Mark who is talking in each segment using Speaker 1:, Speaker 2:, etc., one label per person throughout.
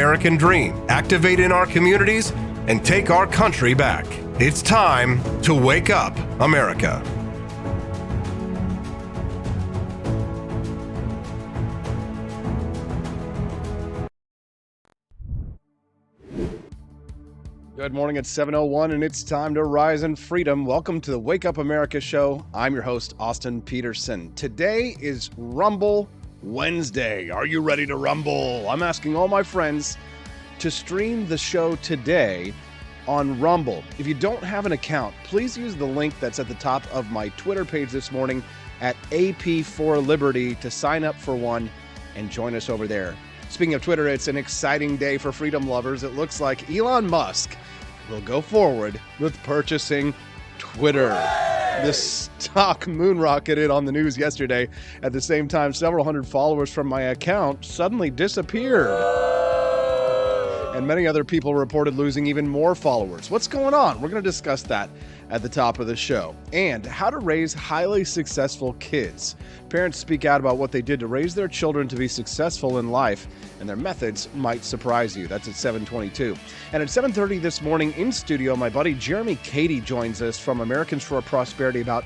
Speaker 1: American dream, activate in our communities, and take our country back. It's time to wake up, America.
Speaker 2: Good morning, it's 7:01 and it's time to rise in freedom. Welcome to the Wake Up America show. I'm your host, Austin Peterson. Today is Rumble Wednesday. Are you ready to rumble? I'm asking all my friends to stream the show today on Rumble. If you don't have an account, please use the link that's at the top of my Twitter page this morning at AP4Liberty to sign up for one and join us over there. Speaking of Twitter, it's an exciting day for freedom lovers. It looks like Elon Musk will go forward with purchasing Twitter. The stock moonrocketed on the news yesterday. At the same time, several hundred followers from my account suddenly disappeared. And many other people reported losing even more followers. What's going on? We're going to discuss that at the top of the show. And how to raise highly successful kids. Parents speak out about what they did to raise their children to be successful in life, and their methods might surprise you. That's at 7:22. And at 7:30 this morning in studio, my buddy Jeremy Cady joins us from Americans for Prosperity about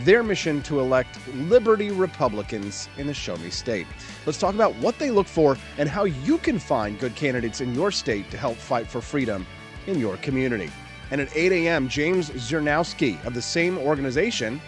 Speaker 2: their mission to elect Liberty Republicans in the Show Me State. Let's talk about what they look for and how you can find good candidates in your state to help fight for freedom in your community. And at 8 a.m., James Zernowski of the same organization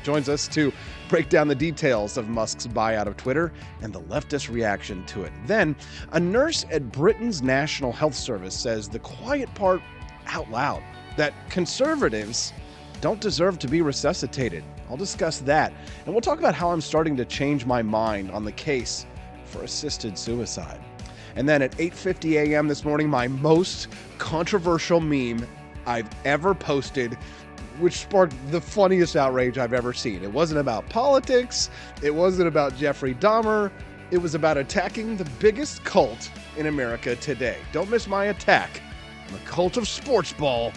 Speaker 2: joins us to break down the details of Musk's buyout of Twitter and the leftist reaction to it. Then, a nurse at Britain's National Health Service says the quiet part out loud, that conservatives don't deserve to be resuscitated. I'll discuss that. And we'll talk about how I'm starting to change my mind on the case for assisted suicide. And then at 8:50 a.m. this morning, my most controversial meme I've ever posted, which sparked the funniest outrage I've ever seen. It wasn't about politics. It wasn't about Jeffrey Dahmer. It was about attacking the biggest cult in America today. Don't miss my attack on the cult of sports ball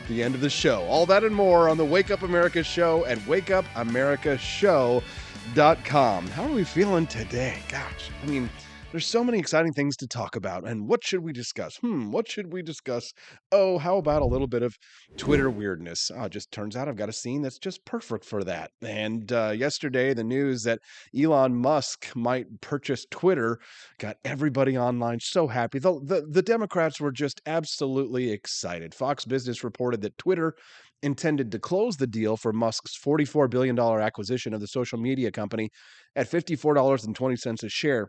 Speaker 2: at the end of the show. All that and more on the Wake Up America show at wakeupamericashow.com. How are we feeling today? Gosh, I mean, there's so many exciting things to talk about. And what should we discuss? What should we discuss? Oh, how about a little bit of Twitter weirdness? Oh, it just turns out I've got a scene that's just perfect for that. And yesterday, the news that Elon Musk might purchase Twitter got everybody online so happy. The Democrats were just absolutely excited. Fox Business reported that Twitter intended to close the deal for Musk's $44 billion acquisition of the social media company at $54.20 a share.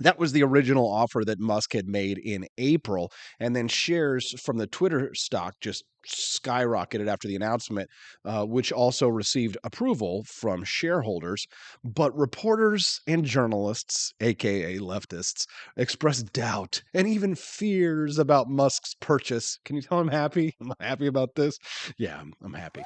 Speaker 2: That was the original offer that Musk had made in April, and then shares from the Twitter stock just skyrocketed after the announcement, which also received approval from shareholders. But reporters and journalists, aka leftists, expressed doubt and even fears about Musk's purchase. Can you tell I'm happy? Am I happy about this? Yeah, I'm happy.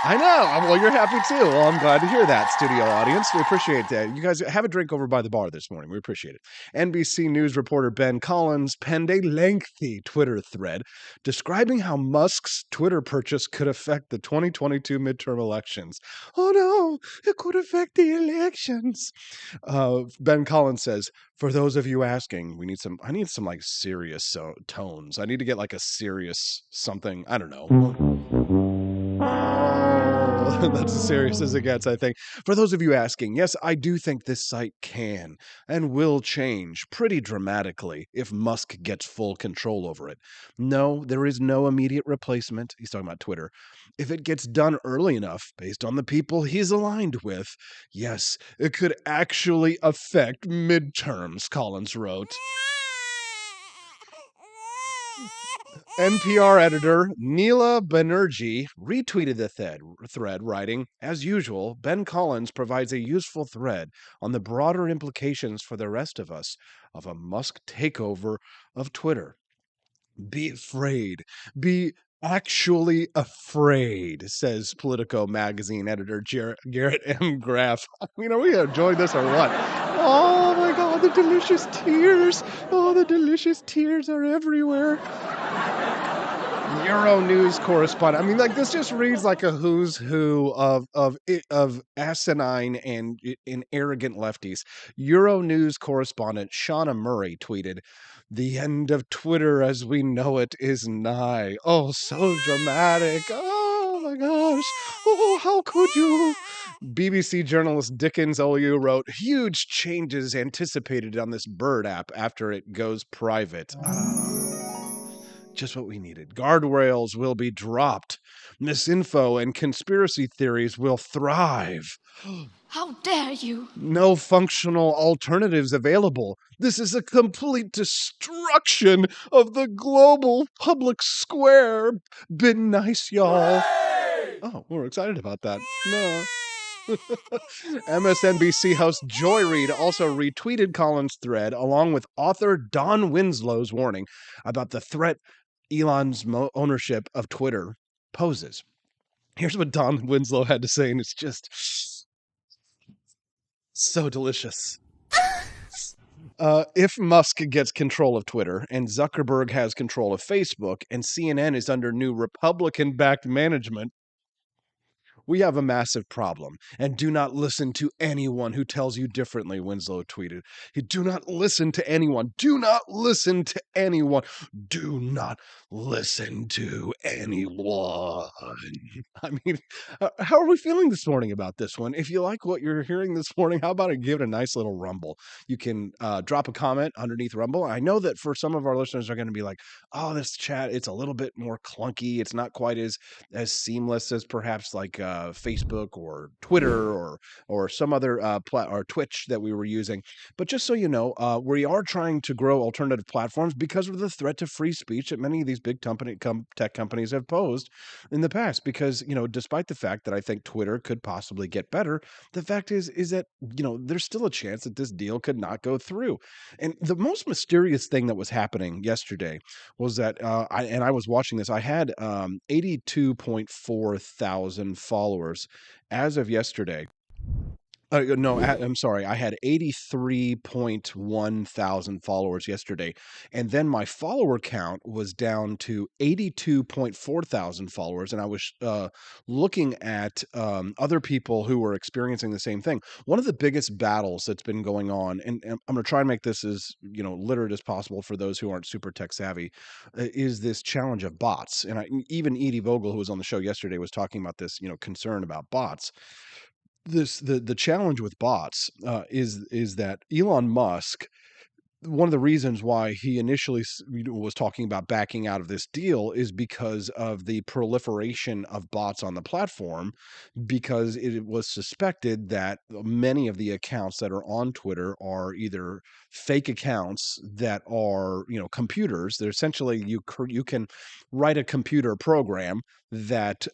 Speaker 2: I know. Well, you're happy too. Well, I'm glad to hear that, studio audience. We appreciate that. You guys have a drink over by the bar this morning. We appreciate it. NBC News reporter Ben Collins penned a lengthy Twitter thread describing how Musk's Twitter purchase could affect the 2022 midterm elections. Oh no, it could affect the elections. Ben Collins says, for those of you asking, I need some like serious tones. I need to get like a serious something. I don't know. That's as serious as it gets, I think. For those of you asking, yes, I do think this site can and will change pretty dramatically if Musk gets full control over it. No, there is no immediate replacement. He's talking about Twitter. If it gets done early enough, based on the people he's aligned with, yes, it could actually affect midterms, Collins wrote. NPR editor Neela Banerjee retweeted the thread, writing, as usual, Ben Collins provides a useful thread on the broader implications for the rest of us of a Musk takeover of Twitter. Be afraid. Be actually afraid, says Politico magazine editor Garrett M. Graff. I mean, are we enjoying this or what? Oh my God, the delicious tears. Oh, the delicious tears are everywhere. Euro news correspondent. I mean, like, this just reads like a who's who of asinine and arrogant lefties. Euro news correspondent Shauna Murray tweeted, "The end of Twitter as we know it is nigh." Oh, so dramatic. Oh my gosh. Oh, how could you? BBC journalist Dickens OU wrote, "Huge changes anticipated on this bird app after it goes private." Just what we needed. Guardrails will be dropped. Misinfo and conspiracy theories will thrive.
Speaker 3: How dare you?
Speaker 2: No functional alternatives available. This is a complete destruction of the global public square. Been nice, y'all. Oh, we're excited about that. No. MSNBC host Joy Reid also retweeted Collins' thread along with author Don Winslow's warning about the threat Elon's ownership of Twitter poses. Here's what Don Winslow had to say, and it's just so delicious. If Musk gets control of Twitter and Zuckerberg has control of Facebook and CNN is under new Republican-backed management, we have a massive problem, and do not listen to anyone who tells you differently, Winslow tweeted. Do not listen to anyone. Do not listen to anyone. Do not listen to anyone. I mean, how are we feeling this morning about this one? If you like what you're hearing this morning, how about I give it a nice little rumble? You can drop a comment underneath Rumble. I know that for some of our listeners are going to be like, oh, this chat, it's a little bit more clunky. It's not quite as seamless as perhaps like Facebook or Twitter or some other or Twitch that we were using. But just so you know, we are trying to grow alternative platforms because of the threat to free speech that many of these big tech companies have posed in the past. Because despite the fact that I think Twitter could possibly get better, the fact is that there's still a chance that this deal could not go through. And the most mysterious thing that was happening yesterday was that I was watching this. I had 82.4 thousand followers as of yesterday. No, I'm sorry. I had 83.1 thousand followers yesterday. And then my follower count was down to 82.4 thousand followers. And I was looking at other people who were experiencing the same thing. One of the biggest battles that's been going on, and I'm going to try and make this as literate as possible for those who aren't super tech savvy, is this challenge of bots. And even Edie Vogel, who was on the show yesterday, was talking about this concern about bots. The challenge with bots is that Elon Musk, one of the reasons why he initially was talking about backing out of this deal is because of the proliferation of bots on the platform, because it was suspected that many of the accounts that are on Twitter are either fake accounts that are computers. They're essentially you can write a computer program that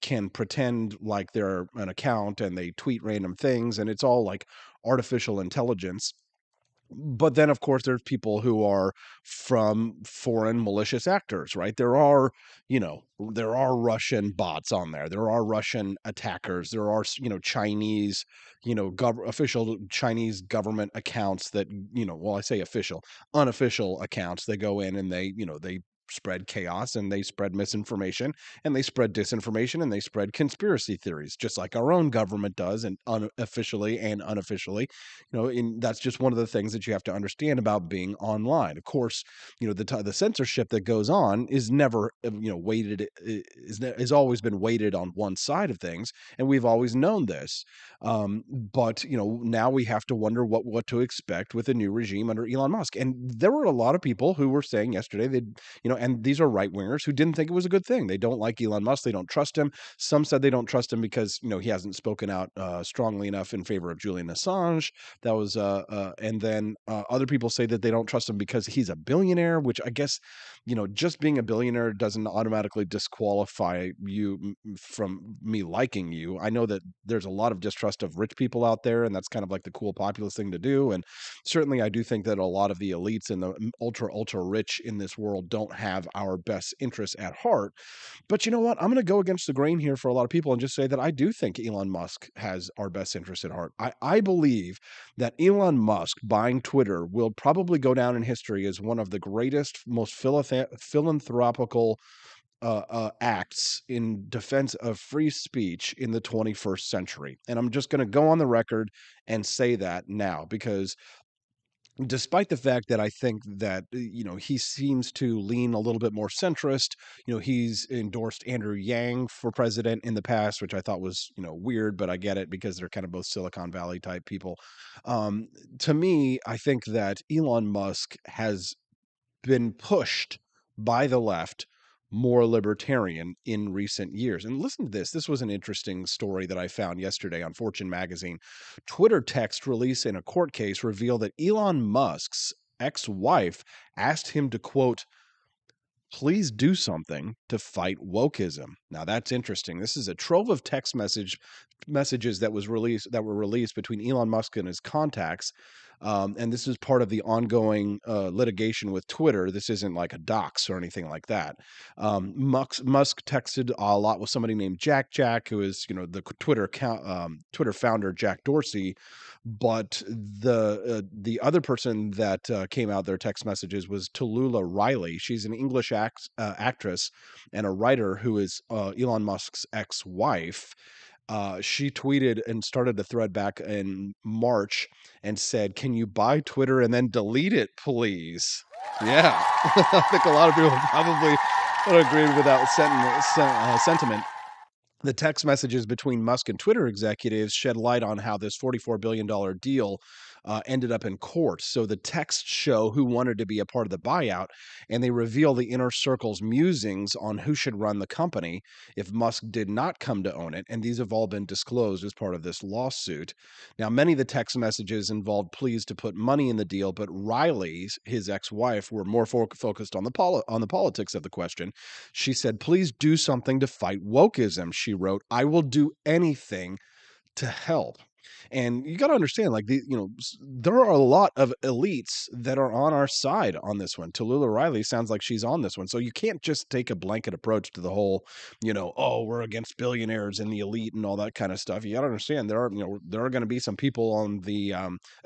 Speaker 2: can pretend like they're an account and they tweet random things, and it's all like artificial intelligence. But then, of course, there's people who are from foreign malicious actors, right? There are Russian bots on there. There are Russian attackers. There are, Chinese, official Chinese government accounts that, well, I say official, unofficial accounts. They go in and they spread chaos and they spread misinformation and they spread disinformation and they spread conspiracy theories, just like our own government does, and unofficially and unofficially. And that's just one of the things that you have to understand about being online. Of course, the censorship that goes on is never weighted, is always been weighted on one side of things, and we've always known this. But now we have to wonder what to expect with a new regime under Elon Musk. And there were a lot of people who were saying yesterday that and these are right wingers who didn't think it was a good thing. They don't like Elon Musk. They don't trust him. Some said they don't trust him because he hasn't spoken out strongly enough in favor of Julian Assange. That was and then other people say that they don't trust him because he's a billionaire, which I guess just being a billionaire doesn't automatically disqualify you from me liking you. I know that there's a lot of distrust of rich people out there, and that's kind of like the cool populist thing to do. And certainly I do think that a lot of the elites and the ultra rich in this world don't have our best interests at heart. But you know what? I'm going to go against the grain here for a lot of people and just say that I do think Elon Musk has our best interests at heart. I believe that Elon Musk buying Twitter will probably go down in history as one of the greatest, most philanthropical acts in defense of free speech in the 21st century. And I'm just going to go on the record and say that now, because despite the fact that I think that he seems to lean a little bit more centrist. He's endorsed Andrew Yang for president in the past, which I thought was weird, but I get it because they're kind of both Silicon Valley type people. Um, to me, I think that Elon Musk has been pushed by the left more libertarian in recent years. And listen to this. This was an interesting story that I found yesterday on Fortune magazine. Twitter text release in a court case revealed that Elon Musk's ex-wife asked him to, quote, please do something to fight wokeism. Now that's interesting. This is a trove of messages that were released between Elon Musk and his contacts. And this is part of the ongoing litigation with Twitter. This isn't like a dox or anything like that. Musk texted a lot with somebody named Jack, who is the Twitter founder Jack Dorsey. But the other person that came out their text messages was Tallulah Riley. She's an English actress and a writer who is Elon Musk's ex-wife. She tweeted and started a thread back in March and said, "Can you buy Twitter and then delete it, please?" Yeah, I think a lot of people probably would agree with that sentiment. The text messages between Musk and Twitter executives shed light on how this $44 billion deal ended up in court. So the texts show who wanted to be a part of the buyout, and they reveal the inner circle's musings on who should run the company if Musk did not come to own it. And these have all been disclosed as part of this lawsuit. Now, many of the text messages involved pleas to put money in the deal, but Riley's, his ex-wife, were more focused on the politics of the question. She said, "Please do something to fight wokeism." She wrote, "I will do anything to help." And you got to understand, like there are a lot of elites that are on our side on this one. Tallulah Riley sounds like she's on this one, so you can't just take a blanket approach to the whole, oh, we're against billionaires and the elite and all that kind of stuff. You got to understand there are going to be some people on the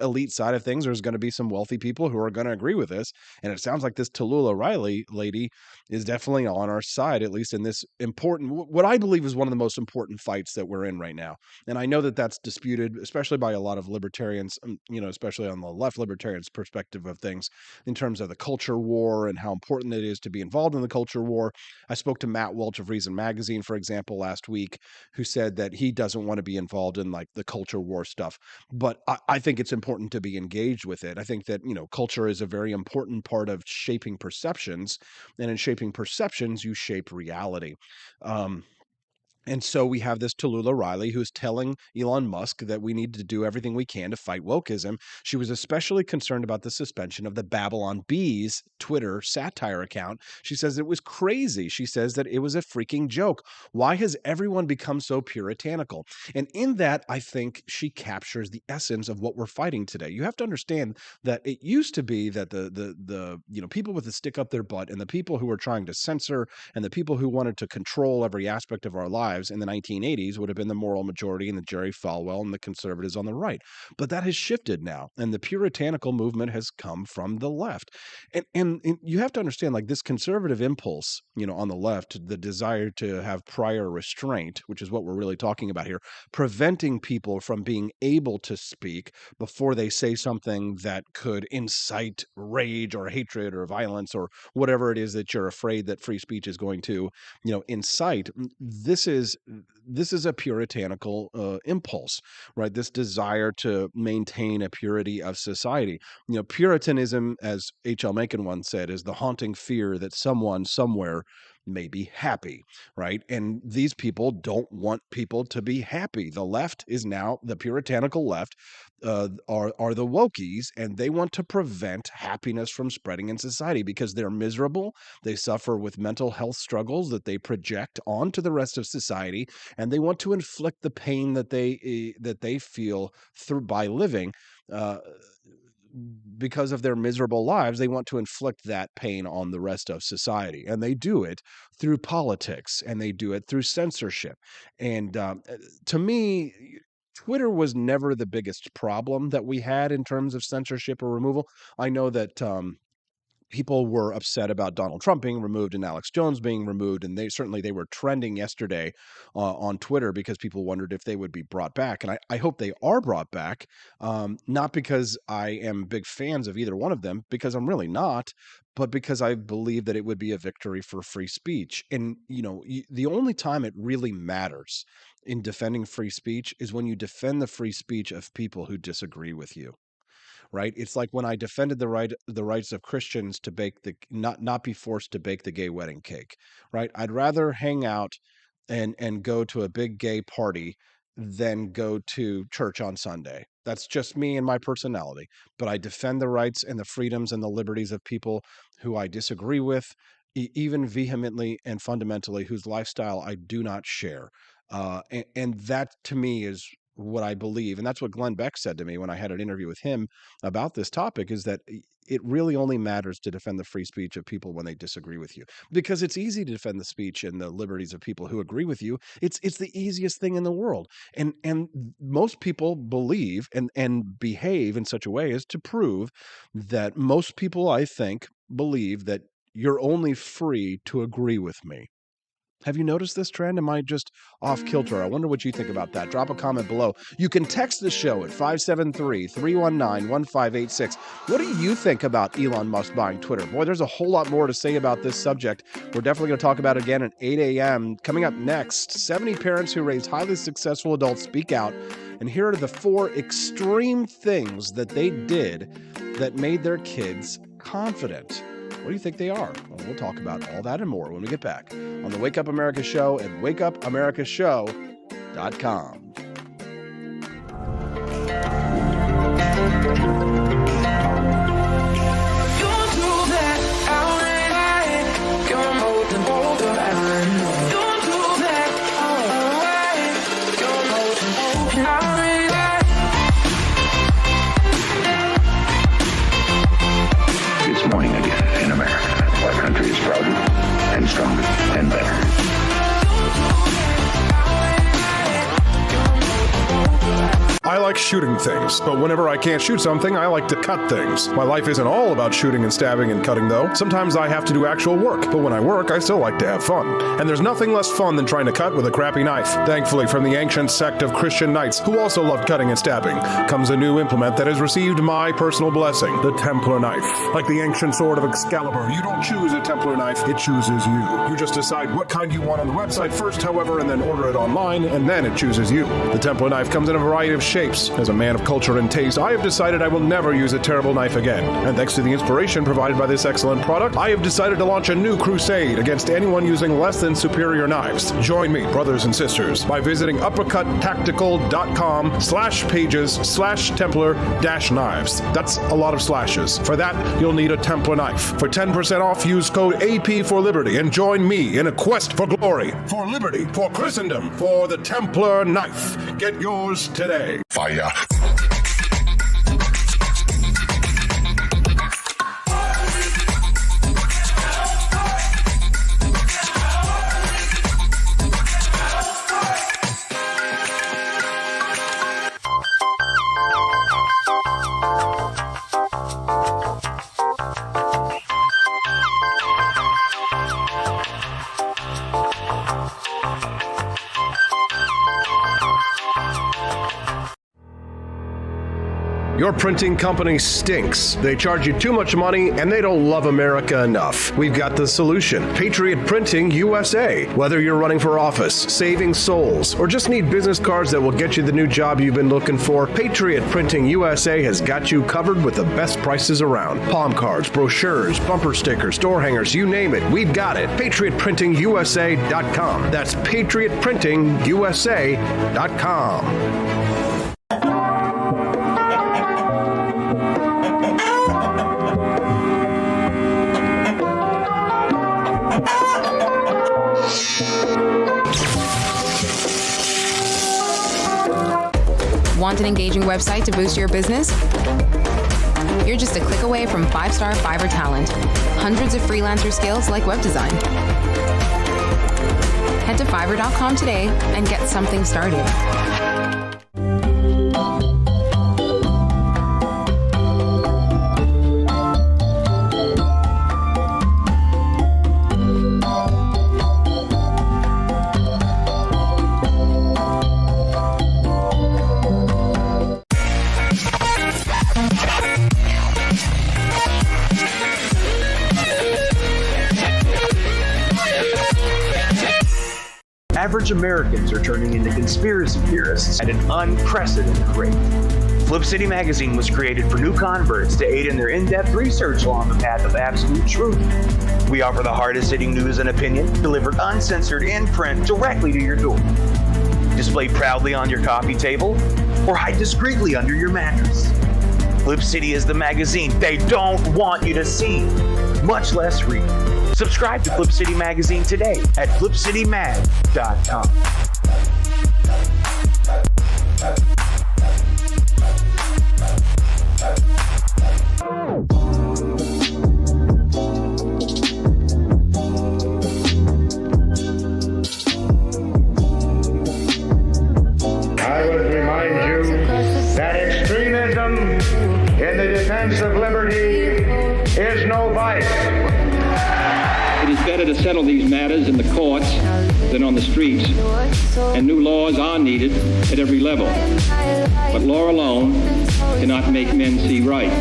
Speaker 2: elite side of things. There's going to be some wealthy people who are going to agree with this, and it sounds like this Tallulah Riley lady is definitely on our side, at least in this important, what I believe is one of the most important fights that we're in right now. And I know that that's disputed, especially by a lot of libertarians, especially on the left libertarians' perspective of things in terms of the culture war and how important it is to be involved in the culture war. I spoke to Matt Welch of Reason Magazine, for example, last week, who said that he doesn't want to be involved in like the culture war stuff. But I think it's important to be engaged with it. I think that, culture is a very important part of shaping perceptions. And in shaping perceptions, you shape reality. And so we have this Tallulah Riley who's telling Elon Musk that we need to do everything we can to fight wokeism. She was especially concerned about the suspension of the Babylon Bees Twitter satire account. She says it was crazy. She says that it was a freaking joke. Why has everyone become so puritanical? And in that, I think she captures the essence of what we're fighting today. You have to understand that it used to be that the people with the stick up their butt and the people who were trying to censor and the people who wanted to control every aspect of our lives in the 1980s would have been the moral majority and the Jerry Falwell and the conservatives on the right. But that has shifted now, and the puritanical movement has come from the left. And you have to understand, like this conservative impulse, on the left, the desire to have prior restraint, which is what we're really talking about here, preventing people from being able to speak before they say something that could incite rage or hatred or violence or whatever it is that you're afraid that free speech is going to incite. This is a puritanical impulse, right? This desire to maintain a purity of society. Puritanism, as H.L. Mencken once said, is the haunting fear that someone somewhere may be happy, right? And these people don't want people to be happy. The left is now, the puritanical left are the wokies, and they want to prevent happiness from spreading in society because they're miserable. They suffer with mental health struggles that they project onto the rest of society, and they want to inflict the pain that they feel through by living. Because of their miserable lives, they want to inflict that pain on the rest of society. And they do it through politics, and they do it through censorship. And to me, Twitter was never the biggest problem that we had in terms of censorship or removal. I know that people were upset about Donald Trump being removed and Alex Jones being removed, and they were trending yesterday on Twitter because people wondered if they would be brought back, and I hope they are brought back, not because I am big fans of either one of them, because I'm really not, but because I believe that it would be a victory for free speech. And the only time it really matters in defending free speech is when you defend the free speech of people who disagree with you. Right? It's like when I defended the rights of Christians to bake not be forced to bake the gay wedding cake, right? I'd rather hang out and go to a big gay party than go to church on Sunday. That's just me and my personality. But I defend the rights and the freedoms and the liberties of people who I disagree with, even vehemently and fundamentally, whose lifestyle I do not share. And that to me is what I believe. And that's what Glenn Beck said to me when I had an interview with him about this topic, is that it really only matters to defend the free speech of people when they disagree with you, because it's easy to defend the speech and the liberties of people who agree with you. It's the easiest thing in the world. And most people believe and behave in such a way as to prove that most people, I think, believe that you're only free to agree with me. Have you noticed this trend? Am I just off kilter? I wonder what you think about that. Drop a comment below. You can text the show at 573-319-1586. What do you think about Elon Musk buying Twitter? Boy, there's a whole lot more to say about this subject. We're definitely going to talk about it again at 8 a.m. Coming up next, 70 parents who raised highly successful adults speak out. And here are the 4 extreme things that they did that made their kids confident. What do you think they are? Well, we'll talk about all that and more when we get back on the Wake Up America Show at wakeupAmericaShow.com.
Speaker 4: It's morning again in America. Our country is prouder and stronger and better.
Speaker 5: I like shooting things, but whenever I can't shoot something, I like to cut things. My life isn't all about shooting and stabbing and cutting, though. Sometimes I have to do actual work, but when I work, I still like to have fun. And there's nothing less fun than trying to cut with a crappy knife. Thankfully, from the ancient sect of Christian knights, who also loved cutting and stabbing, comes a new implement that has received my personal blessing, the Templar knife. Like the ancient sword of Excalibur, you don't choose a Templar knife, it chooses you. You just decide what kind you want on the website first, however, and then order it online, and then it chooses you. The Templar knife comes in a variety of shapes. As a man of culture and taste, I have decided I will never use a terrible knife again. And thanks to the inspiration provided by this excellent product, I have decided to launch a new crusade against anyone using less than superior knives. Join me, brothers and sisters, by visiting uppercuttactical.com/pages/Templar-knives. That's a lot of slashes. For that, you'll need a Templar knife. For 10% off, use code AP for Liberty and join me in a quest for glory, for liberty, for Christendom, for the Templar knife. Get yours today.
Speaker 4: Fire.
Speaker 1: Your printing company stinks. They charge you too much money and they don't love America enough. We've got the solution. Patriot Printing USA. Whether you're running for office, saving souls, or just need business cards that will get you the new job you've been looking for, Patriot Printing USA has got you covered with the best prices around. Palm cards, brochures, bumper stickers, door hangers, you name it, we've got it. PatriotPrintingUSA.com. That's PatriotPrintingUSA.com.
Speaker 6: Want an engaging website to boost your business? You're just a click away from 5-star Fiverr talent. Hundreds of freelancer skills like web design. Head to Fiverr.com today and get something started.
Speaker 7: average Americans are turning into conspiracy theorists at an unprecedented rate. Flip City Magazine was created for new converts to aid in their in-depth research along the path of absolute truth. We offer the hardest-hitting news and opinion, delivered uncensored in print directly to your door. Display proudly on your coffee table, or hide discreetly under your mattress. Flip City is the magazine they don't want you to see, much less read. Subscribe to Flip City Magazine today at flipcitymag.com.
Speaker 8: I would remind you that extremism in the defense of liberty is no vice.
Speaker 9: It is better to settle these matters in the courts than on the streets, and new laws are needed at every level. But law alone cannot make men see right.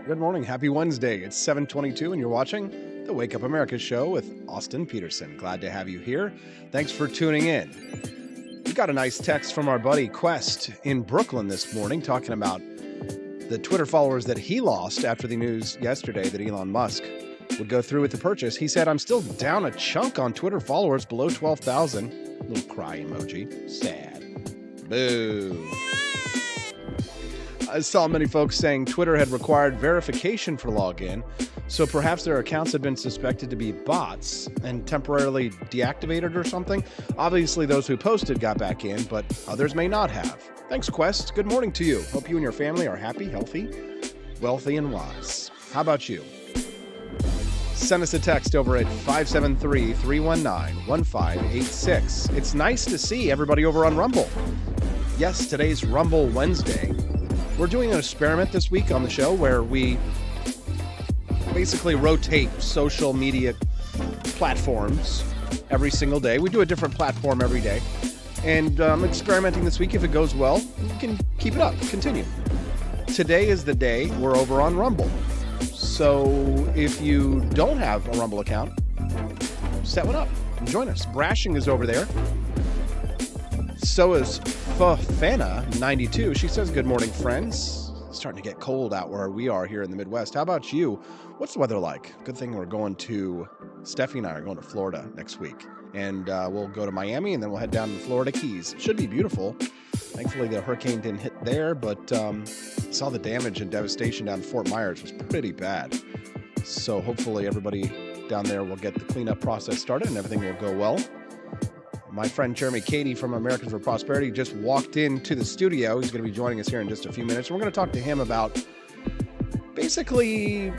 Speaker 2: Good morning. Happy Wednesday. It's 7:22 and you're watching the Wake Up America show with Austin Peterson. Glad to have you here. Thanks for tuning in. We got a nice text from our buddy Quest in Brooklyn this morning talking about the Twitter followers that he lost after the news yesterday that Elon Musk would go through with the purchase. He said, "I'm still down a chunk on Twitter followers below 12,000. Little cry emoji. Sad. Boo. I saw many folks saying Twitter had required verification for login, so perhaps their accounts had been suspected to be bots and temporarily deactivated or something. Obviously, those who posted got back in, but others may not have. Thanks, Quest. Good morning to you. Hope you and your family are happy, healthy, wealthy, and wise. How about you? Send us a text over at 573-319-1586. It's nice to see everybody over on Rumble. Yes, today's Rumble Wednesday. We're doing an experiment this week on the show where we basically rotate social media platforms every single day. We do a different platform every day. And I'm experimenting this week. If it goes well, we can keep it up, continue. Today is the day we're over on Rumble. So if you don't have a Rumble account, set one up and join us. Brashing is over there. So is Fafana92. She says, "Good morning, friends." It's starting to get cold out where we are here in the Midwest. How about you? What's the weather like? Good thing we're going to, Steffi and I are going to Florida next week. And we'll go to Miami and then we'll head down to the Florida Keys. It should be beautiful. Thankfully, the hurricane didn't hit there, but saw the damage and devastation down in Fort Myers was pretty bad. So hopefully everybody down there will get the cleanup process started and everything will go well. My friend Jeremy Cady from Americans for Prosperity just walked into the studio. He's going to be joining us here in just a few minutes. We're going to talk to him about basically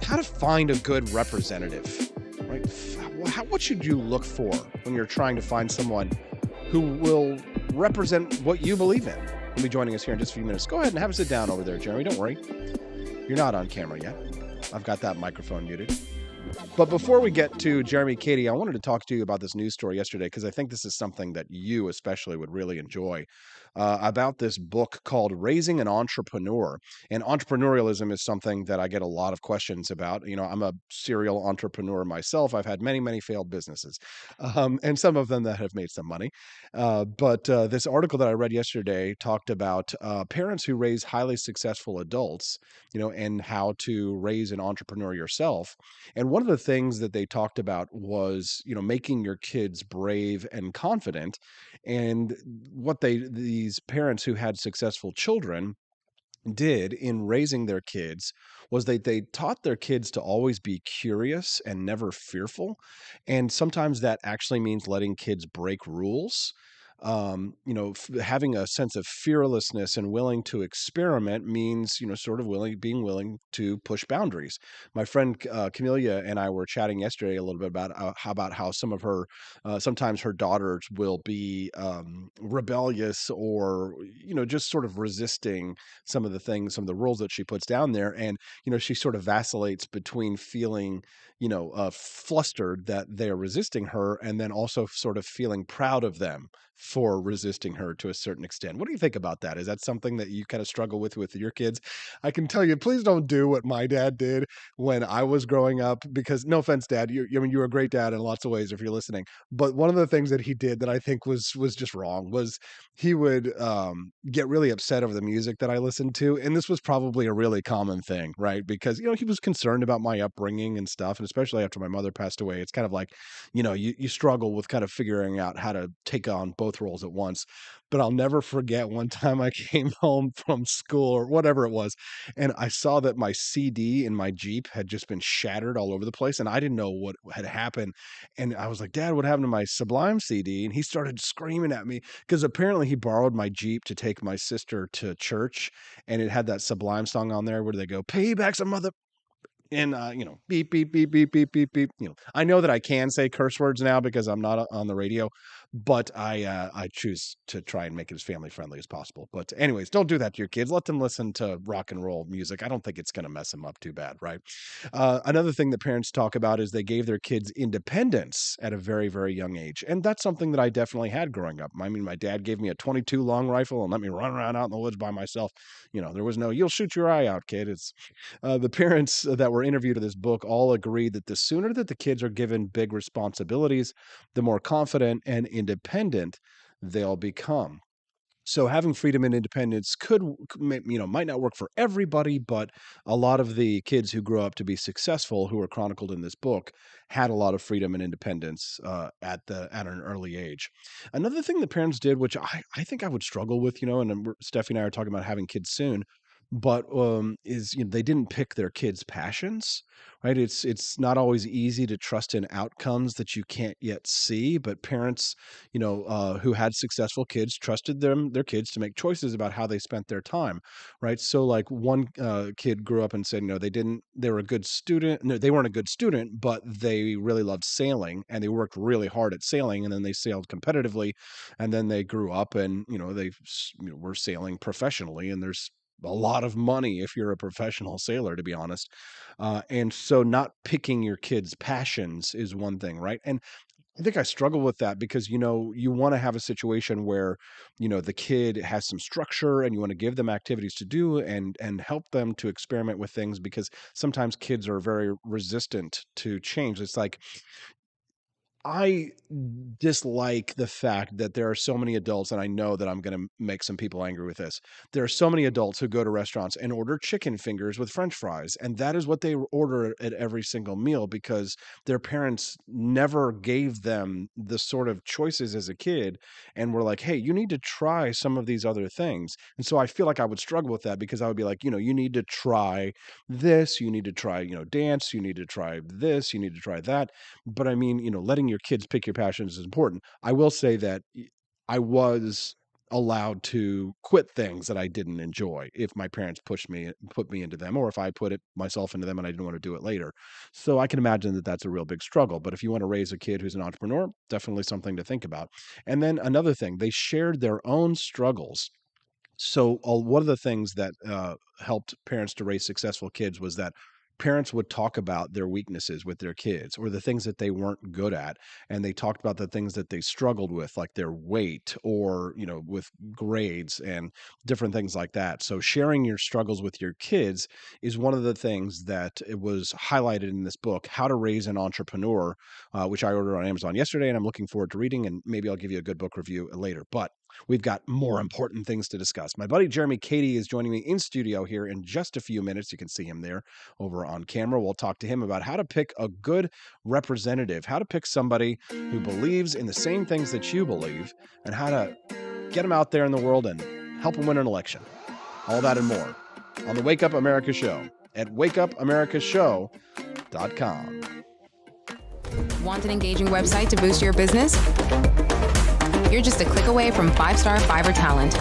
Speaker 2: how to find a good representative, right? What should you look for when you're trying to find someone who will represent what you believe in? He'll be joining us here in just a few minutes. Go ahead and have a sit down over there, Jeremy. Don't worry. You're not on camera yet. I've got that microphone muted. But before we get to Jeremy Cady, I wanted to talk to you about this news story yesterday because I think this is something that you especially would really enjoy about this book called Raising an Entrepreneur. And entrepreneurialism is something that I get a lot of questions about. You know, I'm a serial entrepreneur myself. I've had many, many failed businesses and some of them that have made some money. But this article that I read yesterday talked about parents who raise highly successful adults, you know, and how to raise an entrepreneur yourself. And one of the things that they talked about was, you know, making your kids brave and confident. And what these parents who had successful children did in raising their kids was they taught their kids to always be curious and never fearful. And sometimes that actually means letting kids break rules. having a sense of fearlessness and willing to experiment means, sort of being willing to push boundaries. My friend Camelia and I were chatting yesterday a little bit about how some of her, sometimes her daughters will be rebellious or, just sort of resisting some of the rules that she puts down there. And, she sort of vacillates between feeling, flustered that they're resisting her and then also sort of feeling proud of them for resisting her to a certain extent. What do you think about that? Is that something that you kind of struggle with your kids? I can tell you, please don't do what my dad did when I was growing up, because no offense, Dad, you're a great dad in lots of ways if you're listening. But one of the things that he did that I think was just wrong was he would get really upset over the music that I listened to. And this was probably a really common thing, right? Because, he was concerned about my upbringing and stuff. And especially after my mother passed away, it's kind of like, you struggle with kind of figuring out how to take on both roles at once. But I'll never forget one time I came home from school or whatever it was, and I saw that my CD in my Jeep had just been shattered all over the place, and I didn't know what had happened. And I was like, Dad, what happened to my Sublime CD? And he started screaming at me because apparently he borrowed my Jeep to take my sister to church, and it had that Sublime song on there where they go, payback's a mother. And, beep, beep, beep, beep, beep, beep, beep. I know that I can say curse words now because I'm not on the radio, but I choose to try and make it as family friendly as possible. But anyways, don't do that to your kids. Let them listen to rock and roll music. I don't think it's going to mess them up too bad, right? Another thing that parents talk about is they gave their kids independence at a very, very young age. And that's something that I definitely had growing up. I mean, my dad gave me a 22 long rifle and let me run around out in the woods by myself. There was no, you'll shoot your eye out, kid. It's the parents that were interviewed in this book all agree that the sooner that the kids are given big responsibilities, the more confident and independent they'll become. So having freedom and independence might not work for everybody, but a lot of the kids who grow up to be successful, who are chronicled in this book, had a lot of freedom and independence at an early age. Another thing the parents did, which I think I would struggle with, and Steffi and I are talking about having kids soon, but is they didn't pick their kids' passions, right? It's not always easy to trust in outcomes that you can't yet see, but parents, who had successful kids trusted their kids to make choices about how they spent their time, right? So like one kid grew up and said, they were a good student. No, they weren't a good student, but they really loved sailing and they worked really hard at sailing, and then they sailed competitively, and then they grew up and they were sailing professionally, and there's a lot of money if you're a professional sailor, to be honest. And so not picking your kids' passions is one thing, right? And I think I struggle with that because, you want to have a situation where, the kid has some structure and you want to give them activities to do and help them to experiment with things, because sometimes kids are very resistant to change. It's like, I dislike the fact that there are so many adults, and I know that I'm going to make some people angry with this. There are so many adults who go to restaurants and order chicken fingers with French fries, and that is what they order at every single meal because their parents never gave them the sort of choices as a kid and were like, hey, you need to try some of these other things. And so I feel like I would struggle with that because I would be like, you need to try this, you need to try, dance, you need to try this, you need to try that. But I mean, letting your kids pick your passions is important. I will say that I was allowed to quit things that I didn't enjoy if my parents put me into them, or if I put it myself into them and I didn't want to do it later. So I can imagine that that's a real big struggle. But if you want to raise a kid who's an entrepreneur, definitely something to think about. And then another thing, they shared their own struggles. So one of the things that helped parents to raise successful kids was that parents would talk about their weaknesses with their kids or the things that they weren't good at. And they talked about the things that they struggled with, like their weight or, with grades and different things like that. So sharing your struggles with your kids is one of the things that it was highlighted in this book, How to Raise an Entrepreneur, which I ordered on Amazon yesterday. And I'm looking forward to reading, and maybe I'll give you a good book review later. But we've got more important things to discuss. My buddy Jeremy Cady is joining me in studio here in just a few minutes. You can see him there over on camera. We'll talk to him about how to pick a good representative, how to pick somebody who believes in the same things that you believe, and how to get them out there in the world and help them win an election. All that and more on the Wake Up America Show at wakeupAmericaShow.com.
Speaker 6: Want an engaging website to boost your business? You're just a click away from 5-star Fiverr talent.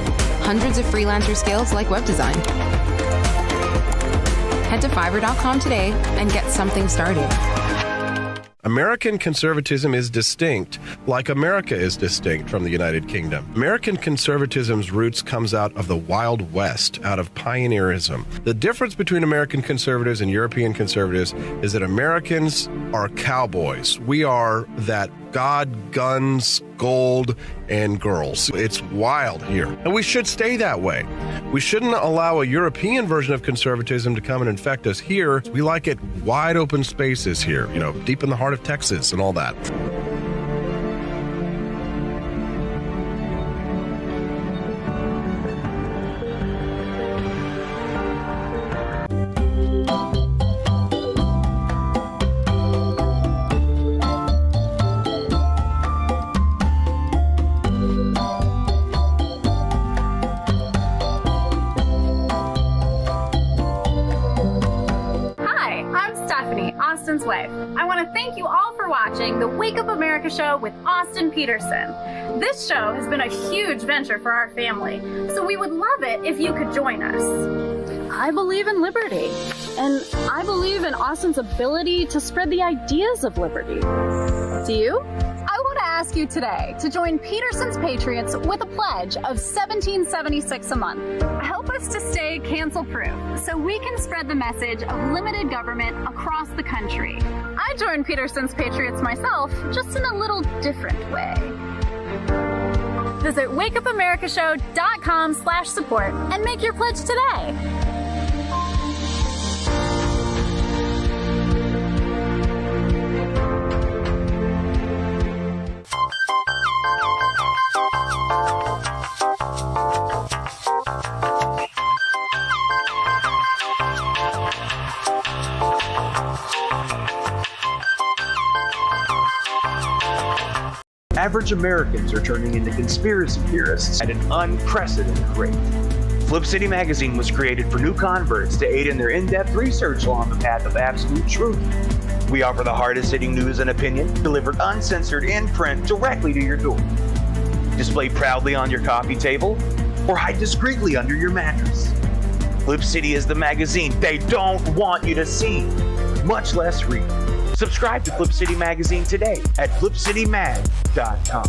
Speaker 6: Hundreds of freelancer skills like web design. Head to Fiverr.com today and get something started.
Speaker 1: American conservatism is distinct, like America is distinct from the United Kingdom. American conservatism's roots comes out of the Wild West, out of pioneerism. The difference between American conservatives and European conservatives is that Americans are cowboys. We are that God, guns, gold, and girls. It's wild here. And we should stay that way. We shouldn't allow a European version of conservatism to come and infect us here. We like it wide open spaces here, deep in the heart of Texas and all that.
Speaker 10: Austin's wife. I want to thank you all for watching the Wake Up America show with Austin Peterson. This show has been a huge venture for our family, so we would love it if you could join us.
Speaker 11: I believe in liberty, and I believe in Austin's ability to spread the ideas of liberty. Do you?
Speaker 10: I want to ask you today to join Peterson's Patriots with a pledge of $17.76 a month. Help us to stay cancel-proof so we can spread the message of limited government across the country. I joined Peterson's Patriots myself, just in a little different way. Visit wakeupAmericaShow.com/support and make your pledge today.
Speaker 7: Average Americans are turning into conspiracy theorists at an unprecedented rate. Flip City Magazine was created for new converts to aid in their in-depth research along the path of absolute truth. We offer the hardest-hitting news and opinion, delivered uncensored in print directly to your door. Display proudly on your coffee table, or hide discreetly under your mattress. Flip City is the magazine they don't want you to see, much less read. Subscribe to Flip City Magazine today at flipcitymag.com.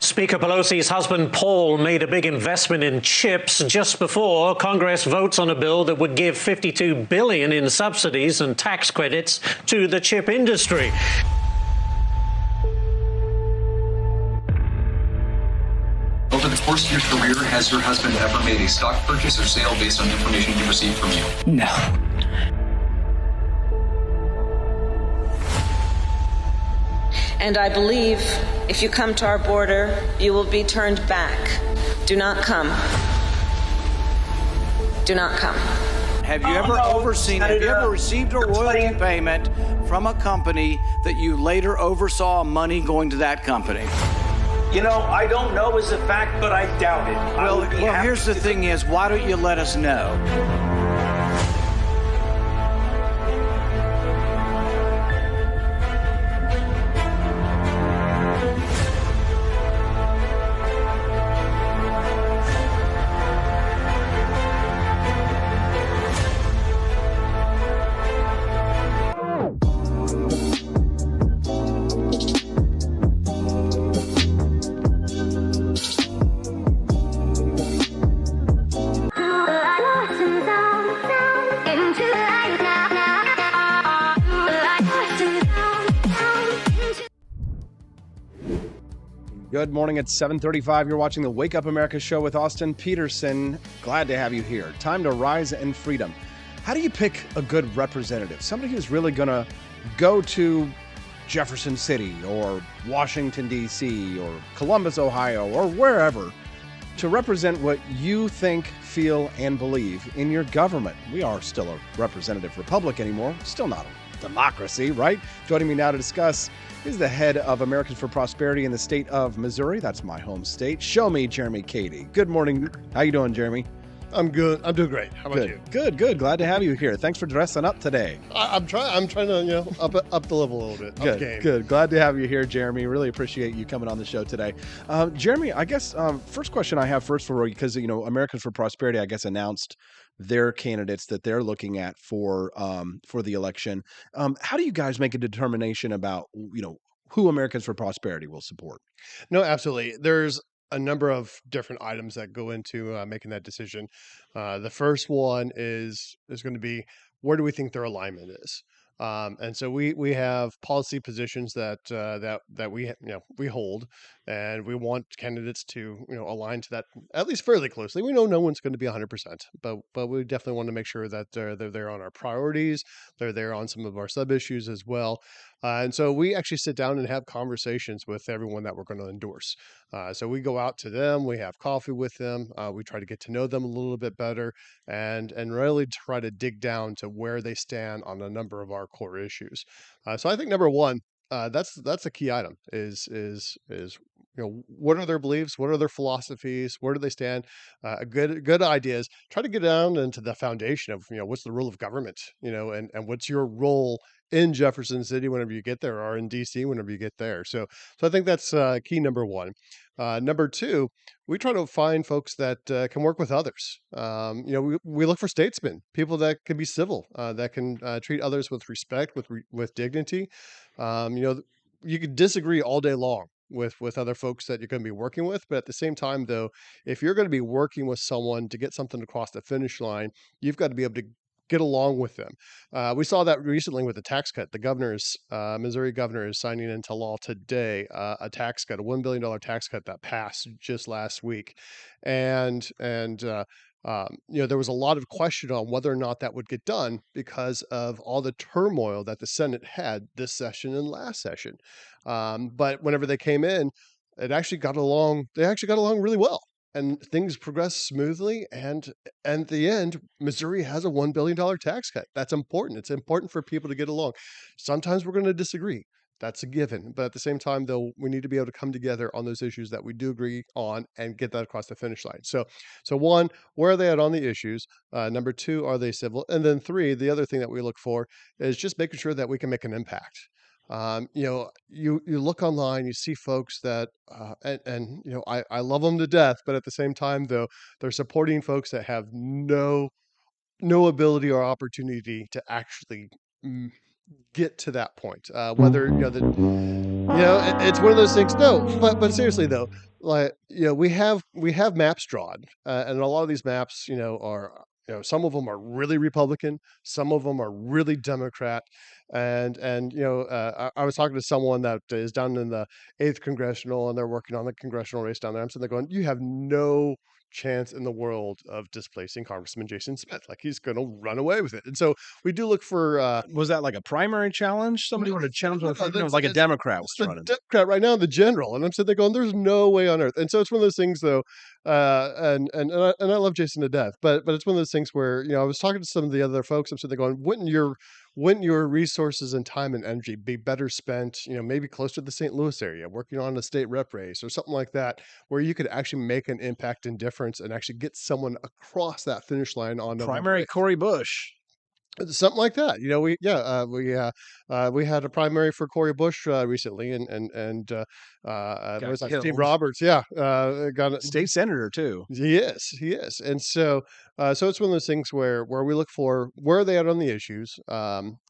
Speaker 12: Speaker Pelosi's husband, Paul, made a big investment in chips just before Congress votes on a bill that would give $52 billion in subsidies and tax credits to the chip industry.
Speaker 13: Over the course of your career, has your husband ever made a stock purchase or sale based on information he received from you?
Speaker 14: No. And I believe if you come to our border, you will be turned back. Do not come. Do not come.
Speaker 15: Have you ever received a royalty payment from a company that you later oversaw money going to that company?
Speaker 16: I don't know as a fact, but I doubt it.
Speaker 15: Well, here's the thing is, why don't you let us know?
Speaker 2: Good morning. It's 7:35. You're watching the Wake Up America show with Austin Peterson. Glad to have you here. Time to rise in freedom. How do you pick a good representative? Somebody who's really going to go to Jefferson City or Washington, D.C. or Columbus, Ohio, or wherever to represent what you think, feel, and believe in your government. We are still a representative republic anymore. Still not a democracy, right? Joining me now to discuss is the head of Americans for Prosperity in the state of Missouri. That's my home state. Show me Jeremy Cady. Good morning. How you doing, Jeremy?
Speaker 17: I'm good. I'm doing great. How about you?
Speaker 2: Good. Glad to have you here. Thanks for dressing up today.
Speaker 17: I'm trying to, up the level a little bit.
Speaker 2: Good. Glad to have you here, Jeremy. Really appreciate you coming on the show today. Jeremy, I guess first question I have first for you, because Americans for Prosperity, I guess, announced their candidates that they're looking at for the election. How do you guys make a determination about who Americans for Prosperity will support?
Speaker 17: No, absolutely. There's a number of different items that go into making that decision. The first one is going to be, where do we think their alignment is? And so we have policy positions that we hold, and we want candidates to align to that at least fairly closely. We know no one's going to be 100%, but we definitely want to make sure that they're there on our priorities. They're there on some of our sub issues as well. And so we actually sit down and have conversations with everyone that we're going to endorse. So we go out to them, we have coffee with them, we try to get to know them a little bit better, and really try to dig down to where they stand on a number of our core issues. So I think number one, that's a key item is what are their beliefs, what are their philosophies, where do they stand? Good ideas. Try to get down into the foundation of what's the role of government, and what's your role in Jefferson City whenever you get there, or in DC whenever you get there. So I think that's key number one. Number two, we try to find folks that can work with others. We look for statesmen, people that can be civil, that can treat others with respect, with dignity. You could disagree all day long with other folks that you're going to be working with, but at the same time, though, if you're going to be working with someone to get something across the finish line, you've got to be able to get along with them. We saw that recently with the tax cut. The Missouri governor is signing into law today a tax cut, a $1 billion tax cut that passed just last week. And there was a lot of question on whether or not that would get done because of all the turmoil that the Senate had this session and last session. But whenever they came in, they actually got along really well. And things progress smoothly, and at the end, Missouri has a $1 billion tax cut. That's important. It's important for people to get along. Sometimes we're going to disagree. That's a given. But at the same time, though, we need to be able to come together on those issues that we do agree on and get that across the finish line. So one, where are they at on the issues? Number two, are they civil? And then three, the other thing that we look for is just making sure that we can make an impact. You look online, you see folks that, I love them to death, but at the same time, though, they're supporting folks that have no ability or opportunity to actually get to that point. Whether it's one of those things. No, but seriously though, we have maps drawn, and a lot of these maps, are. Some of them are really Republican, some of them are really Democrat, and I was talking to someone that is down in the 8th congressional, and they're working on the congressional race down there. I'm sitting there going, you have no chance in the world of displacing Congressman Jason Smith. Like, he's going to run away with it. And so we do look for.
Speaker 2: Was that like a primary challenge? Somebody wanted to challenge? It was like a Democrat was running.
Speaker 17: Democrat right now, the general, and I'm sitting there going, "There's no way on earth." And so it's one of those things, though. And I love Jason to death, but it's one of those things where I was talking to some of the other folks. I'm sitting there going, wouldn't your resources and time and energy be better spent, maybe close to the St. Louis area, working on a state rep race or something like that, where you could actually make an impact and difference and actually get someone across that finish line on
Speaker 2: primary Cori Bush.
Speaker 17: Something like that. We had a primary for Cori Bush recently, and was like Steve Roberts, got a
Speaker 2: state senator too.
Speaker 17: He is, and so it's one of those things where we look for, where are they at on the issues?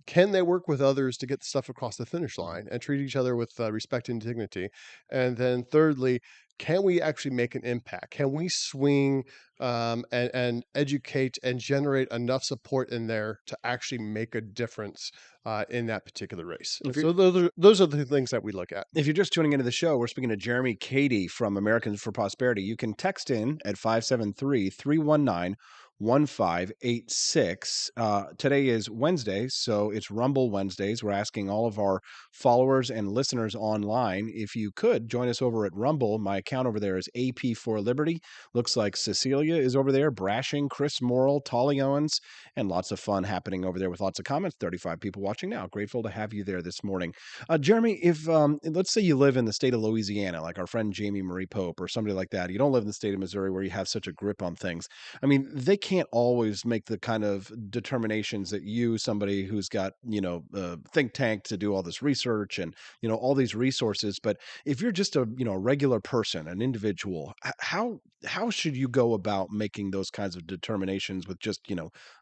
Speaker 17: Can they work with others to get the stuff across the finish line and treat each other with respect and dignity? And then thirdly, can we actually make an impact? Can we swing and educate and generate enough support in there to actually make a difference in that particular race? So those are the things that we look at.
Speaker 2: If you're just tuning into the show, we're speaking to Jeremy Cady from Americans for Prosperity. You can text in at 573-319 1586. Today is Wednesday, so it's Rumble Wednesdays. We're asking all of our followers and listeners online if you could join us over at Rumble. My account over there is AP for Liberty. Looks like Cecilia is over there, Brashing, Chris Morrill, Tolly Owens, and lots of fun happening over there with lots of comments. 35 people watching now. Grateful to have you there this morning. Jeremy, if let's say you live in the state of Louisiana, like our friend Jamie Marie Pope or somebody like that, you don't live in the state of Missouri where you have such a grip on things. I mean, they can't always make the kind of determinations that you, somebody who's got, a think tank to do all this research and, all these resources. But if you're just a, regular person, an individual, how should you go about making those kinds of determinations with just,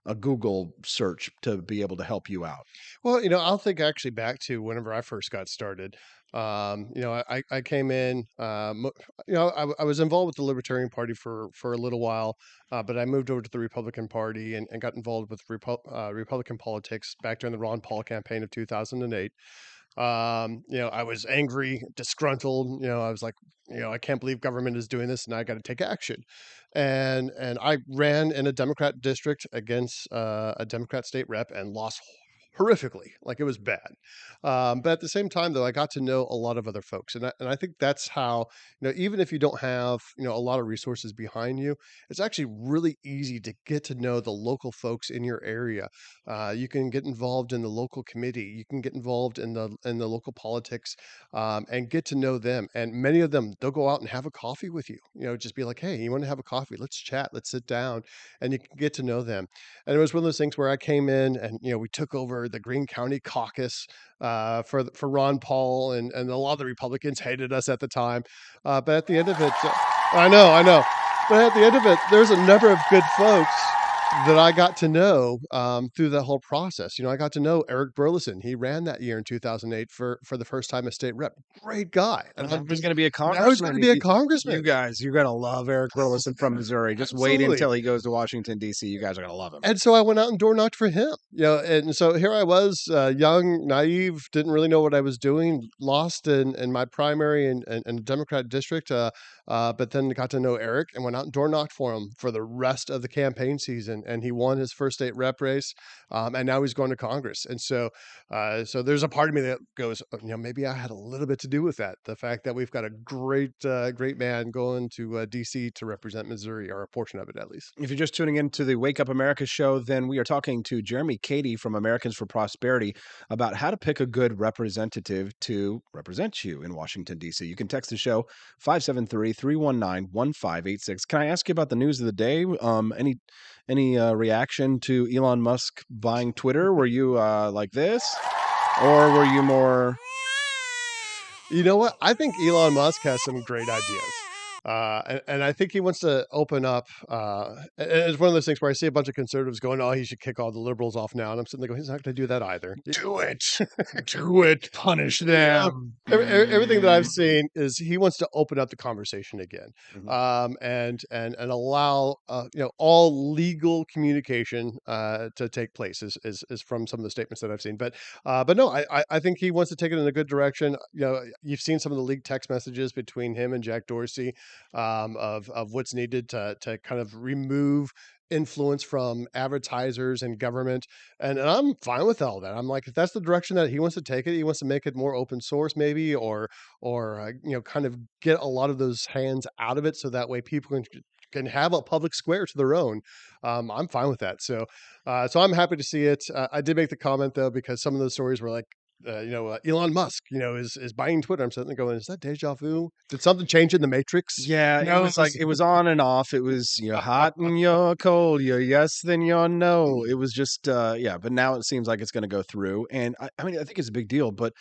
Speaker 2: a Google search to be able to help you out?
Speaker 17: Well, I'll think actually back to whenever I first got started. I came in, I was involved with the Libertarian Party for a little while, but I moved over to the Republican Party and got involved with Republican politics back during the Ron Paul campaign of 2008. I was angry, disgruntled. I was like, I can't believe government is doing this, and I got to take action. And I ran in a Democrat district against a Democrat state rep and lost horrifically. Like, it was bad. But at the same time, though, I got to know a lot of other folks, and I think that's how, even if you don't have a lot of resources behind you, it's actually really easy to get to know the local folks in your area. You can get involved in the local committee. You can get involved in the local politics, and get to know them. And many of them, they'll go out and have a coffee with you. Just be like, hey, you want to have a coffee? Let's chat. Let's sit down, and you can get to know them. And it was one of those things where I came in and we took over the Greene County caucus for Ron Paul, and a lot of the Republicans hated us at the time. But at the end of it, I know. But at the end of it, there's a number of good folks that I got to know through that whole process. I got to know Eric Burleson. He ran that year in 2008 for the first time as state rep. Great guy.
Speaker 2: And now he's going to be a
Speaker 17: Now he's going to be a congressman.
Speaker 2: You guys, you're going to love Eric Burleson from Missouri. Just wait
Speaker 17: Absolutely.
Speaker 2: until he goes to Washington, D.C. You guys are going to love him.
Speaker 17: And so I went out and door knocked for him. And so here I was, young, naive, didn't really know what I was doing, lost in my primary and Democrat district, but then got to know Eric and went out and door knocked for him for the rest of the campaign season. And he won his first state rep race, and now he's going to Congress. And so there's a part of me that goes, maybe I had a little bit to do with that. The fact that we've got a great man going to D.C. to represent Missouri, or a portion of it at least.
Speaker 2: If you're just tuning into the Wake Up America show, then we are talking to Jeremy Cady from Americans for Prosperity about how to pick a good representative to represent you in Washington, D.C. You can text the show 573-319-1586. Can I ask you about the news of the day? Any reaction to Elon Musk buying Twitter? Were you like this? Or were you more...
Speaker 17: You know what? I think Elon Musk has some great ideas. And I think he wants to open up. And it's one of those things where I see a bunch of conservatives going, "Oh, he should kick all the liberals off now." And I'm sitting there going, "He's not going to do that either."
Speaker 2: Do it, punish them.
Speaker 17: Everything that I've seen is he wants to open up the conversation again, and allow all legal communication to take place. Is from some of the statements that I've seen. But no, I think he wants to take it in a good direction. You've seen some of the leaked text messages between him and Jack Dorsey. Of what's needed to kind of remove influence from advertisers and government, and I'm fine with all that. I'm like, if that's the direction that he wants to take it, he wants to make it more open source, maybe, or kind of get a lot of those hands out of it, so that way people can have a public square to their own. I'm fine with that. So I'm happy to see it. I did make the comment though, because some of those stories were like, Elon Musk, is buying Twitter. I'm sitting there going, is that deja vu? Did something change in the Matrix?
Speaker 2: Yeah, it was like, it was on and off. It was, you're hot and you're cold. You're yes, then you're no. It was just, but now it seems like it's going to go through. And I mean, I think it's a big deal, but,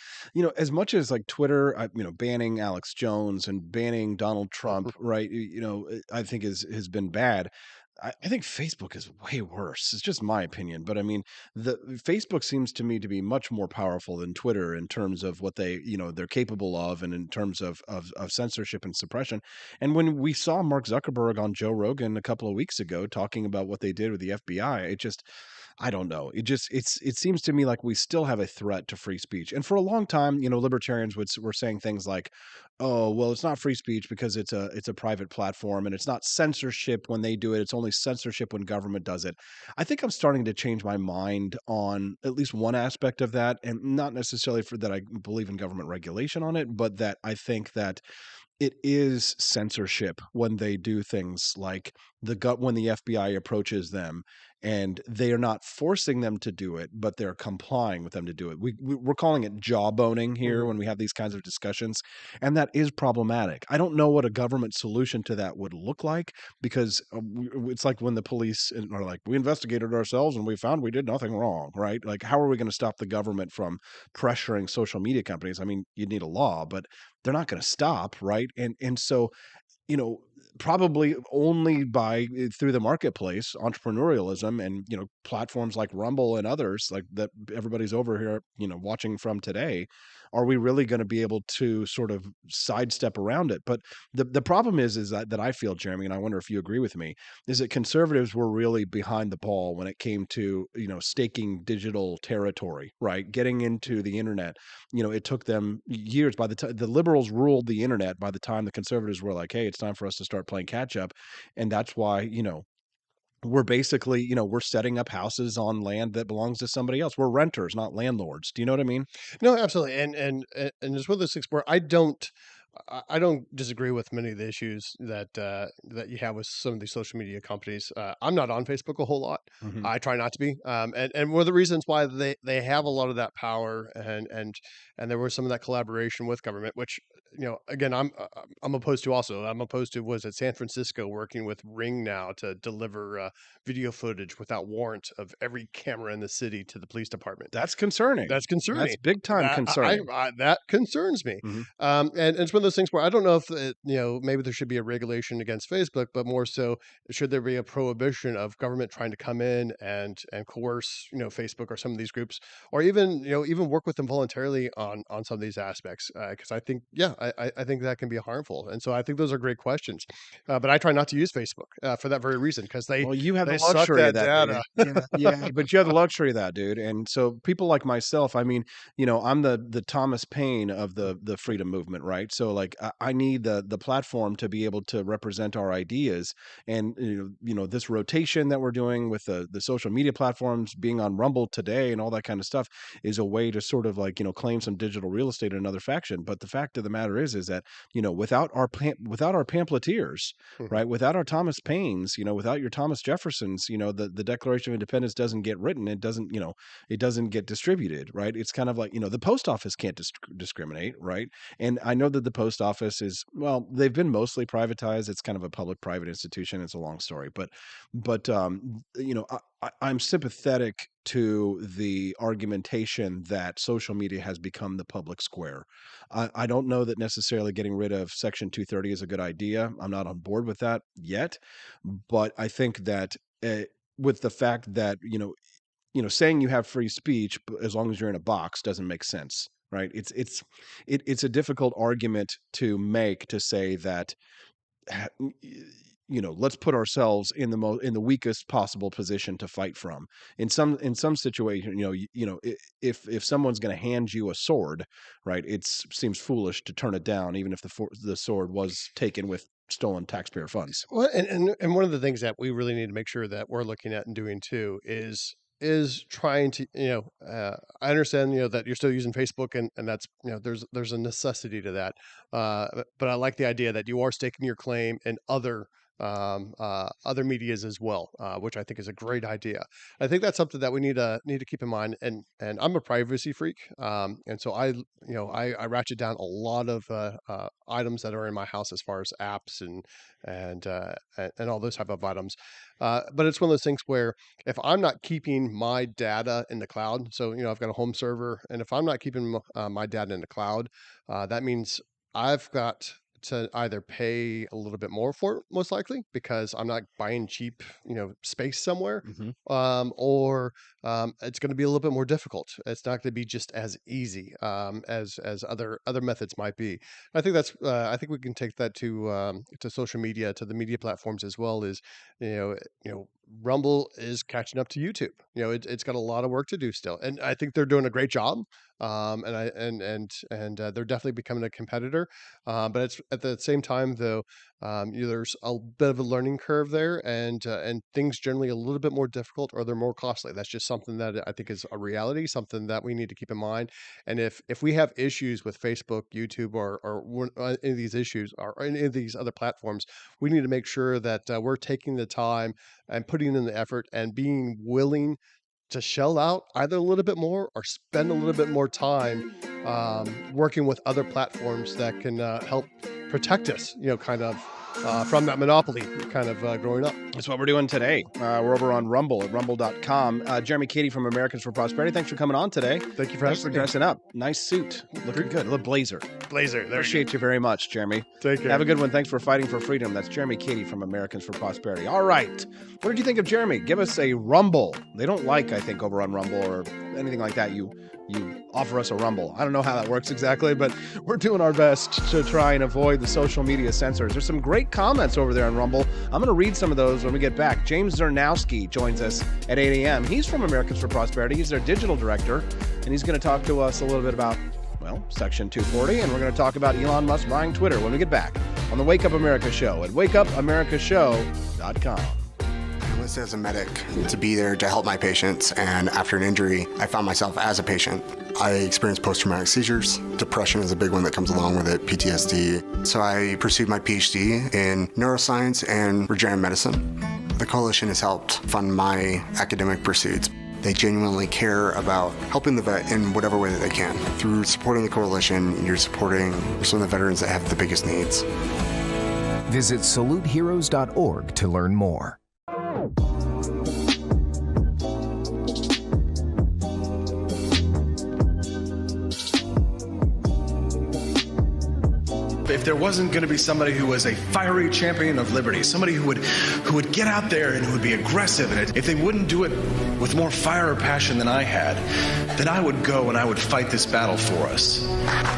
Speaker 2: as much as like Twitter, banning Alex Jones and banning Donald Trump, right, I think has been bad. I think Facebook is way worse. It's just my opinion, but I mean, the Facebook seems to me to be much more powerful than Twitter in terms of what they're capable of, and in terms of censorship and suppression. And when we saw Mark Zuckerberg on Joe Rogan a couple of weeks ago talking about what they did with the FBI, I don't know. It seems to me like we still have a threat to free speech. And for a long time, libertarians were saying things like, "Oh, well, it's not free speech because it's a private platform, and it's not censorship when they do it. It's only censorship when government does it." I think I'm starting to change my mind on at least one aspect of that, and not necessarily for that I believe in government regulation on it, but that I think that it is censorship when they do things like when the FBI approaches them and they are not forcing them to do it, but they're complying with them to do it. We're calling it jawboning here when we have these kinds of discussions, and that is problematic. I don't know what a government solution to that would look like, because it's like when the police are like, "We investigated ourselves and we found we did nothing wrong," right? Like, how are we going to stop the government from pressuring social media companies? I mean, you'd need a law, but they're not going to stop, right? And so, you know, probably only through the marketplace, entrepreneurialism, and platforms like Rumble and others like that everybody's over here, watching from today, are we really going to be able to sort of sidestep around it? But the problem is that I feel, Jeremy, and I wonder if you agree with me, is that conservatives were really behind the ball when it came to staking digital territory, right? Getting into the internet. It took them years. By the time the liberals ruled the internet, by the time the conservatives were like, "Hey, it's time for us to start playing catch up," and that's why we're basically we're setting up houses on land that belongs to somebody else. We're renters, not landlords. Do you know what I mean?
Speaker 17: No, absolutely, and it's one of those things where I don't disagree with many of the issues that you have with some of these social media companies. I'm not on Facebook a whole lot.
Speaker 2: Mhm.
Speaker 17: I try not to be, and one of the reasons why they have a lot of that power, and there was some of that collaboration with government, which again I'm opposed to. Also, I'm opposed to, was it San Francisco working with Ring now to deliver video footage without warrant of every camera in the city to the police department.
Speaker 2: That's concerning.
Speaker 17: That's concerning.
Speaker 2: That's big time
Speaker 17: That
Speaker 2: concerning.
Speaker 17: that concerns me.
Speaker 2: Mhm.
Speaker 17: And it's one of those things where I don't know if maybe there should be a regulation against Facebook, but more so, should there be a prohibition of government trying to come in and coerce Facebook or some of these groups, or even work with them voluntarily on some of these aspects? Because I think I think that can be harmful, and so I think those are great questions. But I try not to use Facebook for that very reason, because
Speaker 2: Well, you have the
Speaker 17: they suck
Speaker 2: luxury of
Speaker 17: that
Speaker 2: that,
Speaker 17: data.
Speaker 2: dude. Yeah, yeah, but you have the luxury of that, dude. And so people like myself, I mean, I'm the Thomas Paine of the freedom movement, right? So like I need the platform to be able to represent our ideas, and this rotation that we're doing with the social media platforms, being on Rumble today, and all that kind of stuff, is a way to sort of like claim some digital real estate in another faction. But the fact of the matter is that without our pamphleteers,
Speaker 17: Mhm.
Speaker 2: right? Without our Thomas Paines, without your Thomas Jeffersons, the Declaration of Independence doesn't get written. It doesn't get distributed, right? It's kind of like, the post office can't discriminate, right? And I know that the post office is, well, they've been mostly privatized. It's kind of a public-private institution. It's a long story, but I'm sympathetic to the argumentation that social media has become the public square. I don't know that necessarily getting rid of Section 230 is a good idea. I'm not on board with that yet, but I think that with the fact that saying you have free speech as long as you're in a box doesn't make sense, right? It's a difficult argument to make, to say that ha- let's put ourselves in the weakest possible position to fight from. In some situation, if someone's going to hand you a sword, right, it seems foolish to turn it down, even if the sword was taken with stolen taxpayer funds.
Speaker 17: Well, and one of the things that we really need to make sure that we're looking at and doing too is trying to I understand that you're still using Facebook, and that's there's a necessity to that, but I like the idea that you are staking your claim in other medias as well, which I think is a great idea. I think that's something that we need to keep in mind. And I'm a privacy freak, and so I ratchet down a lot of items that are in my house as far as apps and all those type of items. But it's one of those things where if I'm not keeping my data in the cloud, so I've got a home server, and if I'm not keeping my data in the cloud, that means I've got to either pay a little bit more for it, most likely, because I'm not buying cheap, space somewhere,
Speaker 2: Mhm.
Speaker 17: or it's going to be a little bit more difficult. It's not going to be just as easy as other methods might be. I think we can take that to social media, to the media platforms as well. Is you know Rumble is catching up to YouTube. It's got a lot of work to do still, and I think they're doing a great job. And they're definitely becoming a competitor. But it's at the same time, though, there's a bit of a learning curve there, and things generally a little bit more difficult, or they're more costly. That's just something that I think is a reality, something that we need to keep in mind. And if we have issues with Facebook, YouTube, or any of these issues, or any of these other platforms, we need to make sure that we're taking the time and putting in the effort and being willing to shell out either a little bit more or spend a little bit more time working with other platforms that can help protect us, kind of from that monopoly kind of growing up.
Speaker 2: That's what we're doing today. We're over on Rumble at rumble.com. Jeremy Katie from Americans for Prosperity, thanks for coming on today.
Speaker 17: Thank you for
Speaker 2: Thanks for dressing up. Nice suit. Looking good. A little blazer.
Speaker 17: There
Speaker 2: Appreciate you very much, Jeremy.
Speaker 17: Take care.
Speaker 2: Have a good one. Thanks for fighting for freedom. That's Jeremy Katie from Americans for Prosperity. All right. What did you think of Jeremy? Give us a Rumble. They don't like, I think, over on Rumble or anything like that. You offer us a Rumble. I don't know how that works exactly, but we're doing our best to try and avoid the social media censors. There's some great comments over there on Rumble. I'm going to read some of those when we get back. James Zernowski joins us at 8 a.m. He's from Americans for Prosperity. He's their digital director, and he's going to talk to us a little bit about, Section 240, and we're going to talk about Elon Musk buying Twitter when we get back on the Wake Up America Show at wakeupamericashow.com.
Speaker 18: I enlisted as a medic to be there to help my patients, and after an injury, I found myself as a patient. I experienced post-traumatic seizures. Depression is a big one that comes along with it, PTSD. So I pursued my PhD in neuroscience and regenerative medicine. The coalition has helped fund my academic pursuits. They genuinely care about helping the vet in whatever way that they can. Through supporting the coalition, you're supporting some of the veterans that have the biggest needs.
Speaker 19: Visit saluteheroes.org to learn more.
Speaker 20: If there wasn't going to be somebody who was a fiery champion of liberty, somebody who would get out there and who would be aggressive, and if they wouldn't do it with more fire or passion than I had, then I would go and I would fight this battle for us.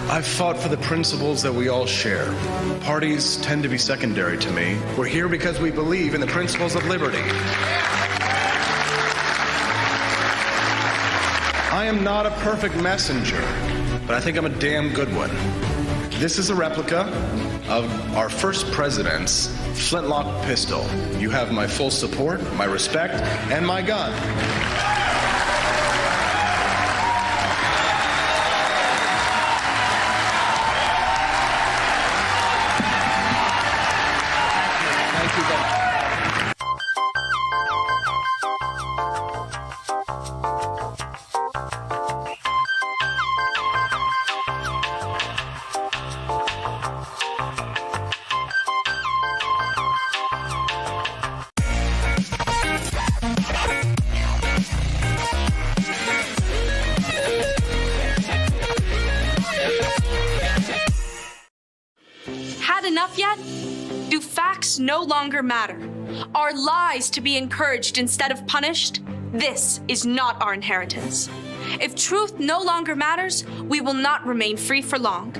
Speaker 20: I've fought for the principles that we all share. Parties tend to be secondary to me. We're here because we believe in the principles of liberty. I am not a perfect messenger, but I think I'm a damn good one. This is a replica of our first president's flintlock pistol. You have my full support, my respect, and my gun. Thank you very much.
Speaker 21: Enough yet? Do facts no longer matter? Are lies to be encouraged instead of punished? This is not our inheritance. If truth no longer matters, we will not remain free for long.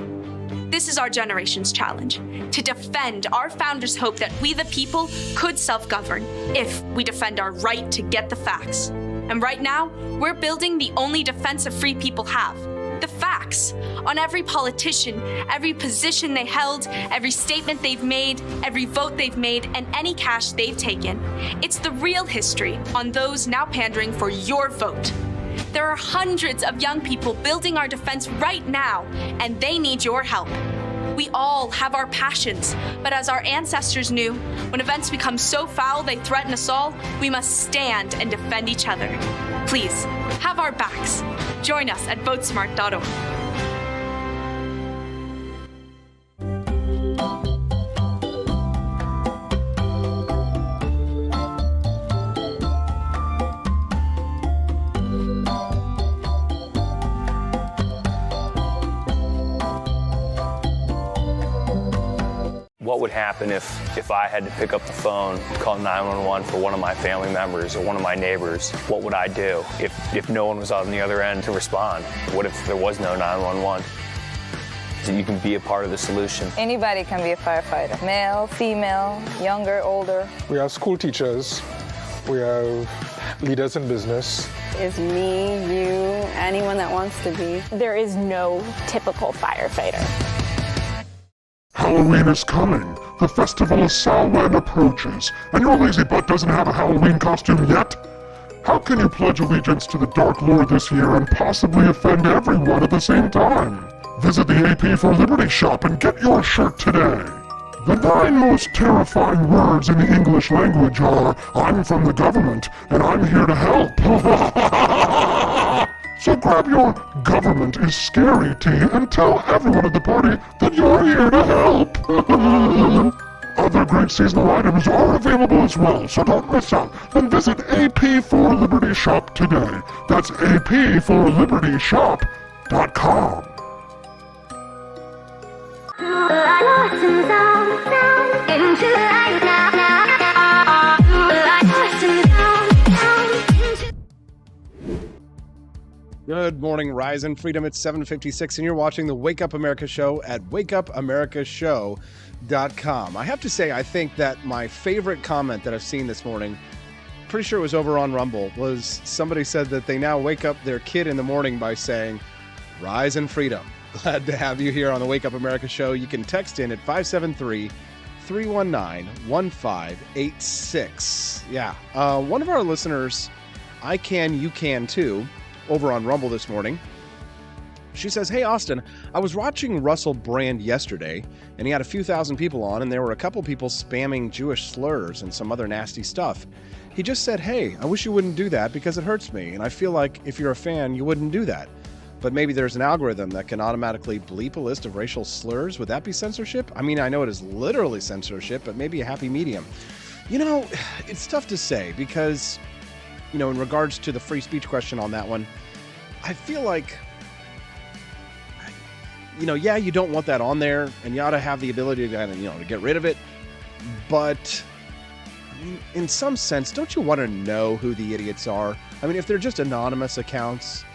Speaker 21: This is our generation's challenge, to defend our founders' hope that we the people could self-govern if we defend our right to get the facts. And right now, we're building the only defense of free people have. The facts on every politician, every position they held, every statement they've made, every vote they've made, and any cash they've taken. It's the real history on those now pandering for your vote. There are hundreds of young people building our defense right now, and they need your help. We all have our passions, but as our ancestors knew, when events become so foul they threaten us all, we must stand and defend each other. Please, have our backs. Join us at votesmart.org.
Speaker 22: What would happen if I had to pick up the phone, call 911 for one of my family members or one of my neighbors? What would I do if no one was on the other end to respond? What if there was no 911? So you can be a part of the solution.
Speaker 23: Anybody can be a firefighter. Male, female, younger, older.
Speaker 24: We are school teachers
Speaker 3: We have leaders in business.
Speaker 5: Is me, you, anyone that wants to be.
Speaker 11: There is no typical firefighter.
Speaker 23: Halloween is coming. The festival of Samhain approaches, and your lazy butt doesn't have a Halloween costume yet? How can you pledge allegiance to the Dark Lord this year and possibly offend everyone at the same time? Visit the AP for Liberty shop and get your shirt today. The 9 most terrifying words in the English language are, I'm from the government, and I'm here to help. So grab your government is scary tea and tell everyone at the party that you're here to help. Other great seasonal items are available as well, so don't miss out. Then visit AP for Liberty shop today. That's apforlibertyshop.com.
Speaker 2: Good morning, Rise and Freedom. It's 7:56, and you're watching the Wake Up America show at wakeupAmericaShow.com. I have to say, I think that my favorite comment that I've seen this morning, pretty sure it was over on Rumble, was somebody said that they now wake up their kid in the morning by saying, Rise and Freedom. Glad to have you here on the Wake Up America show. You can text in at 573-319-1586. Yeah, one of our listeners, I Can, You Can Too, over on Rumble this morning. She says, hey, Austin, I was watching Russell Brand yesterday, and he had a few thousand people on, and there were a couple people spamming Jewish slurs and some other nasty stuff. He just said, hey, I wish you wouldn't do that because it hurts me, and I feel like if you're a fan, you wouldn't do that. But maybe there's an algorithm that can automatically bleep a list of racial slurs. Would that be censorship? I mean, I know it is literally censorship, but maybe a happy medium. You know, it's tough to say because, you know, in regards to the free speech question on that one, I feel like, you know, yeah, you don't want that on there, and you ought to have the ability to, you know, to get rid of it. But I mean, in some sense, don't you want to know who the idiots are? I mean, if they're just anonymous accounts,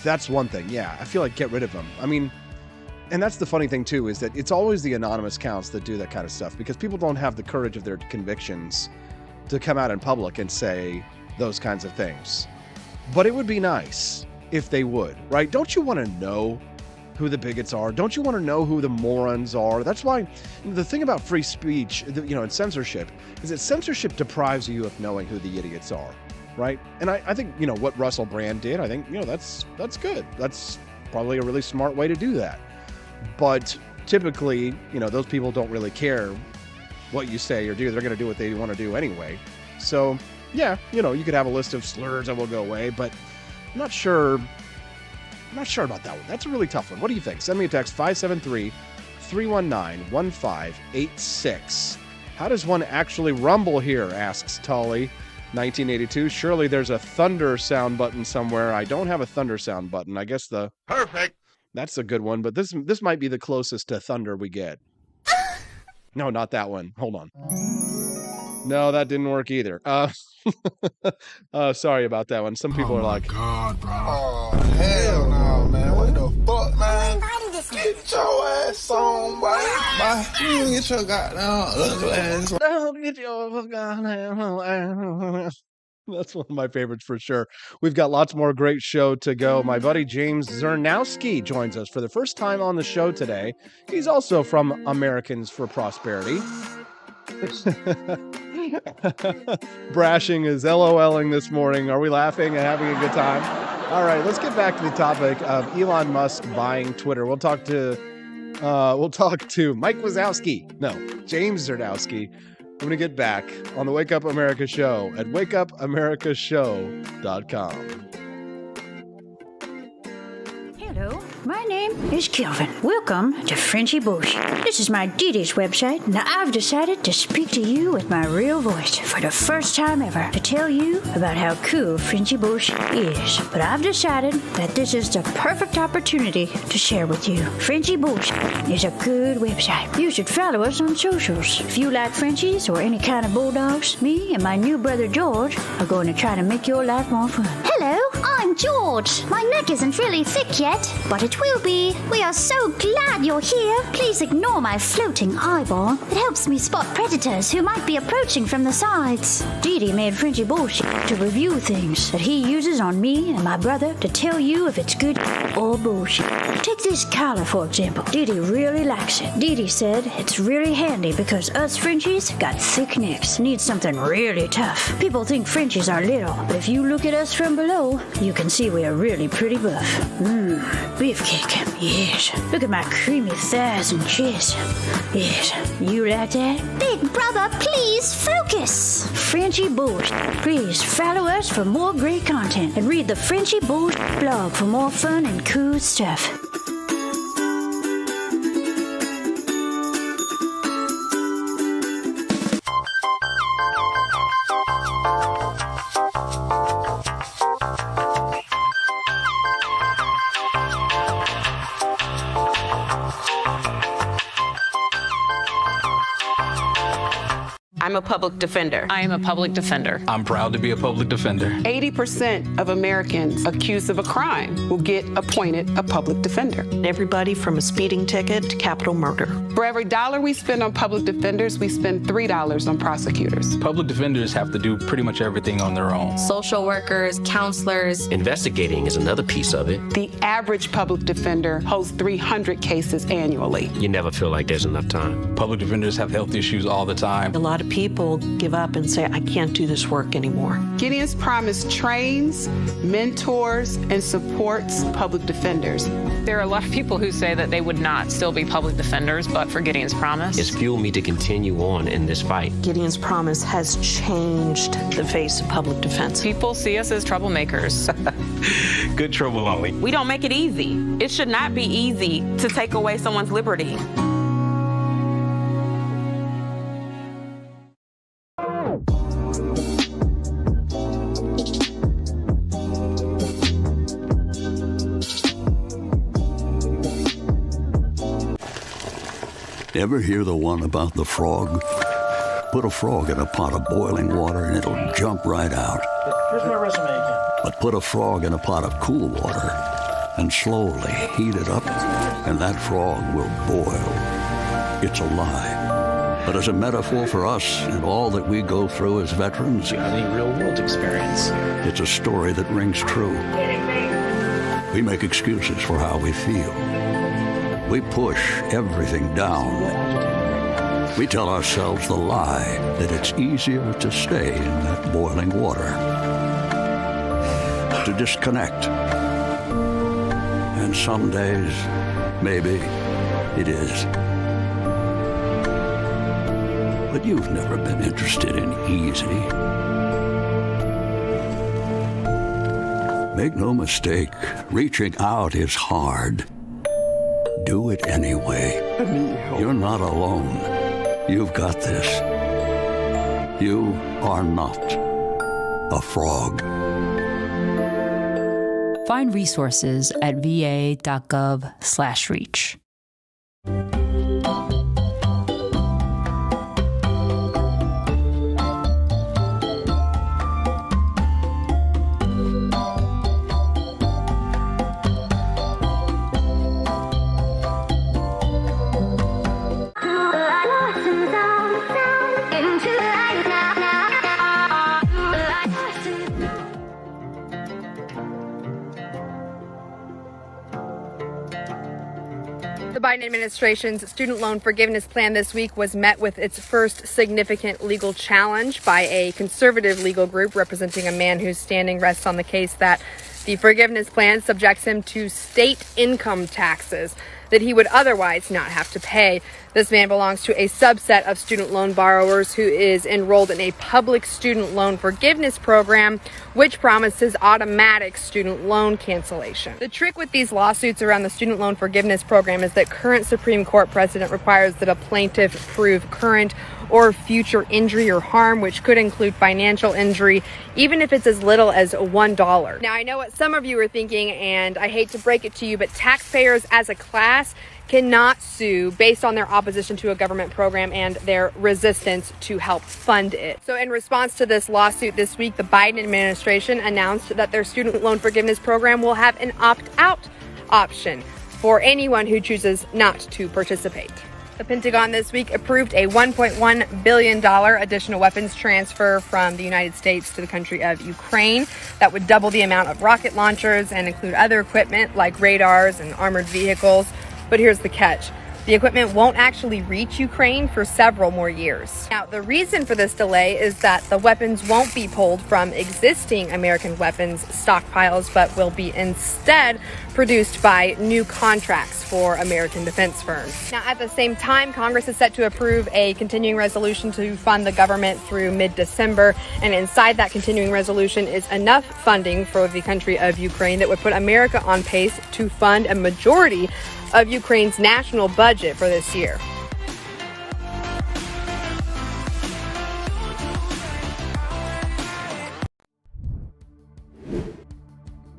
Speaker 2: that's one thing. Yeah, I feel like get rid of them. I mean, and that's the funny thing too, is that it's always the anonymous accounts that do that kind of stuff because people don't have the courage of their convictions to come out in public and say those kinds of things. But it would be nice if they would, right? Don't you want to know who the bigots are? Don't you want to know who the morons are? That's why the thing about free speech, you know, and censorship is that censorship deprives you of knowing who the idiots are. Right. And I think, you know, what Russell Brand did, I think, you know, that's good. That's probably a really smart way to do that. But typically, you know, those people don't really care what you say or do. They're going to do what they want to do anyway. So, yeah, you know, you could have a list of slurs that will go away, but I'm not sure about that one. That's a really tough one. What do you think? Send me a text, 573-319-1586. How does one actually rumble here, asks Tully. 1982. Surely there's a thunder sound button somewhere. I don't have a thunder sound button. I guess the perfect. That's a good one, but this might be the closest to thunder we get. No, not that one. Hold on. No, that didn't work either. Sorry about that one. Some people are like,
Speaker 23: God, bro.
Speaker 24: Oh, hell no, man. What the fuck, man? Get your ass on, boy. You get your goddamn ugly ass on.
Speaker 2: don't get your goddamn. That's one of my favorites for sure. We've got lots more great show to go. My buddy James Zernowski joins us for the first time on the show today. He's also from Americans for Prosperity. Brashing is LOLing this morning. Are we laughing and having a good time? All right, let's get back to the topic of Elon Musk buying Twitter. We'll talk to Mike Wazowski. No, James Zernowski. I'm going to get back on the Wake Up America show at wakeupAmericaShow.com.
Speaker 25: Hello, my name is Kelvin. Welcome to Frenchy Bush. This is my Dee-Dee's website. Now I've decided to speak to you with my real voice for the first time ever to tell you about how cool Frenchy Bush is. But I've decided that this is the perfect opportunity to share with you. Frenchy Bush is a good website. You should follow us on socials. If you like Frenchies or any kind of bulldogs, me and my new brother George are going to try to make your life more fun.
Speaker 26: Hello, I'm
Speaker 25: St. George. My neck isn't really thick yet, but it will be. We are so glad you're here. Please ignore my floating eyeball. It helps me spot predators who might be approaching from the sides. Dee Dee made Frenchy bullshit to review things that he uses on me and my brother to tell you if it's good or bullshit. Take this collar, for example. Dee Dee really likes it. Dee Dee said it's really handy because us Frenchies got thick necks. Need something really tough. People think Frenchies are little, but if you look at us from below, you can see we are really pretty buff. Beefcake. Yes. Look at my creamy thighs and chest. Yes. You like that? Big brother, please focus. Frenchy Bullshit. Please follow us for more great content and read the Frenchy Bullshit blog for more fun and cool stuff.
Speaker 1: I'm a public defender.
Speaker 4: I am a public defender.
Speaker 6: I'm proud to be a public defender.
Speaker 1: 80% of Americans accused of a crime will get appointed a public defender.
Speaker 8: Everybody from a speeding ticket to capital murder.
Speaker 1: For every dollar we spend on public defenders, we spend $3 on prosecutors.
Speaker 6: Public defenders have to do pretty much everything on their own.
Speaker 4: Social workers, counselors.
Speaker 9: Investigating is another piece of it.
Speaker 1: The average public defender holds 300 cases annually.
Speaker 9: You never feel like there's enough time.
Speaker 6: Public defenders have health issues all the time.
Speaker 8: A lot of people give up and say, I can't do this work anymore.
Speaker 1: Gideon's Promise trains, mentors, and supports public defenders.
Speaker 4: There are a lot of people who say that they would not still be public defenders, but for Gideon's Promise.
Speaker 9: It's fueled me to continue on in this fight.
Speaker 8: Gideon's Promise has changed the face of public defense.
Speaker 4: People see us as troublemakers.
Speaker 6: Good trouble only.
Speaker 1: We don't make it easy. It should not be easy to take away someone's liberty.
Speaker 26: Ever hear the one about the frog? Put a frog in a pot of boiling water and it'll jump right out.
Speaker 27: Here's my resume again.
Speaker 26: But put a frog in a pot of cool water and slowly heat it up, and that frog will boil. It's a lie. But as a metaphor for us and all that we go through as veterans,
Speaker 27: the real-world experience.
Speaker 26: It's a story that rings true. We make excuses for how we feel. We push everything down. We tell ourselves the lie that it's easier to stay in that boiling water, to disconnect. And some days, maybe it is. But you've never been interested in easy. Make no mistake, reaching out is hard. Do it anyway.
Speaker 24: I need help.
Speaker 26: You're not alone. You've got this. You are not a frog.
Speaker 28: Find resources at va.gov/reach.
Speaker 29: The Biden administration's student loan forgiveness plan this week was met with its first significant legal challenge by a conservative legal group representing a man whose standing rests on the case that the forgiveness plan subjects him to state income taxes that he would otherwise not have to pay. This man belongs to a subset of student loan borrowers who is enrolled in a public student loan forgiveness program, which promises automatic student loan cancellation. The trick with these lawsuits around the student loan forgiveness program is that current Supreme Court precedent requires that a plaintiff prove current or future injury or harm, which could include financial injury, even if it's as little as $1. Now, I know what some of you are thinking, and I hate to break it to you, but taxpayers as a class cannot sue based on their opposition to a government program and their resistance to help fund it. So in response to this lawsuit this week, the Biden administration announced that their student loan forgiveness program will have an opt-out option for anyone who chooses not to participate. The Pentagon this week approved a $1.1 billion additional weapons transfer from the United States to the country of Ukraine. That would double the amount of rocket launchers and include other equipment like radars and armored vehicles. But here's the catch. The equipment won't actually reach Ukraine for several more years. Now, the reason for this delay is that the weapons won't be pulled from existing American weapons stockpiles, but will be instead produced by new contracts for American defense firms. Now, at the same time, Congress is set to approve a continuing resolution to fund the government through mid-December. And inside that continuing resolution is enough funding for the country of Ukraine that would put America on pace to fund a majority of Ukraine's national budget for this year.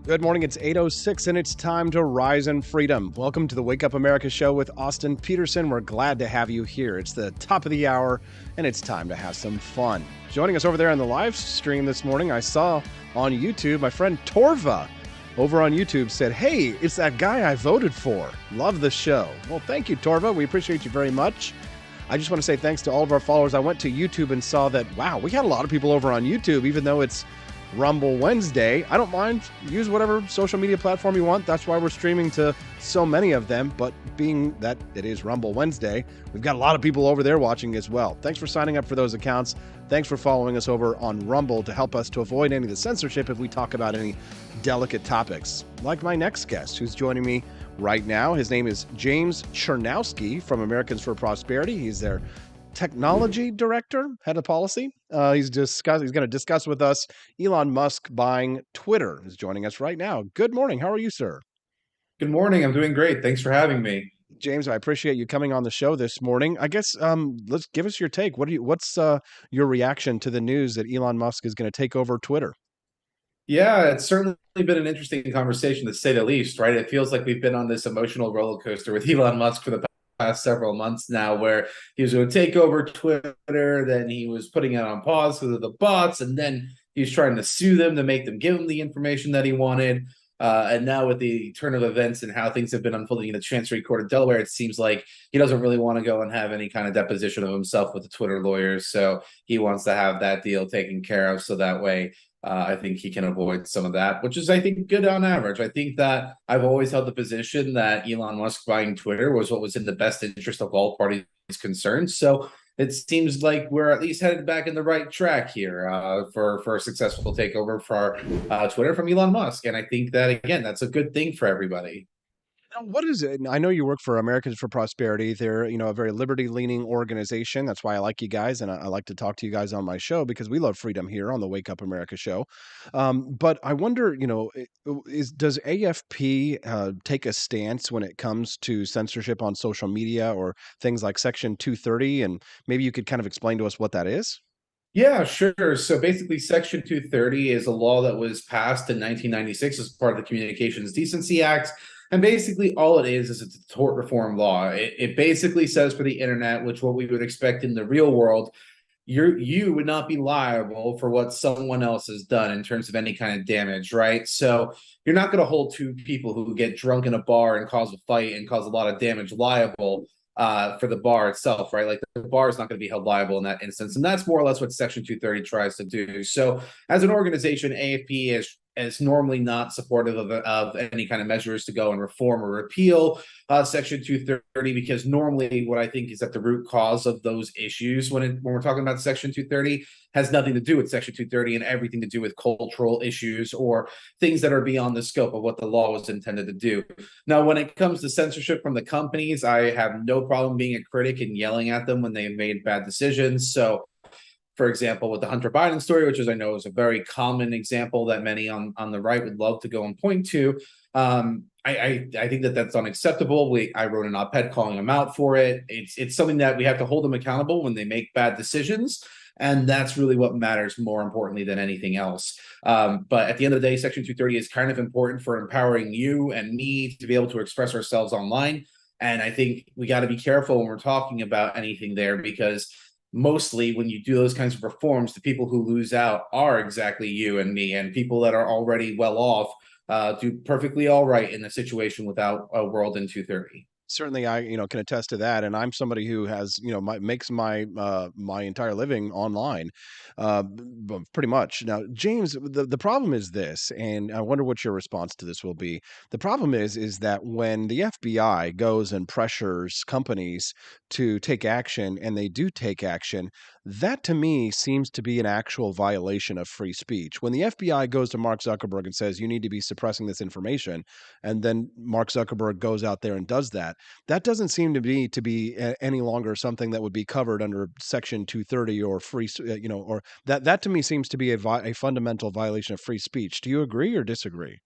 Speaker 2: Good morning. It's 8:06 and it's time to rise in freedom. Welcome to the Wake Up America show with Austin Peterson. We're glad to have you here. It's the top of the hour and it's time to have some fun. Joining us over there on the live stream this morning, I saw on YouTube, my friend Torva over on YouTube said, "Hey, it's that guy I voted for. Love the show." Well, thank you, Torva. We appreciate you very much. I just want to say thanks to all of our followers. I went to YouTube and saw that, wow, we had a lot of people over on YouTube, even though it's Rumble Wednesday. I don't mind. Use whatever social media platform you want. That's why we're streaming to so many of them. But being that it is Rumble Wednesday, we've got a lot of people over there watching as well. Thanks for signing up for those accounts. Thanks for following us over on Rumble to help us to avoid any of the censorship if we talk about any delicate topics. Like my next guest who's joining me right now. His name is James Chernowski from Americans for Prosperity. He's their technology director, head of policy. He's going to discuss with us Elon Musk buying Twitter. Is joining us right now. Good morning. How are you, sir?
Speaker 7: Good morning. I'm doing great. Thanks for having me.
Speaker 2: James, I appreciate you coming on the show this morning. I guess let's give us your take. What's your reaction to the news that Elon Musk is going to take over Twitter?
Speaker 7: Yeah, it's certainly been an interesting conversation to say the least, right? It feels like we've been on this emotional roller coaster with Elon Musk for the past several months now, where he was going to take over Twitter, then he was putting it on pause because of the bots, and then he was trying to sue them to make them give him the information that he wanted. And now with the turn of events and how things have been unfolding in the Chancery Court of Delaware, it seems like he doesn't really want to go and have any kind of deposition of himself with the Twitter lawyers. So he wants to have that deal taken care of so that way I think he can avoid some of that, which is, I think, good on average. I think that I've always held the position that Elon Musk buying Twitter was what was in the best interest of all parties concerned. So it seems like we're at least headed back in the right track here for a successful takeover for Twitter from Elon Musk. And I think that, again, that's a good thing for everybody.
Speaker 2: Now, what is it? I know you work for Americans for Prosperity. They're, a very liberty-leaning organization. That's why I like you guys, and I like to talk to you guys on my show because we love freedom here on the Wake Up America show. But I wonder, does AFP take a stance when it comes to censorship on social media or things like Section 230? And maybe you could kind of explain to us what that is?
Speaker 7: Yeah, sure. So basically, Section 230 is a law that was passed in 1996 as part of the Communications Decency Act. And basically all it is it's a tort reform law. It basically says for the internet, which what we would expect in the real world, you would not be liable for what someone else has done in terms of any kind of damage, right? So you're not going to hold two people who get drunk in a bar and cause a fight and cause a lot of damage liable for the bar itself, right? Like the bar is not going to be held liable in that instance. And that's more or less what Section 230 tries to do. So as an organization, AFP is normally not supportive of any kind of measures to go and reform or repeal Section 230, because normally what I think is that the root cause of those issues when we're talking about Section 230 has nothing to do with Section 230 and everything to do with cultural issues or things that are beyond the scope of what the law was intended to do. Now, when it comes to censorship from the companies, I have no problem being a critic and yelling at them when they've made bad decisions. So for example, with the Hunter Biden story, which is I know is a very common example that many on the right would love to go and point to. I think that that's unacceptable. I wrote an op-ed calling them out for it. It's something that we have to hold them accountable when they make bad decisions. And that's really what matters more importantly than anything else. But at the end of the day, Section 230 is kind of important for empowering you and me to be able to express ourselves online. And I think we got to be careful when we're talking about anything there, because mostly when you do those kinds of reforms, the people who lose out are exactly you and me, and people that are already well off do perfectly all right in a situation without a world in 230.
Speaker 2: Certainly, I can attest to that, and I'm somebody who has makes my entire living online, pretty much. Now, James, the problem is this, and I wonder what your response to this will be. The problem is that when the FBI goes and pressures companies to take action, and they do take action, that to me seems to be an actual violation of free speech. When the FBI goes to Mark Zuckerberg and says you need to be suppressing this information, and then Mark Zuckerberg goes out there and does that, that doesn't seem to be any longer something that would be covered under Section 230 or or that to me seems to be a fundamental violation of free speech. Do you agree or disagree?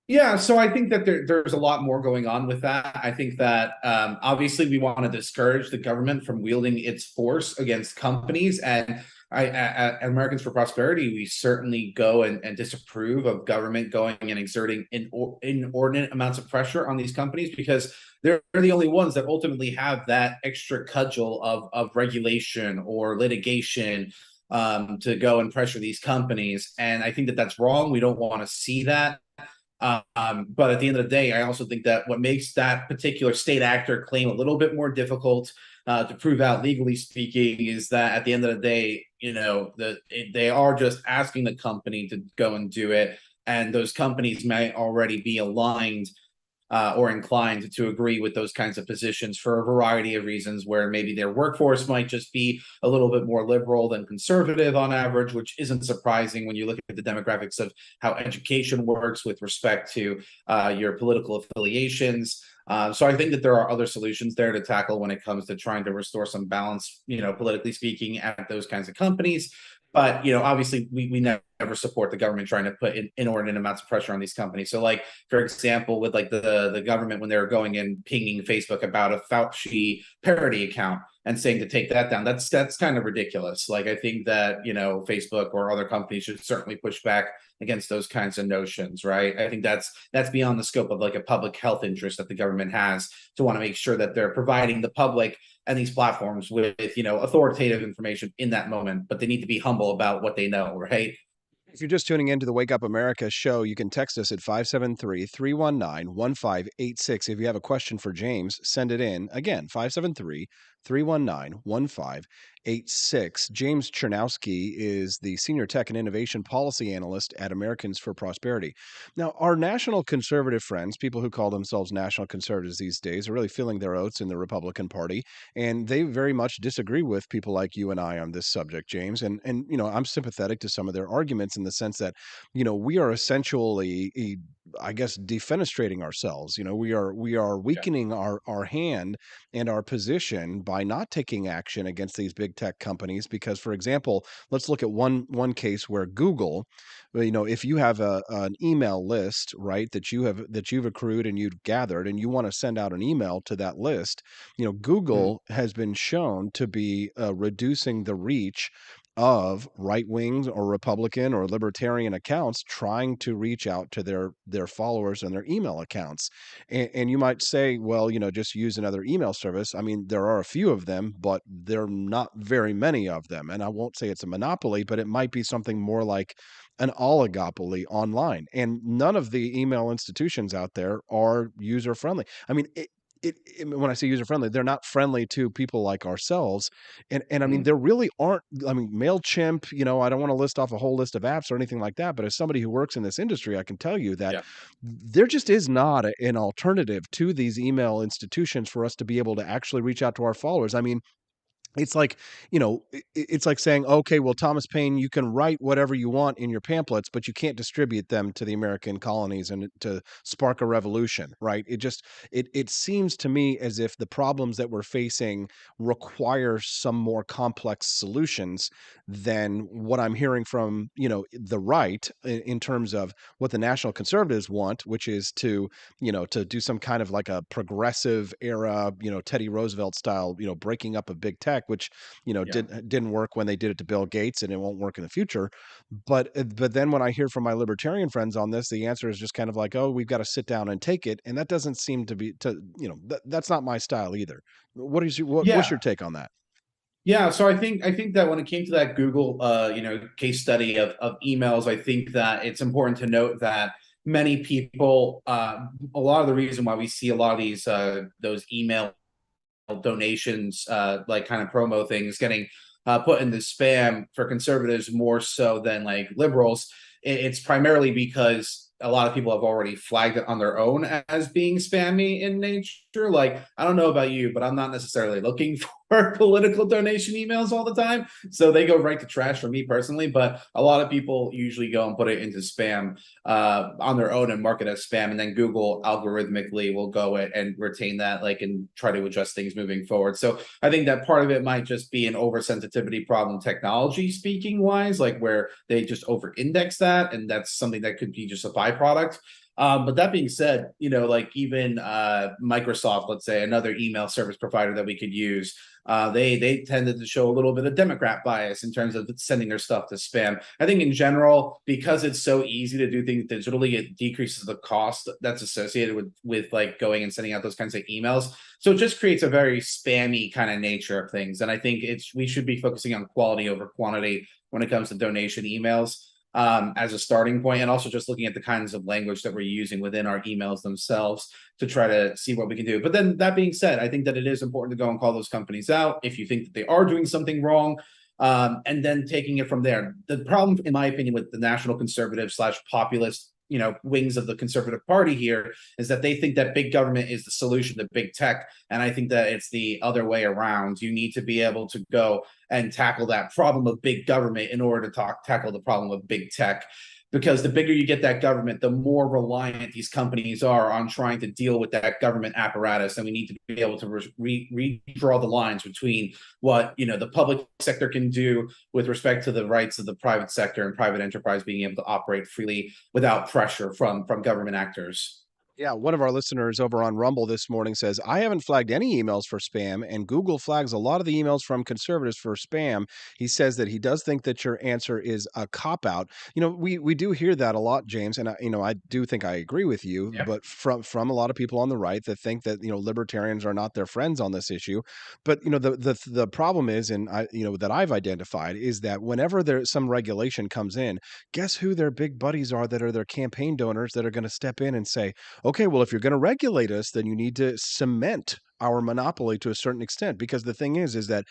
Speaker 7: Yeah, so I think that there's a lot more going on with that. I think that obviously we want to discourage the government from wielding its force against companies. And at Americans for Prosperity, we certainly go and disapprove of government going and exerting inordinate amounts of pressure on these companies, because they're the only ones that ultimately have that extra cudgel of regulation or litigation to go and pressure these companies. And I think that that's wrong. We don't want to see that. But at the end of the day, I also think that what makes that particular state actor claim a little bit more difficult to prove out, legally speaking, is that at the end of the day, they are just asking the company to go and do it, and those companies may already be aligned or inclined to agree with those kinds of positions for a variety of reasons, where maybe their workforce might just be a little bit more liberal than conservative on average, which isn't surprising when you look at the demographics of how education works with respect to your political affiliations. So I think that there are other solutions there to tackle when it comes to trying to restore some balance, politically speaking, at those kinds of companies. But obviously, we never support the government trying to put inordinate amounts of pressure on these companies. So, like, for example, with like the government, when they were going and pinging Facebook about a Fauci parody account and saying to take that down, that's kind of ridiculous. Like, I think that Facebook or other companies should certainly push back against those kinds of notions, right? I think that's beyond the scope of like a public health interest that the government has to want to make sure that they're providing the public and these platforms with authoritative information in that moment, but they need to be humble about what they know, right?
Speaker 2: If you're just tuning into the Wake Up America show, you can text us at 573-319-1586. If you have a question for James, send it in. Again, 573-319-1586. James Chernowski is the Senior Tech and Innovation Policy Analyst at Americans for Prosperity. Now, our national conservative friends, people who call themselves national conservatives these days, are really feeling their oats in the Republican Party, and they very much disagree with people like you and I on this subject, James. And I'm sympathetic to some of their arguments in the sense that, we are essentially, I guess, defenestrating ourselves. We are weakening our hand and our position by not taking action against these big tech companies. Because, for example, let's look at one case where Google, if you have an email list, right, that you've accrued and you've gathered, and you want to send out an email to that list, Google has been shown to be reducing the reach of right wing or Republican or libertarian accounts trying to reach out to their followers and their email accounts. And you might say, well, just use another email service. I mean, there are a few of them, but there are not very many of them. And I won't say it's a monopoly, but it might be something more like an oligopoly online. And none of the email institutions out there are user friendly. I mean, when I say user friendly, they're not friendly to people like ourselves. And I mean, there really aren't. I mean, MailChimp, I don't want to list off a whole list of apps or anything like that, but as somebody who works in this industry, I can tell you that there just is not an alternative to these email institutions for us to be able to actually reach out to our followers. I mean, it's like, it's like saying, okay, well, Thomas Paine, you can write whatever you want in your pamphlets, but you can't distribute them to the American colonies and to spark a revolution, right? It seems to me as if the problems that we're facing require some more complex solutions than what I'm hearing from, the right in terms of what the national conservatives want, which is to do some kind of like a progressive era, Teddy Roosevelt style, breaking up of big tech, which, didn't work when they did it to Bill Gates, and it won't work in the future. But then when I hear from my libertarian friends on this, the answer is just kind of like, oh, we've got to sit down and take it, and that doesn't seem to be that's not my style either. What's your take on that?
Speaker 7: Yeah, so I think that when it came to that Google case study of emails, I think that it's important to note that many people, a lot of the reason why we see a lot of these those email donations, like kind of promo things, getting put in the spam for conservatives more so than like liberals, it's primarily because a lot of people have already flagged it on their own as being spammy in nature. Like, I don't know about you, but I'm not necessarily looking for political donation emails all the time. So they go right to trash for me personally. But a lot of people usually go and put it into spam on their own and mark it as spam. And then Google algorithmically will go and retain that, like, and try to adjust things moving forward. So I think that part of it might just be an oversensitivity problem, technology speaking wise, like where they just over index that. And that's something that could be just a byproduct. But that being said, like even Microsoft, let's say another email service provider that we could use, they tended to show a little bit of Democrat bias in terms of sending their stuff to spam. I think in general, because it's so easy to do things digitally, it decreases the cost that's associated with like going and sending out those kinds of emails. So it just creates a very spammy kind of nature of things. And I think we should be focusing on quality over quantity when it comes to donation emails. As a starting point, and also just looking at the kinds of language that we're using within our emails themselves to try to see what we can do. But then that being said, I think that it is important to go and call those companies out if you think that they are doing something wrong, and then taking it from there. The problem, in my opinion, with the national conservative / populist wings of the conservative party here is that they think that big government is the solution to big tech. And I think that it's the other way around. You need to be able to go and tackle that problem of big government in order to tackle the problem of big tech. Because the bigger you get that government, the more reliant these companies are on trying to deal with that government apparatus. And we need to be able to redraw the lines between what the public sector can do with respect to the rights of the private sector and private enterprise being able to operate freely without pressure from government actors.
Speaker 2: Yeah, one of our listeners over on Rumble this morning says, I haven't flagged any emails for spam, and Google flags a lot of the emails from conservatives for spam. He says that he does think that your answer is a cop-out. We do hear that a lot, James, and I do think I agree with you, but from a lot of people on the right that think that, libertarians are not their friends on this issue. But, the problem is, and that I've identified, is that whenever some regulation comes in, guess who their big buddies are that are their campaign donors that are going to step in and say, okay, well, if you're going to regulate us, then you need to cement our monopoly to a certain extent. Because the thing is that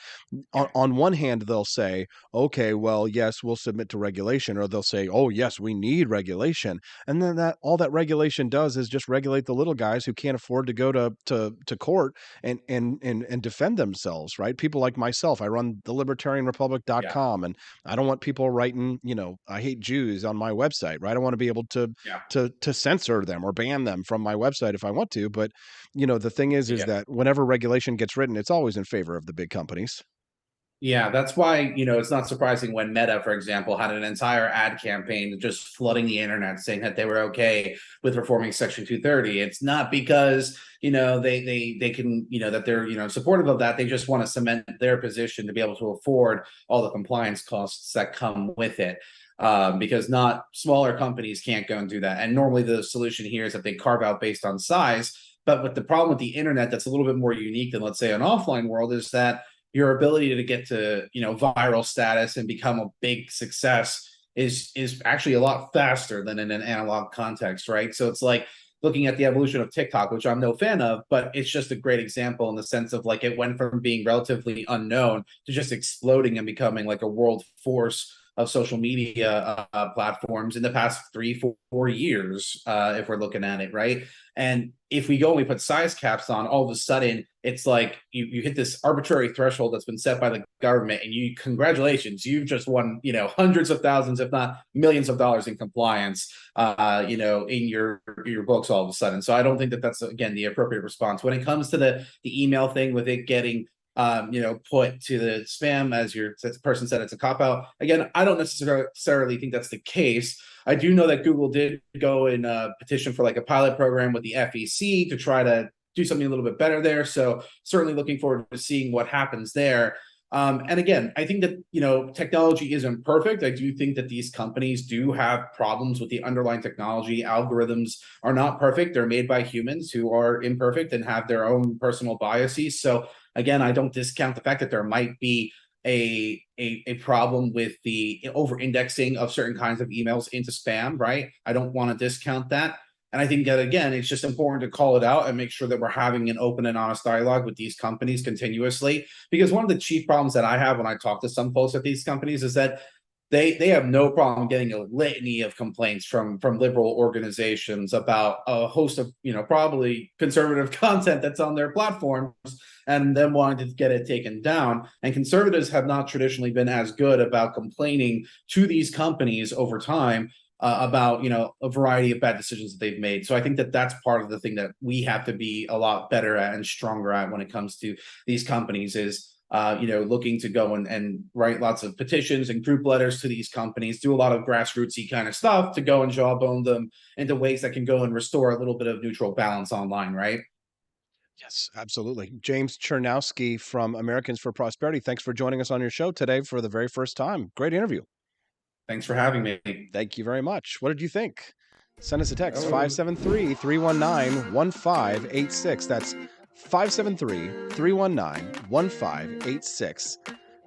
Speaker 2: on one hand, they'll say, okay, well, yes, we'll submit to regulation, or they'll say, oh, yes, we need regulation. And then all that regulation does is just regulate the little guys who can't afford to go to court and defend themselves, right? People like myself, I run the libertarianrepublic.com, and I don't want people writing, I hate Jews on my website, right? I want to be able to censor them or ban them from my website if I want to. But, the thing is that whenever regulation gets written, it's always in favor of the big companies.
Speaker 7: Yeah, that's why, it's not surprising when Meta, for example, had an entire ad campaign just flooding the internet saying that they were okay with reforming Section 230. It's not because, they can, that they're, supportive of that. They just want to cement their position to be able to afford all the compliance costs that come with it. Because not smaller companies can't go and do that. And normally the solution here is that they carve out based on size. But with the problem with the internet, that's a little bit more unique than, let's say, an offline world, is that your ability to get to, viral status and become a big success is actually a lot faster than in an analog context, right? So it's like looking at the evolution of TikTok, which I'm no fan of, but it's just a great example in the sense of like it went from being relatively unknown to just exploding and becoming like a world force of social media platforms in the past 3-4 years, if we're looking at it, right? And if we go and we put size caps on, all of a sudden it's like you hit this arbitrary threshold that's been set by the government, and congratulations, you've just won, hundreds of thousands, if not millions of dollars in compliance, in your books all of a sudden. So I don't think that that's, again, the appropriate response. When it comes to the email thing with it getting put to the spam, as your person said, it's a cop-out. Again, I don't necessarily think that's the case. I do know that Google did go and petition for like a pilot program with the FEC to try to do something a little bit better there. So certainly looking forward to seeing what happens there. And again, I think that, technology isn't perfect. I do think that these companies do have problems with the underlying technology. Algorithms are not perfect. They're made by humans who are imperfect and have their own personal biases. So again, I don't discount the fact that there might be a problem with the over-indexing of certain kinds of emails into spam, right? I don't want to discount that. And I think that, again, it's just important to call it out and make sure that we're having an open and honest dialogue with these companies continuously. Because one of the chief problems that I have when I talk to some folks at these companies is that they have no problem getting a litany of complaints from liberal organizations about a host of, probably conservative content that's on their platforms and them wanting to get it taken down. And conservatives have not traditionally been as good about complaining to these companies over time about a variety of bad decisions that they've made. So I think that that's part of the thing that we have to be a lot better at and stronger at when it comes to these companies is looking to go and write lots of petitions and group letters to these companies, do a lot of grassrootsy kind of stuff to go and jawbone them into ways that can go and restore a little bit of neutral balance online, right?
Speaker 2: Yes, absolutely. James Chernowski from Americans for Prosperity, thanks for joining us on your show today for the very first time. Great interview.
Speaker 7: Thanks for having me.
Speaker 2: Thank you very much. What did you think? Send us a text, 573-319-1586. That's 573-319-1586.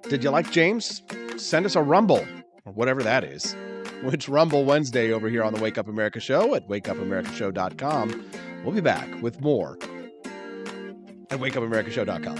Speaker 2: Did you like James? Send us a Rumble, or whatever that is. It's Rumble Wednesday over here on the Wake Up America Show at wakeupAmericaShow.com. We'll be back with more at wakeupAmericaShow.com.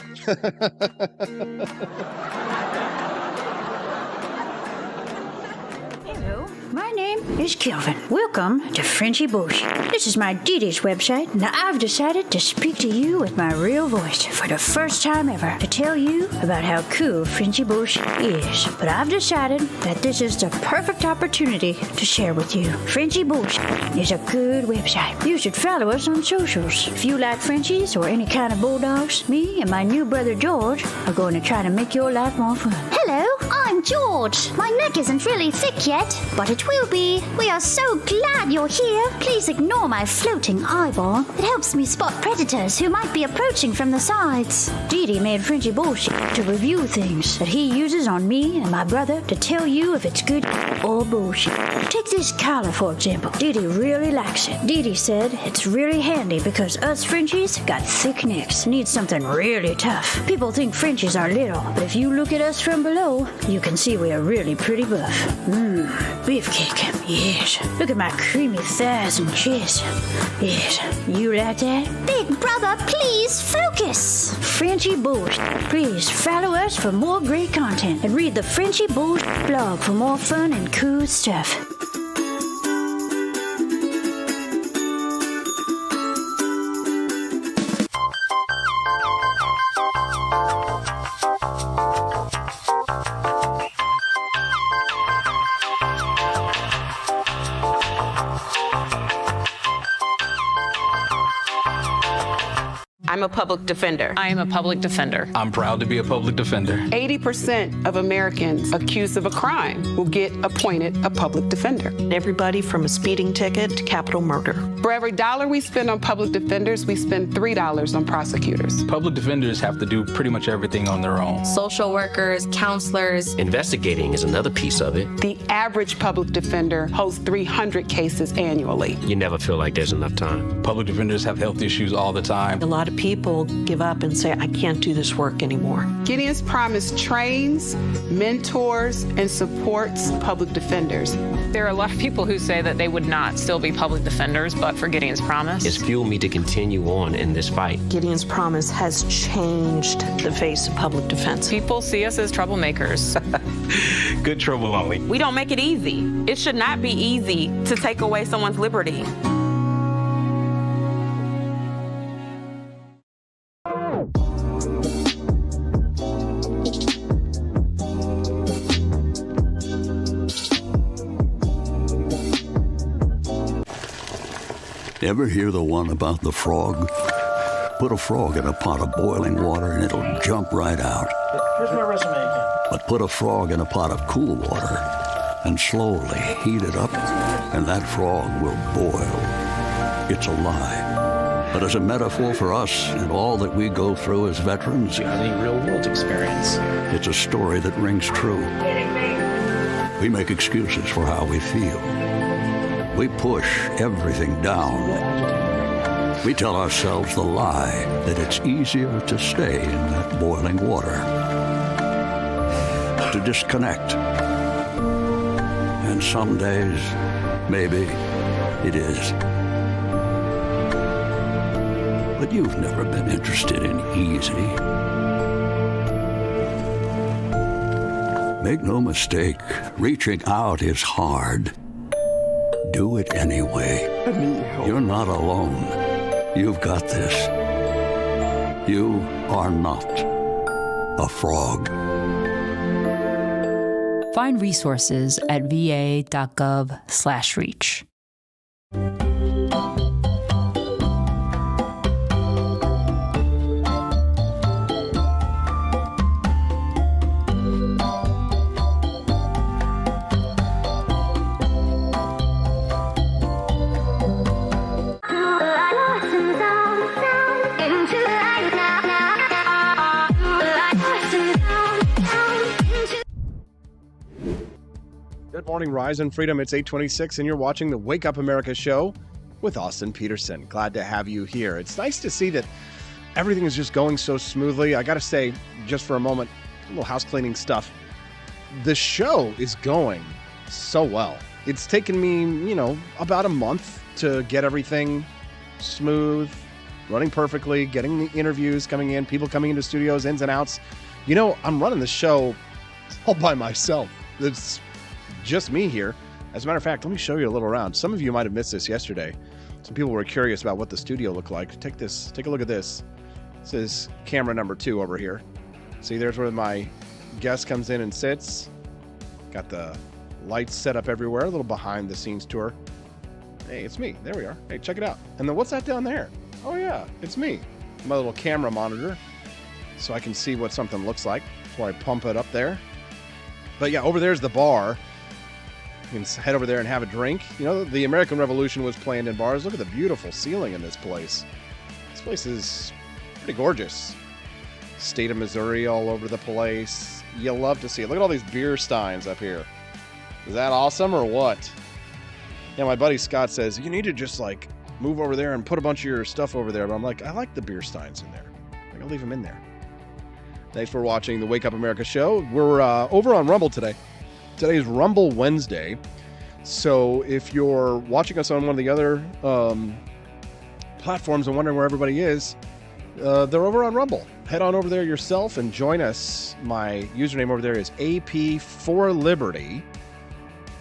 Speaker 25: My name is Kelvin. Welcome to Frenchy Bush. This is my Didi's website. Now I've decided to speak to you with my real voice for the first time ever to tell you about how cool Frenchy Bush is. But I've decided that this is the perfect opportunity to share with you. Frenchy Bush is a good website. You should follow us on socials. If you like Frenchies or any kind of bulldogs, me and my new brother George are going to try to make your life more fun.
Speaker 10: Hello, I'm George. My neck isn't really thick yet, but it will be. We are so glad you're here. Please ignore my floating eyeball. It helps me spot predators who might be approaching from the sides.
Speaker 25: Didi made Frenchy bullshit to review things that he uses on me and my brother to tell you if it's good or bullshit. Take this collar, for example. Didi really likes it. Didi said it's really handy because us Frenchies got thick necks. Need something really tough. People think Frenchies are little, but if you look at us from below, you can see we are really pretty buff. Beefcake. Yes. Look at my creamy thighs and chest. Yes. You like that?
Speaker 10: Big brother, please focus.
Speaker 25: Frenchy Bush. Please follow us for more great content and read the Frenchy Bush blog for more fun and cool stuff.
Speaker 1: I'm a public defender.
Speaker 4: I am a public defender.
Speaker 6: I'm proud to be a public defender.
Speaker 1: 80% of Americans accused of a crime will get appointed a public defender.
Speaker 8: Everybody from a speeding ticket to capital murder.
Speaker 1: For every dollar we spend on public defenders, we spend $3 on prosecutors.
Speaker 6: Public defenders have to do pretty much everything on their own.
Speaker 21: Social workers, counselors.
Speaker 9: Investigating is another piece of it.
Speaker 1: The average public defender holds 300 cases annually.
Speaker 9: You never feel like there's enough time.
Speaker 6: Public defenders have health issues all the time.
Speaker 8: A lot of people give up and say, I can't do this work anymore.
Speaker 1: Gideon's Promise trains, mentors, and supports public defenders.
Speaker 4: There are a lot of people who say that they would not still be public defenders, but for Gideon's Promise.
Speaker 9: It's fueled me to continue on in this fight.
Speaker 8: Gideon's Promise has changed the face of public defense.
Speaker 4: People see us as troublemakers.
Speaker 6: Good trouble only.
Speaker 12: We don't make it easy. It should not be easy to take away someone's liberty.
Speaker 26: Ever hear the one about the frog? Put a frog in a pot of boiling water and it'll jump right out.
Speaker 27: Here's my resume again.
Speaker 26: But put a frog in a pot of cool water and slowly heat it up, and that frog will boil. It's a lie. but as a metaphor for us and all that we go through as veterans.
Speaker 27: You have any real-world experience.
Speaker 26: It's a story that rings true. We make excuses for how we feel. We push everything down. We tell ourselves the lie that it's easier to stay in that boiling water, to disconnect. And some days, maybe it is. But you've never been interested in easy. Make no mistake, reaching out is hard. Do it anyway.
Speaker 3: I need help.
Speaker 26: You're not alone. You've got this. You are not a frog.
Speaker 28: Find resources at va.gov/reach.
Speaker 2: Good morning, Rise and Freedom. It's 8:26, and you're watching the Wake Up America show with Austin Peterson. Glad to have you here. It's nice to see that everything is just going so smoothly. I got to say, just for a moment, a little house cleaning stuff. The show is going so well. It's taken me, about a month to get everything smooth, running perfectly, getting the interviews coming in, people coming into studios, ins and outs. I'm running the show all by myself. It's just me here. As a matter of fact, let me show you a little around. Some of you might have missed this yesterday. Some people were curious about what the studio looked like. Take a look at this. This is camera number 2 over here. See, there's where my guest comes in and sits. Got the lights set up everywhere. A little behind the scenes tour. Hey, it's me. There we are. Hey, check it out. And then what's that down there? Oh yeah, it's me. My little camera monitor, so I can see what something looks like before I pump it up there. But yeah, over there's the bar. You can head over there and have a drink. The American Revolution was planned in bars. Look at the beautiful ceiling in this place. This place is pretty gorgeous. State of Missouri all over the place. You'll love to see it. Look at all these beer steins up here. Is that awesome or what? Yeah, my buddy Scott says, you need to just move over there and put a bunch of your stuff over there. But I'm like, I like the beer steins in there. I'll leave them in there. Thanks for watching the Wake Up America show. We're over on Rumble today. Today's Rumble Wednesday. So if you're watching us on one of the other platforms and wondering where everybody is, they're over on Rumble. Head on over there yourself and join us. My username over there is AP4Liberty.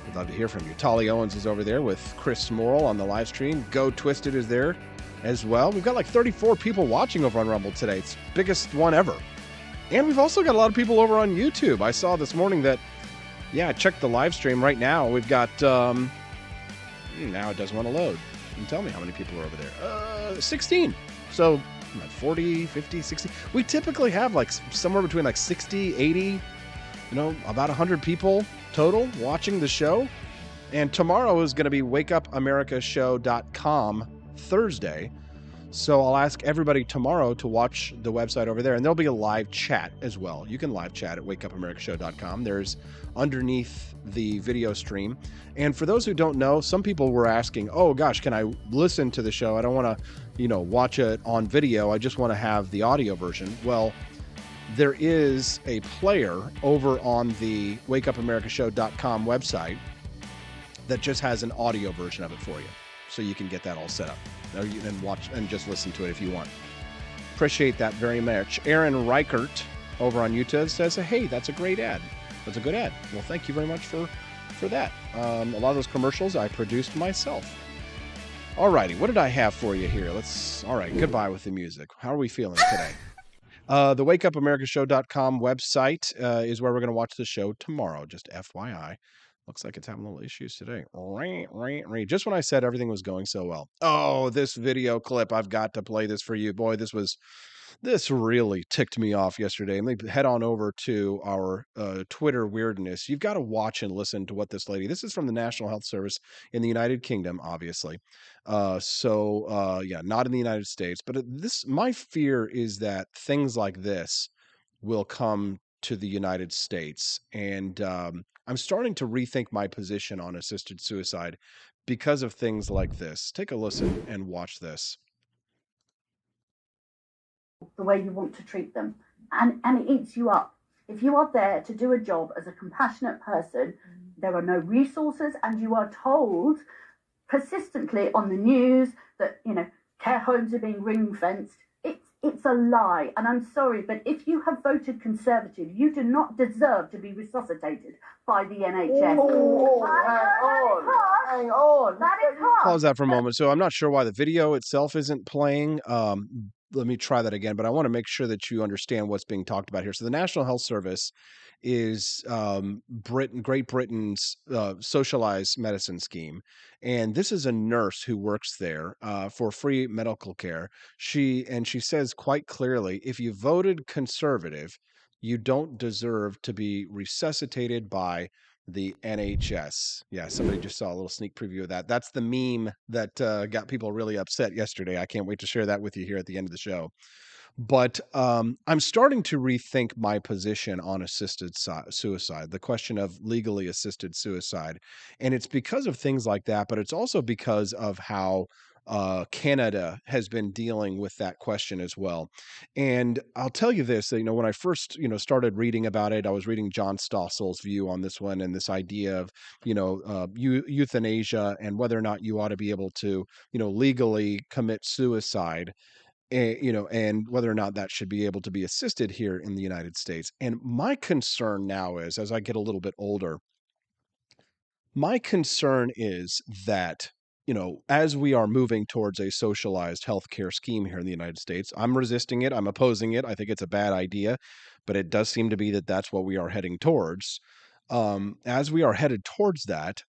Speaker 2: We'd love to hear from you. Tolly Owens is over there with Chris Morrill on the live stream. Go Twisted is there as well. We've got 34 people watching over on Rumble today. It's the biggest one ever. And we've also got a lot of people over on YouTube. I saw this morning that, I checked the live stream right now. We've got, now it doesn't want to load. You can tell me how many people are over there. 16. So 40, 50, 60. We typically have somewhere between 60, 80, about 100 people total watching the show. And tomorrow is going to be wakeupamericashow.com Thursday. So I'll ask everybody tomorrow to watch the website over there, and there'll be a live chat as well. You can live chat at wakeupamericashow.com. There's underneath the video stream. And for those who don't know, some people were asking, oh gosh, can I listen to the show? I don't want to, watch it on video. I just want to have the audio version. Well, there is a player over on the wakeupamericashow.com website that just has an audio version of it for you. So you can get that all set up. Now you can watch and just listen to it if you want. Appreciate that very much. Aaron Reichert over on YouTube says, hey, that's a great ad. That's a good ad. Well, thank you very much for that. A lot of those commercials I produced myself. Alrighty, what did I have for you here? Alright, goodbye with the music. How are we feeling today? The wakeupamericashow.com website is where we're going to watch the show tomorrow. Just FYI. Looks like it's having little issues today. Just when I said everything was going so well. Oh, this video clip. I've got to play this for you. Boy, this was This really ticked me off yesterday. And they head on over to our Twitter weirdness. You've got to watch and listen to what this lady. This is from the National Health Service in the United Kingdom, obviously. Yeah, not in the United States. But this, my fear is that things like this will come to the United States, and I'm starting to rethink my position on assisted suicide because of things like this. Take a listen and watch this.
Speaker 13: The way you want to treat them, and it eats you up. If you are there to do a job as a compassionate person, there are no resources, and you are told persistently on the news that care homes are being ring fenced. It's a lie, and I'm sorry, but if you have voted Conservative, you do not deserve to be resuscitated by the NHS. Hang on. That is harsh.
Speaker 2: Pause that for a moment. So I'm not sure why the video itself isn't playing. Let me try that again, but I want to make sure that you understand what's being talked about here. So the National Health Service is Great Britain's socialized medicine scheme, and this is a nurse who works there for free medical care. She says quite clearly, if you voted Conservative, you don't deserve to be resuscitated by the NHS. Yeah, somebody just saw a little sneak preview of that. That's the meme that got people really upset yesterday. I can't wait to share that with you here at the end of the show. But I'm starting to rethink my position on assisted suicide, the question of legally assisted suicide. And it's because of things like that, but it's also because of how Canada has been dealing with that question as well. And I'll tell you this, when I first, started reading about it, I was reading John Stossel's view on this one and this idea of, euthanasia and whether or not you ought to be able to, legally commit suicide, and whether or not that should be able to be assisted here in the United States. And my concern now is, as I get a little bit older, my concern is that, as we are moving towards a socialized healthcare scheme here in the United States, I'm resisting it. I'm opposing it. I think it's a bad idea, but it does seem to be that that's what we are heading towards. As we are headed towards that,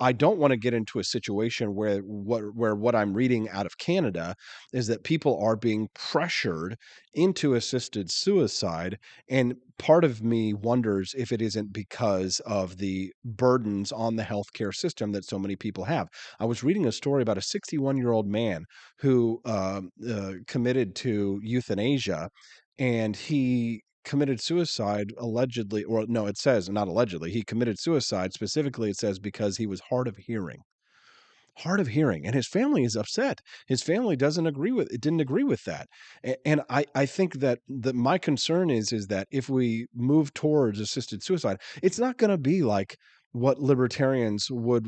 Speaker 2: I don't want to get into a situation where what I'm reading out of Canada is that people are being pressured into assisted suicide. And part of me wonders if it isn't because of the burdens on the healthcare system that so many people have. I was reading a story about a 61-year-old man who committed to euthanasia, and he committed suicide allegedly, or no, it says not allegedly. He committed suicide specifically, it says, because he was hard of hearing, and his family is upset. His family didn't agree with that. And I think that my concern is that if we move towards assisted suicide, it's not going to be like what libertarians would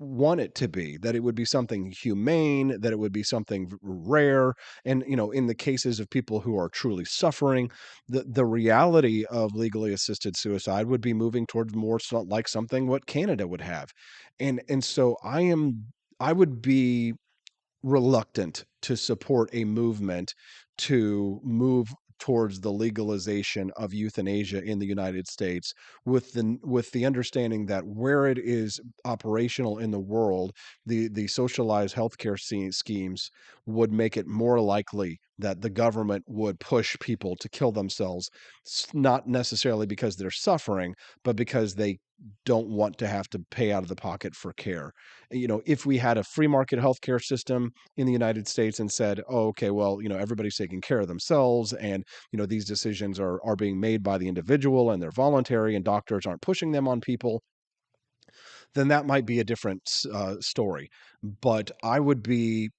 Speaker 2: want it to be, that it would be something humane, that it would be something rare. And in the cases of people who are truly suffering, the reality of legally assisted suicide would be moving towards more like something what Canada would have. And so I would be reluctant to support a movement to move towards the legalization of euthanasia in the United States, with the understanding that where it is operational in the world, the socialized healthcare schemes would make it more likely that the government would push people to kill themselves, not necessarily because they're suffering, but because they don't want to have to pay out of the pocket for care. If we had a free market healthcare system in the United States and said, oh, okay, well, everybody's taking care of themselves, and these decisions are being made by the individual and they're voluntary and doctors aren't pushing them on people, then that might be a different story. But I would be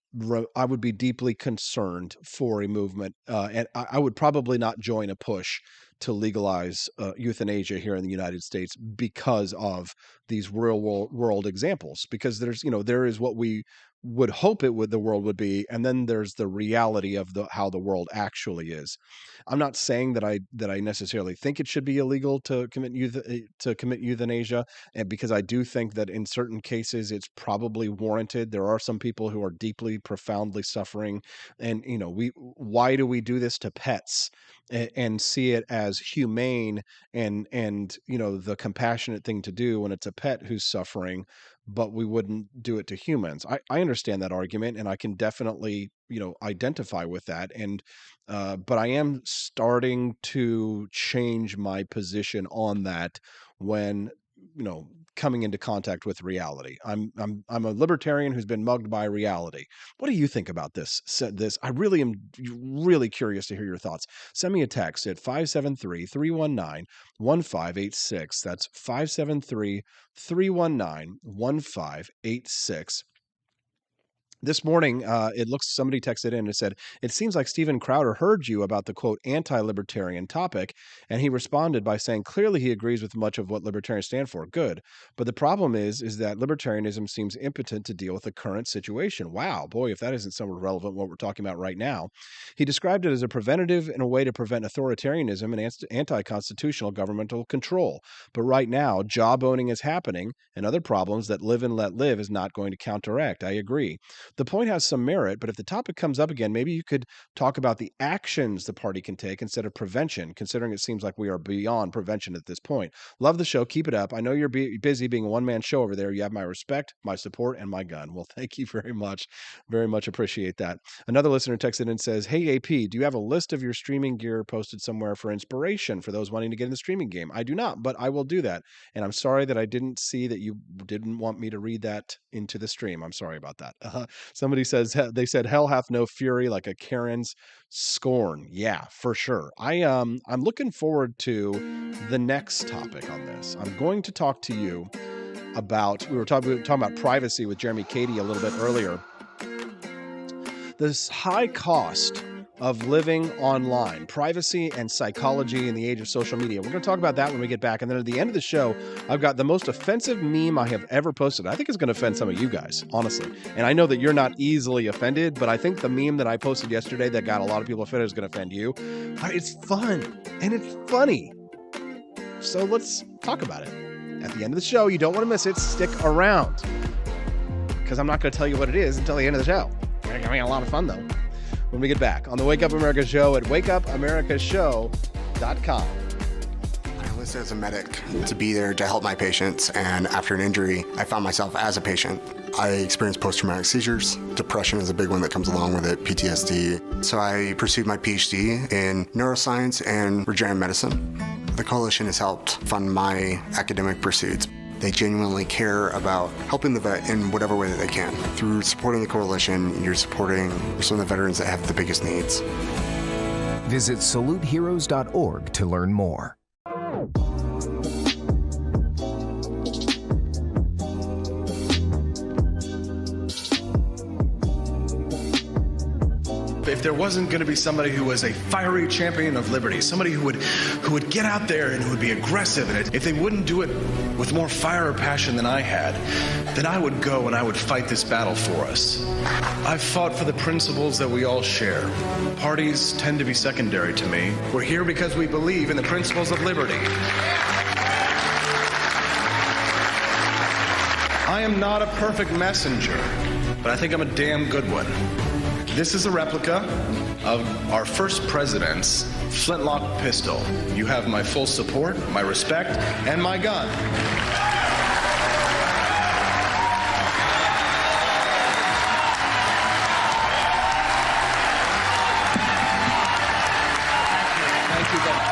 Speaker 2: deeply concerned for a movement, and I would probably not join a push to legalize euthanasia here in the United States because of these real world examples. Because there is what we would hope the world would be, and then there's the reality of how the world actually is. I'm not saying that I necessarily think it should be illegal to commit euthanasia, and because I do think that in certain cases it's probably warranted. There are some people who are deeply, profoundly suffering, and why do we do this to pets and see it as humane and the compassionate thing to do when it's a pet who's suffering? but we wouldn't do it to humans. I understand that argument, and I can definitely, identify with that. And but I am starting to change my position on that when, coming into contact with reality. I'm a libertarian who's been mugged by reality. What do you think about this? I really am really curious to hear your thoughts. Send me a text at 573-319-1586. That's 573-319-1586. This morning, somebody texted in and said, it seems like Steven Crowder heard you about the, quote, anti-libertarian topic, and he responded by saying, clearly he agrees with much of what libertarians stand for. Good. But the problem is that libertarianism seems impotent to deal with the current situation. Wow, boy, if that isn't somewhat relevant what we're talking about right now. He described it as a preventative and a way to prevent authoritarianism and anti-constitutional governmental control. But right now, job owning is happening, and other problems that live and let live is not going to counteract. I agree. The point has some merit, but if the topic comes up again, maybe you could talk about the actions the party can take instead of prevention, considering it seems like we are beyond prevention at this point. Love the show. Keep it up. I know you're busy being a one-man show over there. You have my respect, my support, and my gun. Well, thank you very much. Very much appreciate that. Another listener texted in and says, hey, AP, do you have a list of your streaming gear posted somewhere for inspiration for those wanting to get in the streaming game? I do not, but I will do that. And I'm sorry that I didn't see that you didn't want me to read that into the stream. I'm sorry about that. Somebody says, they said, hell hath no fury like a Karen's scorn. Yeah, for sure. I'm looking forward to the next topic on this. I'm going to talk to you about, we were talking about privacy with Jeremy Cady a little bit earlier. This high cost of living online, privacy and psychology in the age of social media. We're going to talk about that when we get back. And then at the end of the show, I've got the most offensive meme I have ever posted. I think it's going to offend some of you guys, honestly. And I know that you're not easily offended, but I think the meme that I posted yesterday that got a lot of people offended is going to offend you. It's fun and it's funny. So let's talk about it. At the end of the show, you don't want to miss it. Stick around, because I'm not going to tell you what it is until the end of the show. It's going to be a lot of fun, though, when we get back on the Wake Up America Show at wakeupAmericaShow.com.
Speaker 5: I enlisted as a medic to be there to help my patients, and after an injury, I found myself as a patient. I experienced post-traumatic seizures. Depression is a big one that comes along with it, PTSD. So I pursued my PhD in neuroscience and regenerative medicine. The coalition has helped fund my academic pursuits. They genuinely care about helping the vet in whatever way that they can. Through supporting the coalition, you're supporting some of the veterans that have the biggest needs.
Speaker 14: Visit SaluteHeroes.org to learn more.
Speaker 15: If there wasn't going to be somebody who was a fiery champion of liberty, somebody who would get out there and who would be aggressive, and if they wouldn't do it with more fire or passion than I had, then I would go and I would fight this battle for us. I've fought for the principles that we all share. Parties tend to be secondary to me. We're here because we believe in the principles of liberty. I am not a perfect messenger, but I think I'm a damn good one. This is a replica of our first president's flintlock pistol. You have my full support, my respect, and my gun. Thank you very much.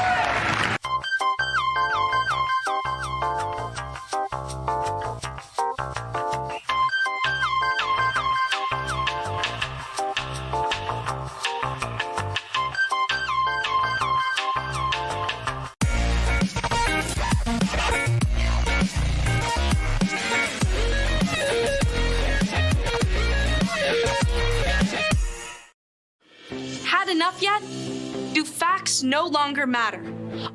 Speaker 21: Enough yet? Do facts no longer matter?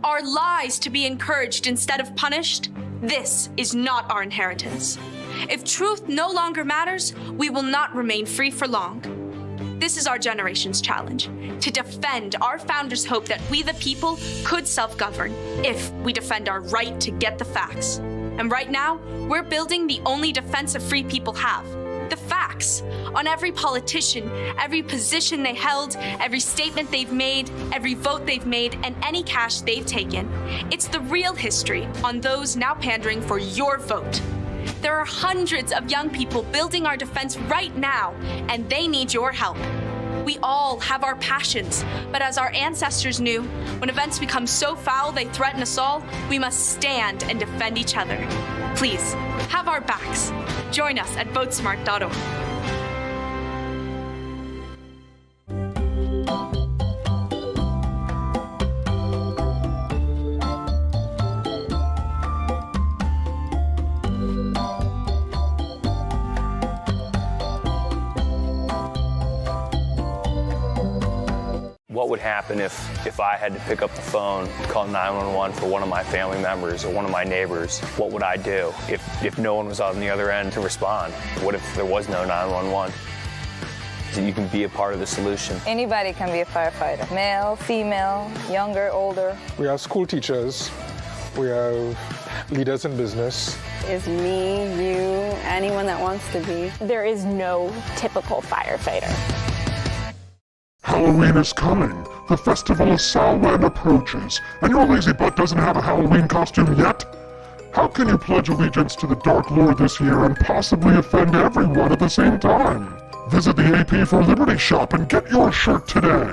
Speaker 21: Are lies to be encouraged instead of punished? This is not our inheritance. If truth no longer matters, we will not remain free for long. This is our generation's challenge, to defend our founders' hope that we the people could self-govern if we defend our right to get the facts. And right now, we're building the only defense of free people have. The facts on every politician, every position they held, every statement they've made, every vote they've made, and any cash they've taken. It's the real history on those now pandering for your vote. There are hundreds of young people building our defense right now, and they need your help. We all have our passions, but as our ancestors knew, when events become so foul they threaten us all, we must stand and defend each other. Please, have our backs. Join us at votesmart.org.
Speaker 11: What would happen if I had to pick up the phone, call 911 for one of my family members or one of my neighbors? What would I do if no one was on the other end to respond? What if there was no 911? So you can be a part of the solution.
Speaker 16: Anybody can be a firefighter. Male, female, younger, older.
Speaker 3: We have school teachers. We have leaders in business.
Speaker 17: Is me, you, anyone that wants to be.
Speaker 18: There is no typical firefighter.
Speaker 19: Halloween is coming. The festival of Samhain approaches, and your lazy butt doesn't have a Halloween costume yet? How can you pledge allegiance to the Dark Lord this year and possibly offend everyone at the same time? Visit the AP for Liberty shop and get your shirt today.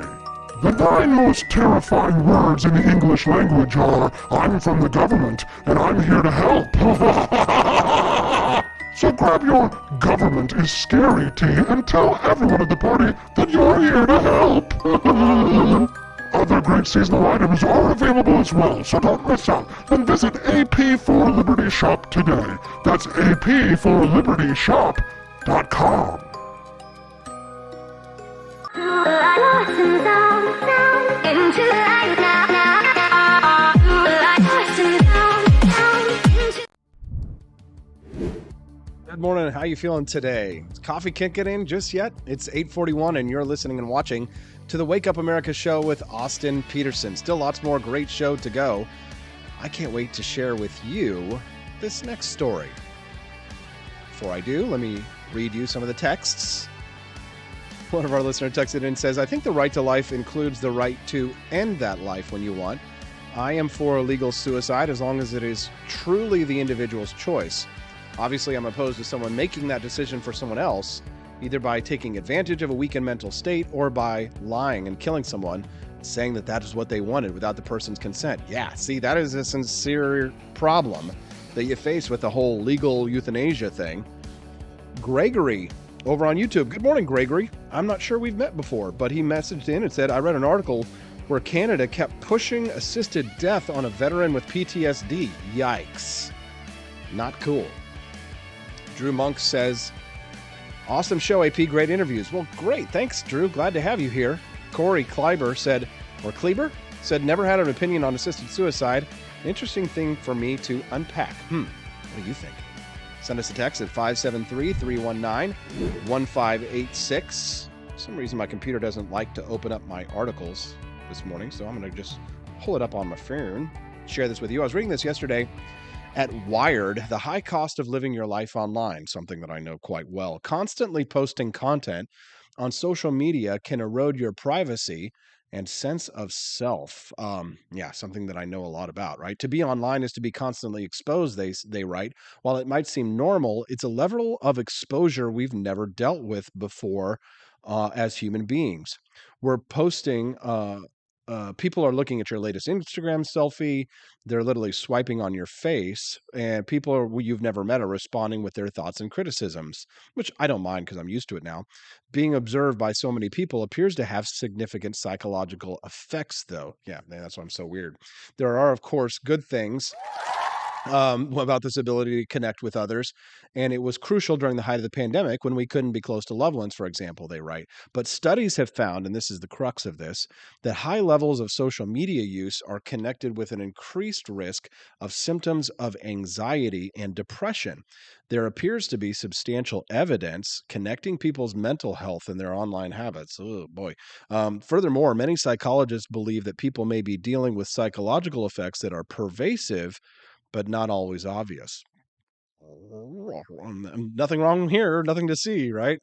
Speaker 19: The 9 most terrifying words in the English language are, I'm from the government, and I'm here to help. So grab your government is scary tea and tell everyone at the party that you're here to help. Other great seasonal items are available as well, so don't miss out. Then visit AP for Liberty Shop today. That's apforlibertyshop.com.
Speaker 2: Good morning. How you feeling today? Is coffee kicking in just yet? It's 8:41 and you're listening and watching to the Wake Up America show with Austin Peterson. Still lots more great show to go. I can't wait to share with you this next story. Before I do, let me read you some of the texts. One of our listeners texted in and says, I think the right to life includes the right to end that life when you want. I am for legal suicide as long as it is truly the individual's choice. Obviously, I'm opposed to someone making that decision for someone else, either by taking advantage of a weakened mental state or by lying and killing someone, saying that that is what they wanted without the person's consent. Yeah, see, that is a sincere problem that you face with the whole legal euthanasia thing. Gregory, over on YouTube. Good morning, Gregory. I'm not sure we've met before, but he messaged in and said, I read an article where Canada kept pushing assisted death on a veteran with PTSD. Yikes. Not cool. Drew Monk says, awesome show, AP, great interviews. Well, great. Thanks, Drew. Glad to have you here. Corey Kleiber said, never had an opinion on assisted suicide. Interesting thing for me to unpack. What do you think? Send us a text at 573-319-1586. For some reason, my computer doesn't like to open up my articles this morning, so I'm going to just pull it up on my phone, share this with you. I was reading this yesterday at Wired, the high cost of living your life online, something that I know quite well. Constantly posting content on social media can erode your privacy and sense of self. Something that I know a lot about, right? To be online is to be constantly exposed, they write. While it might seem normal, it's a level of exposure we've never dealt with before as human beings. We're posting... people are looking at your latest Instagram selfie. They're literally swiping on your face, and people you've never met are responding with their thoughts and criticisms, which I don't mind because I'm used to it now. Being observed by so many people appears to have significant psychological effects, though. Yeah, that's why I'm so weird. There are, of course, good things about this ability to connect with others. And it was crucial during the height of the pandemic when we couldn't be close to loved ones, for example, they write. But studies have found, and this is the crux of this, that high levels of social media use are connected with an increased risk of symptoms of anxiety and depression. There appears to be substantial evidence connecting people's mental health and their online habits. Oh, boy. Furthermore, many psychologists believe that people may be dealing with psychological effects that are pervasive but not always obvious. Nothing wrong here, nothing to see, right?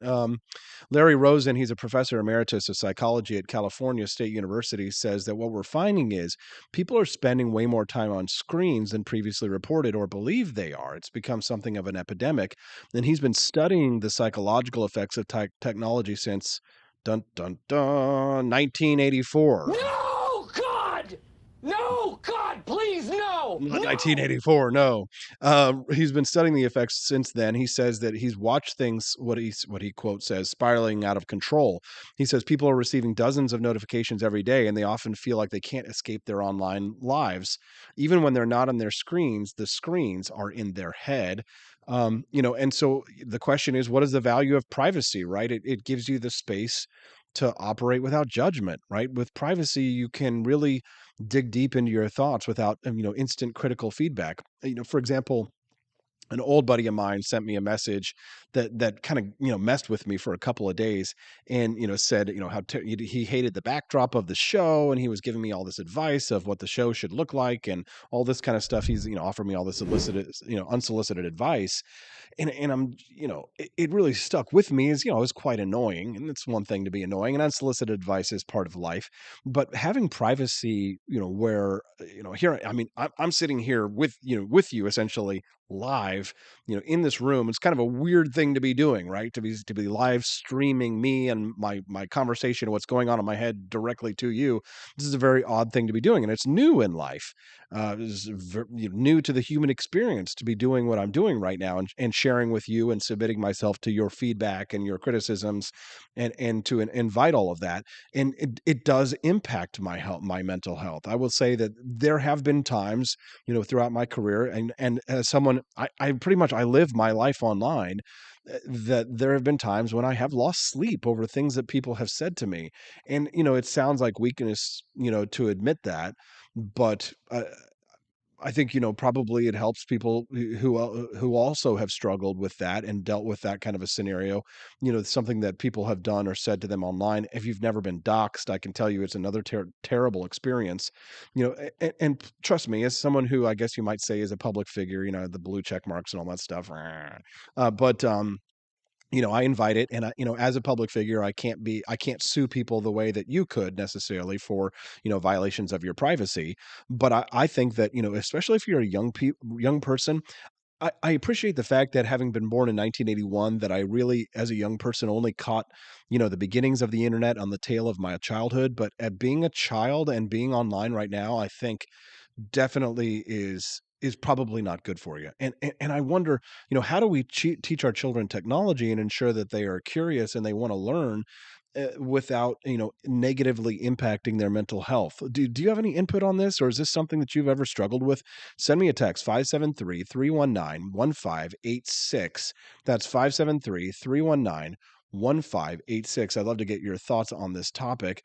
Speaker 2: Larry Rosen, he's a professor emeritus of psychology at California State University, says that what we're finding is people are spending way more time on screens than previously reported or believed they are. It's become something of an epidemic. And he's been studying the psychological effects of technology since 1984.
Speaker 1: No, God! No, God, please, no!
Speaker 2: Not 1984, no. He's been studying the effects since then. He says that he's watched things, what he quote says, spiraling out of control. He says people are receiving dozens of notifications every day, and they often feel like they can't escape their online lives. Even when they're not on their screens, the screens are in their head. And so the question is, what is the value of privacy, right? It gives you the space to operate without judgment, right? With privacy, you can really dig deep into your thoughts without, instant critical feedback. For example, an old buddy of mine sent me a message that kind of messed with me for a couple of days, and said how he hated the backdrop of the show, and he was giving me all this advice of what the show should look like and all this kind of stuff. He's offered me all this unsolicited advice, and I'm it really stuck with me as it was quite annoying, and it's one thing to be annoying, and unsolicited advice is part of life, but having privacy, where here, I mean, I'm sitting here with you essentially live, in this room. It's kind of a weird thing to be doing, right? To be live streaming me and my conversation, what's going on in my head directly to you. This is a very odd thing to be doing, and it's new in life. This is new to the human experience to be doing what I'm doing right now, and sharing with you and submitting myself to your feedback and your criticisms, and to invite all of that. And it does impact my health, my mental health. I will say that there have been times, throughout my career, and as someone, I pretty much, I live my life online, that there have been times when I have lost sleep over things that people have said to me. And, it sounds like weakness, to admit that, but I think, probably it helps people who also have struggled with that and dealt with that kind of a scenario, something that people have done or said to them online. If you've never been doxxed, I can tell you it's another terrible experience, and trust me, as someone who I guess you might say is a public figure, the blue check marks and all that stuff. But I invite it, and as a public figure, I can't sue people the way that you could necessarily for, violations of your privacy. But I think that, especially if you're a young person, I appreciate the fact that, having been born in 1981, that I really, as a young person, only caught, the beginnings of the internet on the tail of my childhood. But at being a child and being online right now, I think definitely is probably not good for you. And I wonder, how do we teach our children technology and ensure that they are curious and they want to learn, without, negatively impacting their mental health? Do you have any input on this, or is this something that you've ever struggled with? Send me a text, 573-319-1586. That's 573-319-1586. I'd love to get your thoughts on this topic,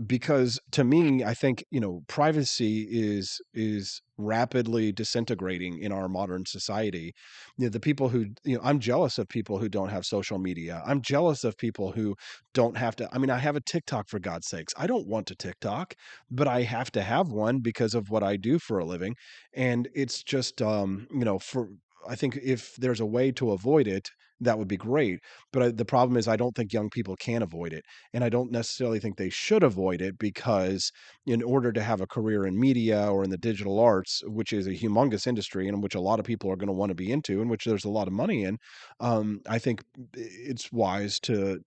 Speaker 2: because to me, I think, privacy is rapidly disintegrating in our modern society. The people who, I'm jealous of people who don't have social media. I'm jealous of people who don't have to. I mean, I have a TikTok, for God's sakes. I don't want to TikTok, but I have to have one because of what I do for a living. And it's just, I think if there's a way to avoid it, that would be great. But the problem is, I don't think young people can avoid it. And I don't necessarily think they should avoid it, because in order to have a career in media or in the digital arts, which is a humongous industry and which a lot of people are going to want to be into, and which there's a lot of money in, I think it's wise to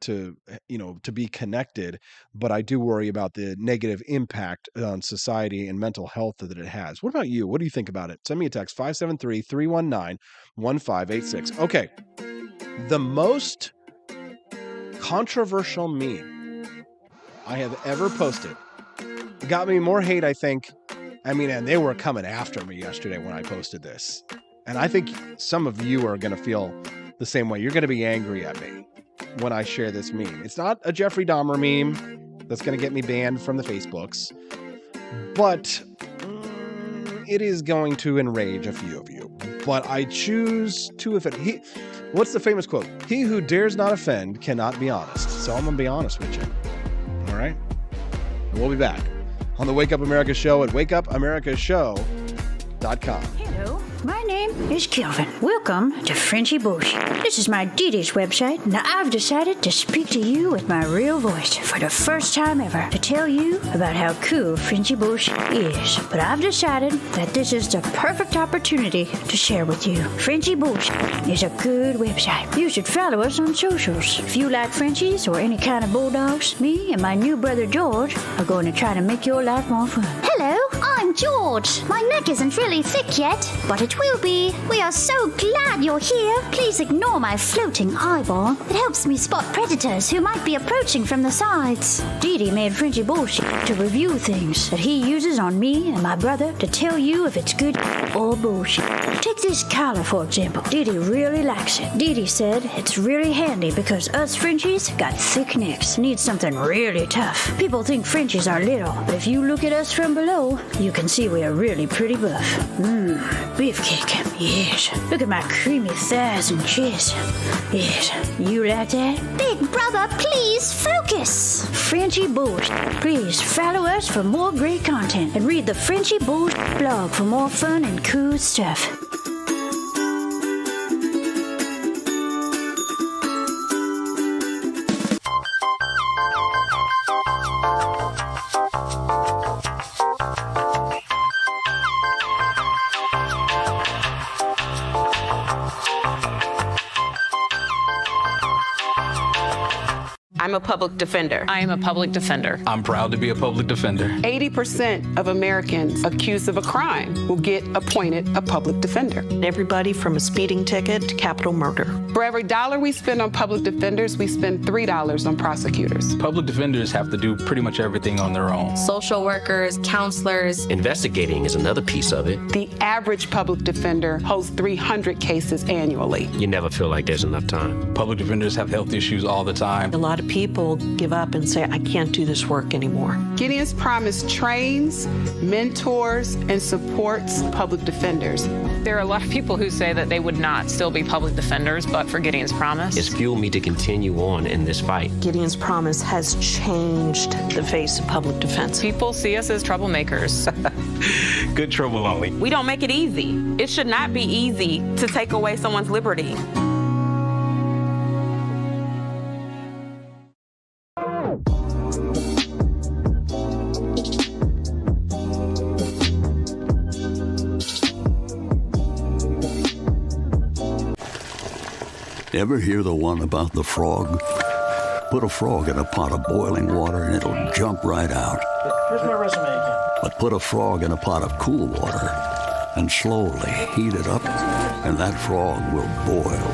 Speaker 2: be connected. But I do worry about the negative impact on society and mental health that it has. What about you? What do you think about it? Send me a text, 573-319-1586. Okay. The most controversial meme I have ever posted got me more hate, I think. I mean, and they were coming after me yesterday when I posted this. And I think some of you are going to feel the same way. You're going to be angry at me when I share this meme. It's not a Jeffrey Dahmer meme that's going to get me banned from the Facebooks, but it is going to enrage a few of you. But I choose to offend. What's the famous quote? He who dares not offend cannot be honest. So I'm going to be honest with you. All right? And we'll be back on the Wake Up America show at wakeupamericashow.com.
Speaker 21: Hello.
Speaker 7: My name is Kelvin. Welcome to Frenchy Bush. This is my Didi's website, and I've decided to speak to you with my real voice for the first time ever to tell you about how cool Frenchy Bush is. But I've decided that this is the perfect opportunity to share with you. Frenchy Bush is a good website. You should follow us on socials. If you like Frenchies or any kind of bulldogs, me and my new brother George are going to try to make your life more fun.
Speaker 9: Hello, I'm George. My neck isn't really thick yet, but it will be. We are so glad you're here. Please ignore my floating eyeball. It helps me spot predators who might be approaching from the sides.
Speaker 7: Didi made Frenchy bullshit to review things that he uses on me and my brother to tell you if it's good or bullshit. Take this collar, for example. Didi really likes it. Didi said it's really handy because us Frenchies got thick necks. Need something really tough. People think Frenchies are little, but if you look at us from below, you can see we are really pretty buff. Beefcake. Yes. Look at my creamy thighs and chest. Yes. You like that?
Speaker 9: Big brother, please focus.
Speaker 7: Frenchy Bush. Please follow us for more great content and read the Frenchy Bush blog for more fun and cool stuff.
Speaker 12: I'm a public defender.
Speaker 4: I am a public defender.
Speaker 6: I'm proud to be a public defender.
Speaker 12: 80% of Americans accused of a crime will get appointed a public defender.
Speaker 8: Everybody from a speeding ticket to capital murder.
Speaker 12: For every dollar we spend on public defenders, we spend $3 on prosecutors.
Speaker 6: Public defenders have to do pretty much everything on their own.
Speaker 21: Social workers, counselors.
Speaker 10: Investigating is another piece of it.
Speaker 12: The average public defender holds 300 cases annually.
Speaker 10: You never feel like there's enough time.
Speaker 6: Public defenders have health issues all the time.
Speaker 8: A lot of people give up and say, I can't do this work anymore.
Speaker 12: Gideon's Promise trains, mentors, and supports public defenders.
Speaker 4: There are a lot of people who say that they would not still be public defenders, but for Gideon's Promise.
Speaker 10: It's fueled me to continue on in this fight.
Speaker 8: Gideon's Promise has changed the face of public defense.
Speaker 4: People see us as troublemakers.
Speaker 6: Good trouble only.
Speaker 12: We don't make it easy. It should not be easy to take away someone's liberty.
Speaker 26: Ever hear the one about the frog? Put a frog in a pot of boiling water and it'll jump right out.
Speaker 20: Here's my resume again.
Speaker 26: But put a frog in a pot of cool water and slowly heat it up, and that frog will boil.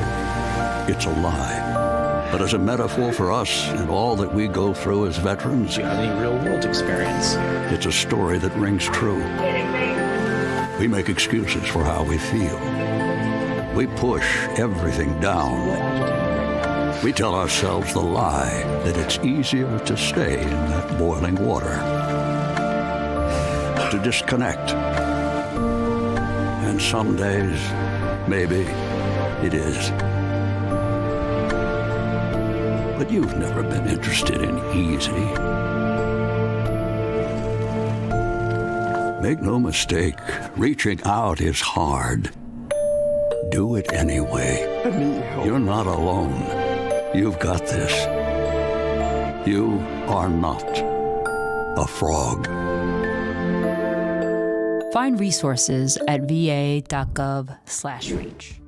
Speaker 26: It's a lie. But as a metaphor for us and all that we go through as veterans,
Speaker 27: Do you have any real-world experience?
Speaker 26: it's a story that rings true. We make excuses for how we feel. We push everything down. We tell ourselves the lie that it's easier to stay in that boiling water, to disconnect. And some days, maybe it is. But you've never been interested in easy. Make no mistake, reaching out is hard. Do it anyway. You're not alone. You've got this. You are not a frog.
Speaker 28: Find resources at va.gov/reach.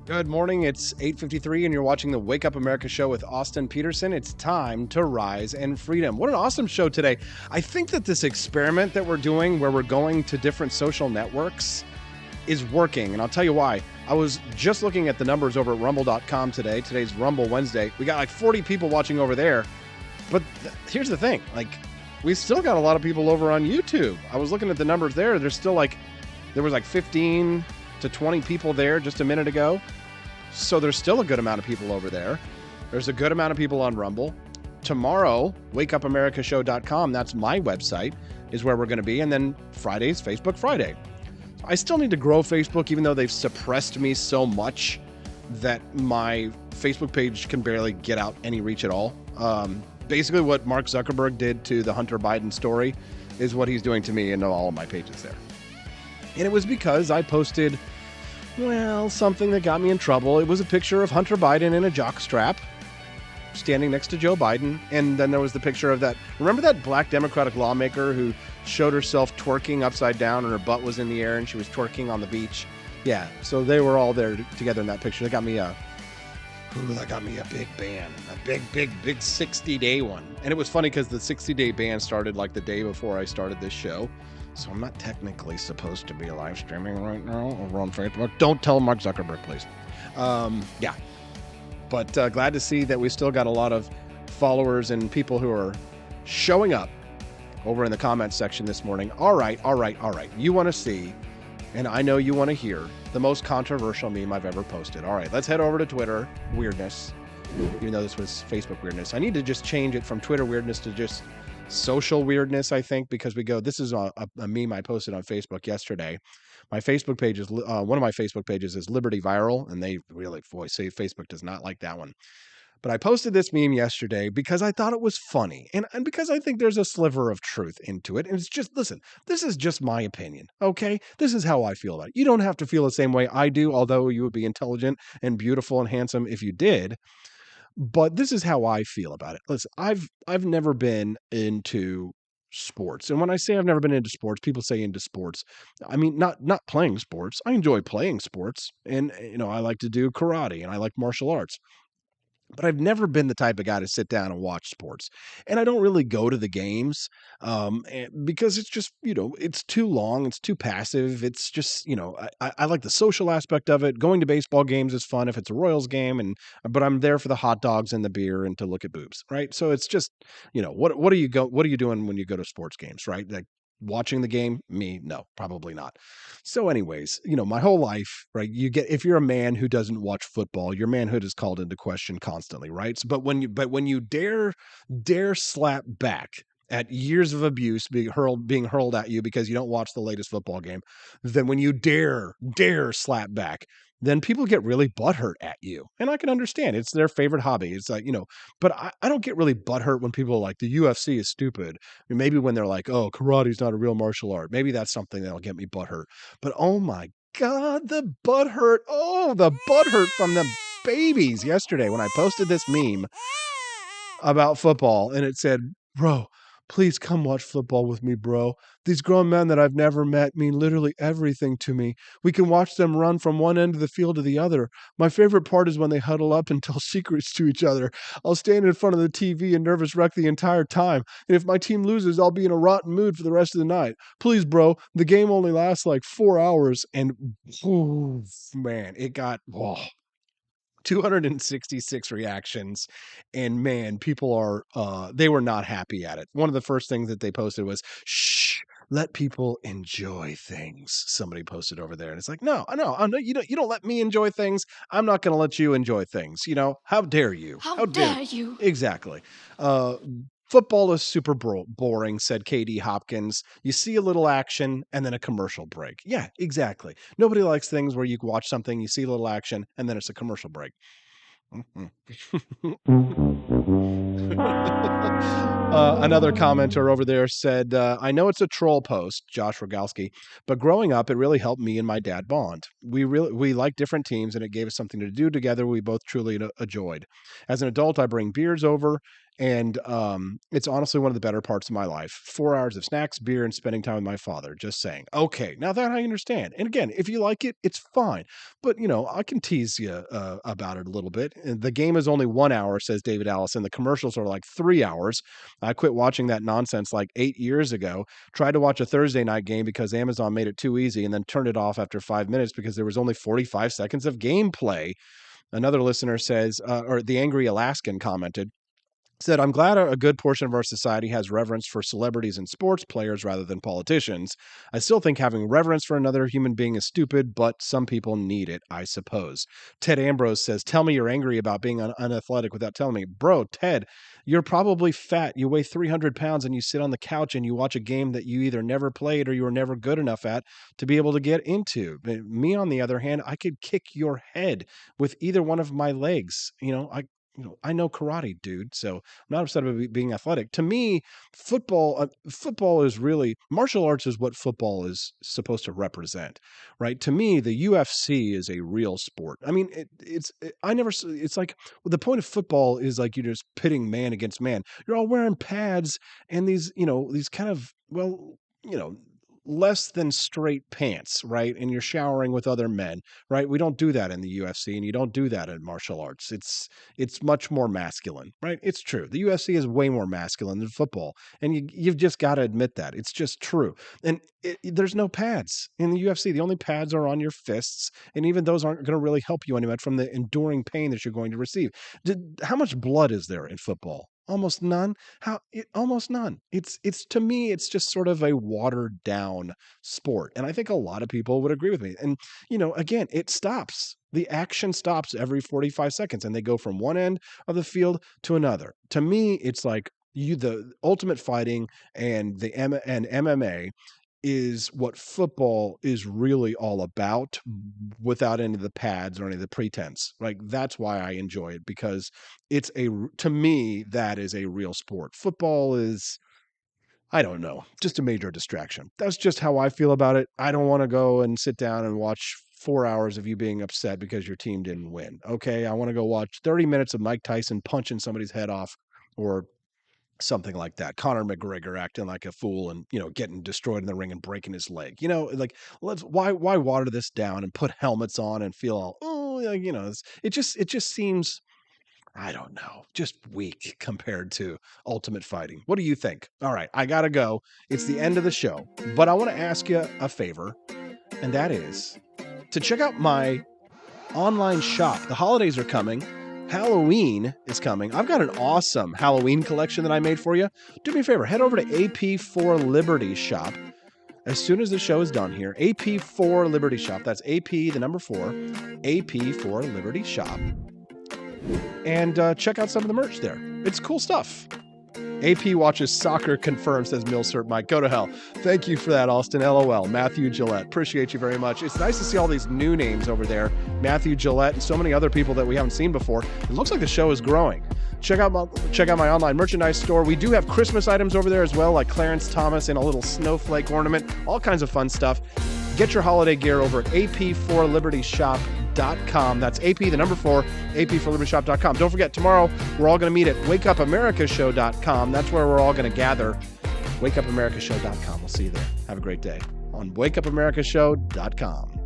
Speaker 2: Good morning. It's 8:53 and you're watching the Wake Up America show with Austin Peterson. It's time to rise in freedom. What an awesome show today. I think that this experiment that we're doing where we're going to different social networks is working, and I'll tell you why. I was just looking at the numbers over at rumble.com today. Today's Rumble Wednesday. We got like 40 people watching over there, but here's the thing, like, we've still got a lot of people over on YouTube. I was looking at the numbers there. There's still there was like 15 to 20 people there just a minute ago. So there's still a good amount of people over there. There's a good amount of people on Rumble. Tomorrow, wakeupamericashow.com, that's my website, is where we're going to be. And then Friday's Facebook Friday. I still need to grow Facebook, even though they've suppressed me so much that my Facebook page can barely get out any reach at all. Basically what Mark Zuckerberg did to the Hunter Biden story is what he's doing to me and all of my pages there. And it was because I posted, well, something that got me in trouble. It was a picture of Hunter Biden in a jockstrap standing next to Joe Biden. And then there was the picture of that. Remember that black Democratic lawmaker who showed herself twerking upside down and her butt was in the air and she was twerking on the beach? Yeah. So they were all there together in that picture. That got me a big ban, a big 60-day one. And it was funny because the 60-day ban started like the day before I started this show. So I'm not technically supposed to be live streaming right now over on Facebook. Don't tell Mark Zuckerberg, please. Yeah. But glad to see that we still got a lot of followers and people who are showing up over in the comments section this morning. All right. You want to see, and I know you want to hear, the most controversial meme I've ever posted. All right, let's head over to Twitter weirdness. Even though this was Facebook weirdness, I need to just change it from Twitter weirdness to just social weirdness, I think, because this is a meme I posted on Facebook yesterday. My Facebook page is one of my Facebook pages is Liberty Viral, and they really say Facebook does not like that one. But I posted this meme yesterday because I thought it was funny and because I think there's a sliver of truth into it. And it's just, listen, this is just my opinion, okay? This is how I feel about it. You don't have to feel the same way I do, although you would be intelligent and beautiful and handsome if you did. But this is how I feel about it. Listen, I've never been into sports. And when I say I've never been into sports, people say into sports. I mean, not playing sports. I enjoy playing sports. And, I like to do karate and I like martial arts. But I've never been the type of guy to sit down and watch sports. And I don't really go to the games because it's just, it's too long. It's too passive. It's just, I like the social aspect of it. Going to baseball games is fun if it's a Royals game, but I'm there for the hot dogs and the beer and to look at boobs, right? So it's just, what are you doing when you go to sports games, right? Like, watching the game? Me? No, probably not. So anyways, my whole life, right? If you're a man who doesn't watch football, your manhood is called into question constantly, right? So, but when you dare slap back at years of abuse being hurled at you because you don't watch the latest football game, then when you dare slap back, then people get really butthurt at you. And I can understand. It's their favorite hobby. It's like, but I don't get really butthurt when people are like, the UFC is stupid. Maybe when they're like, oh, karate's not a real martial art. Maybe that's something that'll get me butthurt. But oh my God, the butthurt. Oh, the butthurt from the babies yesterday when I posted this meme about football and it said, bro, please come watch football with me, bro. These grown men that I've never met mean literally everything to me. We can watch them run from one end of the field to the other. My favorite part is when they huddle up and tell secrets to each other. I'll stand in front of the TV and nervous wreck the entire time. And if my team loses, I'll be in a rotten mood for the rest of the night. Please, bro, the game only lasts like 4 hours. And, oh, man, it got... 266 reactions, and man, people are they were not happy at it. One of the first things that they posted was, shh, let people enjoy things. Somebody posted over there, and it's like, no, you don't let me enjoy things. I'm not going to let you enjoy things. How dare you?
Speaker 21: How dare you?
Speaker 2: Exactly. Football is super boring, said KD Hopkins. You see a little action and then a commercial break. Yeah, exactly. Nobody likes things where you watch something, you see a little action, and then it's a commercial break. Another commenter over there said, I know it's a troll post, Josh Rogalski, but growing up, it really helped me and my dad bond. We like different teams, and it gave us something to do together we both truly enjoyed. As an adult, I bring beers over, and it's honestly one of the better parts of my life. 4 hours of snacks, beer, and spending time with my father. Just saying. Okay, now that I understand. And again, if you like it, it's fine. But, I can tease you about it a little bit. The game is only 1 hour, says David Allison. The commercials are like 3 hours. I quit watching that nonsense like 8 years ago. Tried to watch a Thursday night game because Amazon made it too easy and then turned it off after 5 minutes because there was only 45 seconds of gameplay. Another listener says, or the Angry Alaskan commented, said, I'm glad a good portion of our society has reverence for celebrities and sports players rather than politicians. I still think having reverence for another human being is stupid, but some people need it, I suppose. Ted Ambrose says, tell me you're angry about being unathletic without telling me. Bro, Ted, you're probably fat. You weigh 300 pounds and you sit on the couch and you watch a game that you either never played or you were never good enough at to be able to get into. But me, on the other hand, I could kick your head with either one of my legs. I know karate, dude, so I'm not upset about being athletic. To me, football is really martial arts is what football is supposed to represent, right? To me, the UFC is a real sport. I mean, it's like the point of football is like you're just pitting man against man. You're all wearing pads and these kind of, less than straight pants, right? And you're showering with other men, right? We don't do that in the UFC, and you don't do that in martial arts. It's much more masculine, right? It's true. The UFC is way more masculine than football, and you've just got to admit that. It's just true. And there's no pads in the UFC. The only pads are on your fists, and even those aren't going to really help you any much from the enduring pain that you're going to receive. How much blood is there in football? Almost none. Almost none. It's to me, it's just sort of a watered down sport. And I think a lot of people would agree with me. And, again, it stops. The action stops every 45 seconds and they go from one end of the field to another. To me, it's like the ultimate fighting and MMA is what football is really all about without any of the pads or any of the pretense. Like, that's why I enjoy it, because to me, that is a real sport. Football is, I don't know, just a major distraction. That's just how I feel about it. I don't want to go and sit down and watch 4 hours of you being upset because your team didn't win. Okay. I want to go watch 30 minutes of Mike Tyson punching somebody's head off, or something like that. Conor McGregor acting like a fool and, getting destroyed in the ring and breaking his leg. Why water this down and put helmets on and feel all, it just seems, I don't know, just weak compared to Ultimate Fighting. What do you think? All right, I gotta go. It's the end of the show, but I want to ask you a favor, and that is to check out my online shop. The holidays are coming. Halloween is coming. I've got an awesome Halloween collection that I made for you. Do me a favor, head over to AP4 Liberty Shop. As soon as the show is done here, AP4 Liberty Shop. That's AP, the number 4, AP4 Liberty Shop. And check out some of the merch there. It's cool stuff. AP watches soccer confirmed, says Milcert Mike. Go to hell. Thank you for that, Austin. LOL. Matthew Gillette. Appreciate you very much. It's nice to see all these new names over there. Matthew Gillette and so many other people that we haven't seen before. It looks like the show is growing. Check out my online merchandise store. We do have Christmas items over there as well, like Clarence Thomas in a little snowflake ornament. All kinds of fun stuff. Get your holiday gear over at ap4libertyshop.com. That's AP, the number 4, ap4libertyshop.com. Don't forget, tomorrow we're all going to meet at wakeupAmericashow.com. That's where we're all going to gather. wakeupAmericashow.com. We'll see you there. Have a great day on wakeupAmericashow.com.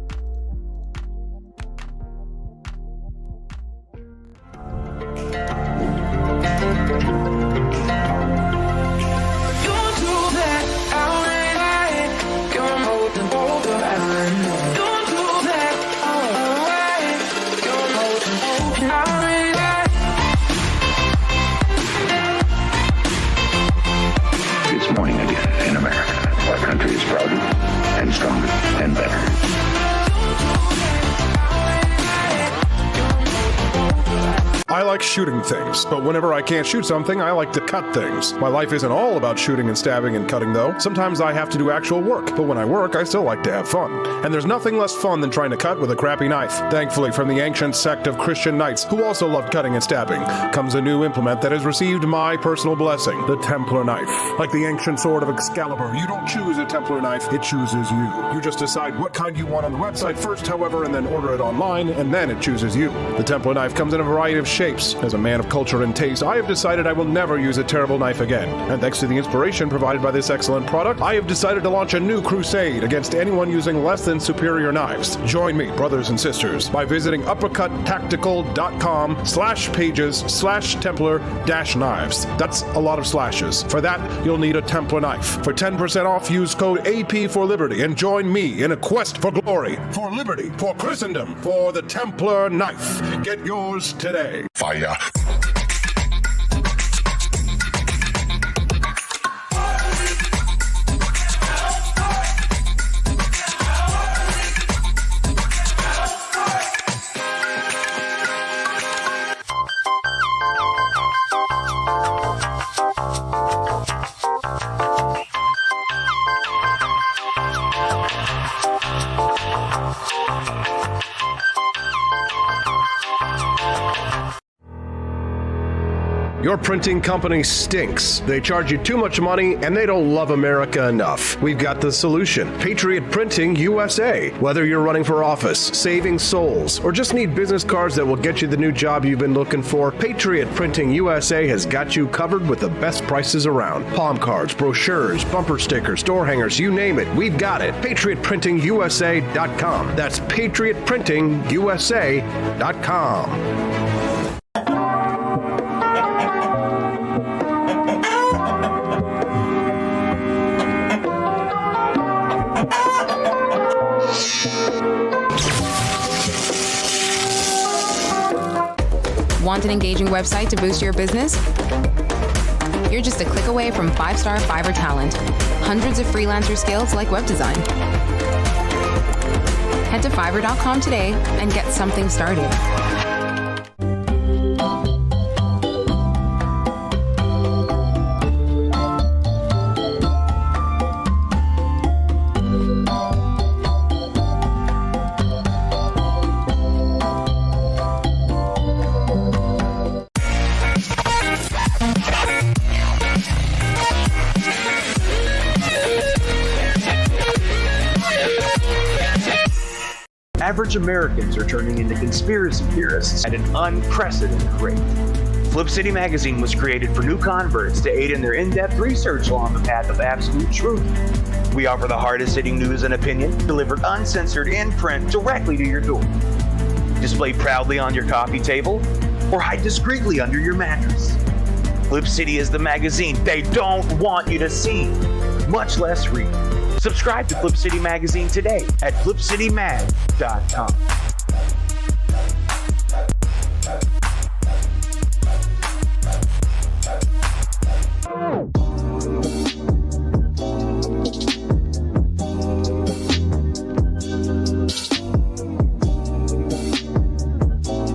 Speaker 5: It's morning again in America. Our country is prouder and stronger and better.
Speaker 19: I like shooting things, but whenever I can't shoot something, I like to cut things. My life isn't all about shooting and stabbing and cutting, though. Sometimes I have to do actual work, but when I work, I still like to have fun. And there's nothing less fun than trying to cut with a crappy knife. Thankfully, from the ancient sect of Christian knights, who also loved cutting and stabbing, comes a new implement that has received my personal blessing, the Templar knife. Like the ancient sword of Excalibur, you don't choose a Templar knife, it chooses you. You just decide what kind you want on the website first, however, and then order it online, and then it chooses you. The Templar knife comes in a variety of shapes. As a man of culture and taste, I have decided I will never use a terrible knife again. And thanks to the inspiration provided by this excellent product, I have decided to launch a new crusade against anyone using less than superior knives. Join me, brothers and sisters, by visiting uppercuttactical.com/pages/Templar-knives. That's a lot of slashes. For that, you'll need a Templar knife. For 10% off, use code AP4Liberty and join me in a quest for glory, for liberty, for Christendom, for the Templar knife. Get yours today.
Speaker 5: Fire.
Speaker 2: Your printing company stinks. They charge you too much money and they don't love America enough. We've got the solution. Patriot Printing USA. Whether you're running for office, saving souls, or just need business cards that will get you the new job you've been looking for, Patriot Printing USA has got you covered with the best prices around. Palm cards, brochures, bumper stickers, door hangers, you name it, we've got it. PatriotPrintingUSA.com. That's PatriotPrintingUSA.com.
Speaker 13: Want an engaging website to boost your business? You're just a click away from 5-star Fiverr talent. Hundreds of freelancer skills like web design. Head to Fiverr.com today and get something started.
Speaker 14: Average Americans are turning into conspiracy theorists at an unprecedented rate. Flip City Magazine was created for new converts to aid in their in-depth research along the path of absolute truth. We offer the hardest-hitting news and opinion delivered uncensored in print directly to your door. Display proudly on your coffee table or hide discreetly under your mattress. Flip City is the magazine they don't want you to see, much less read. Subscribe to Flip City Magazine today at flipcitymag.com.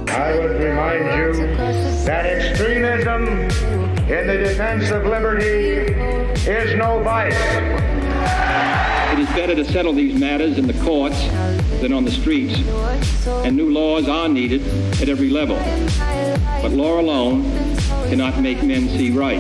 Speaker 15: I would remind you that extremism in the defense of liberty is no vice.
Speaker 20: It is better to settle these matters in the courts than on the streets, and new laws are needed at every level. But law alone cannot make men see right.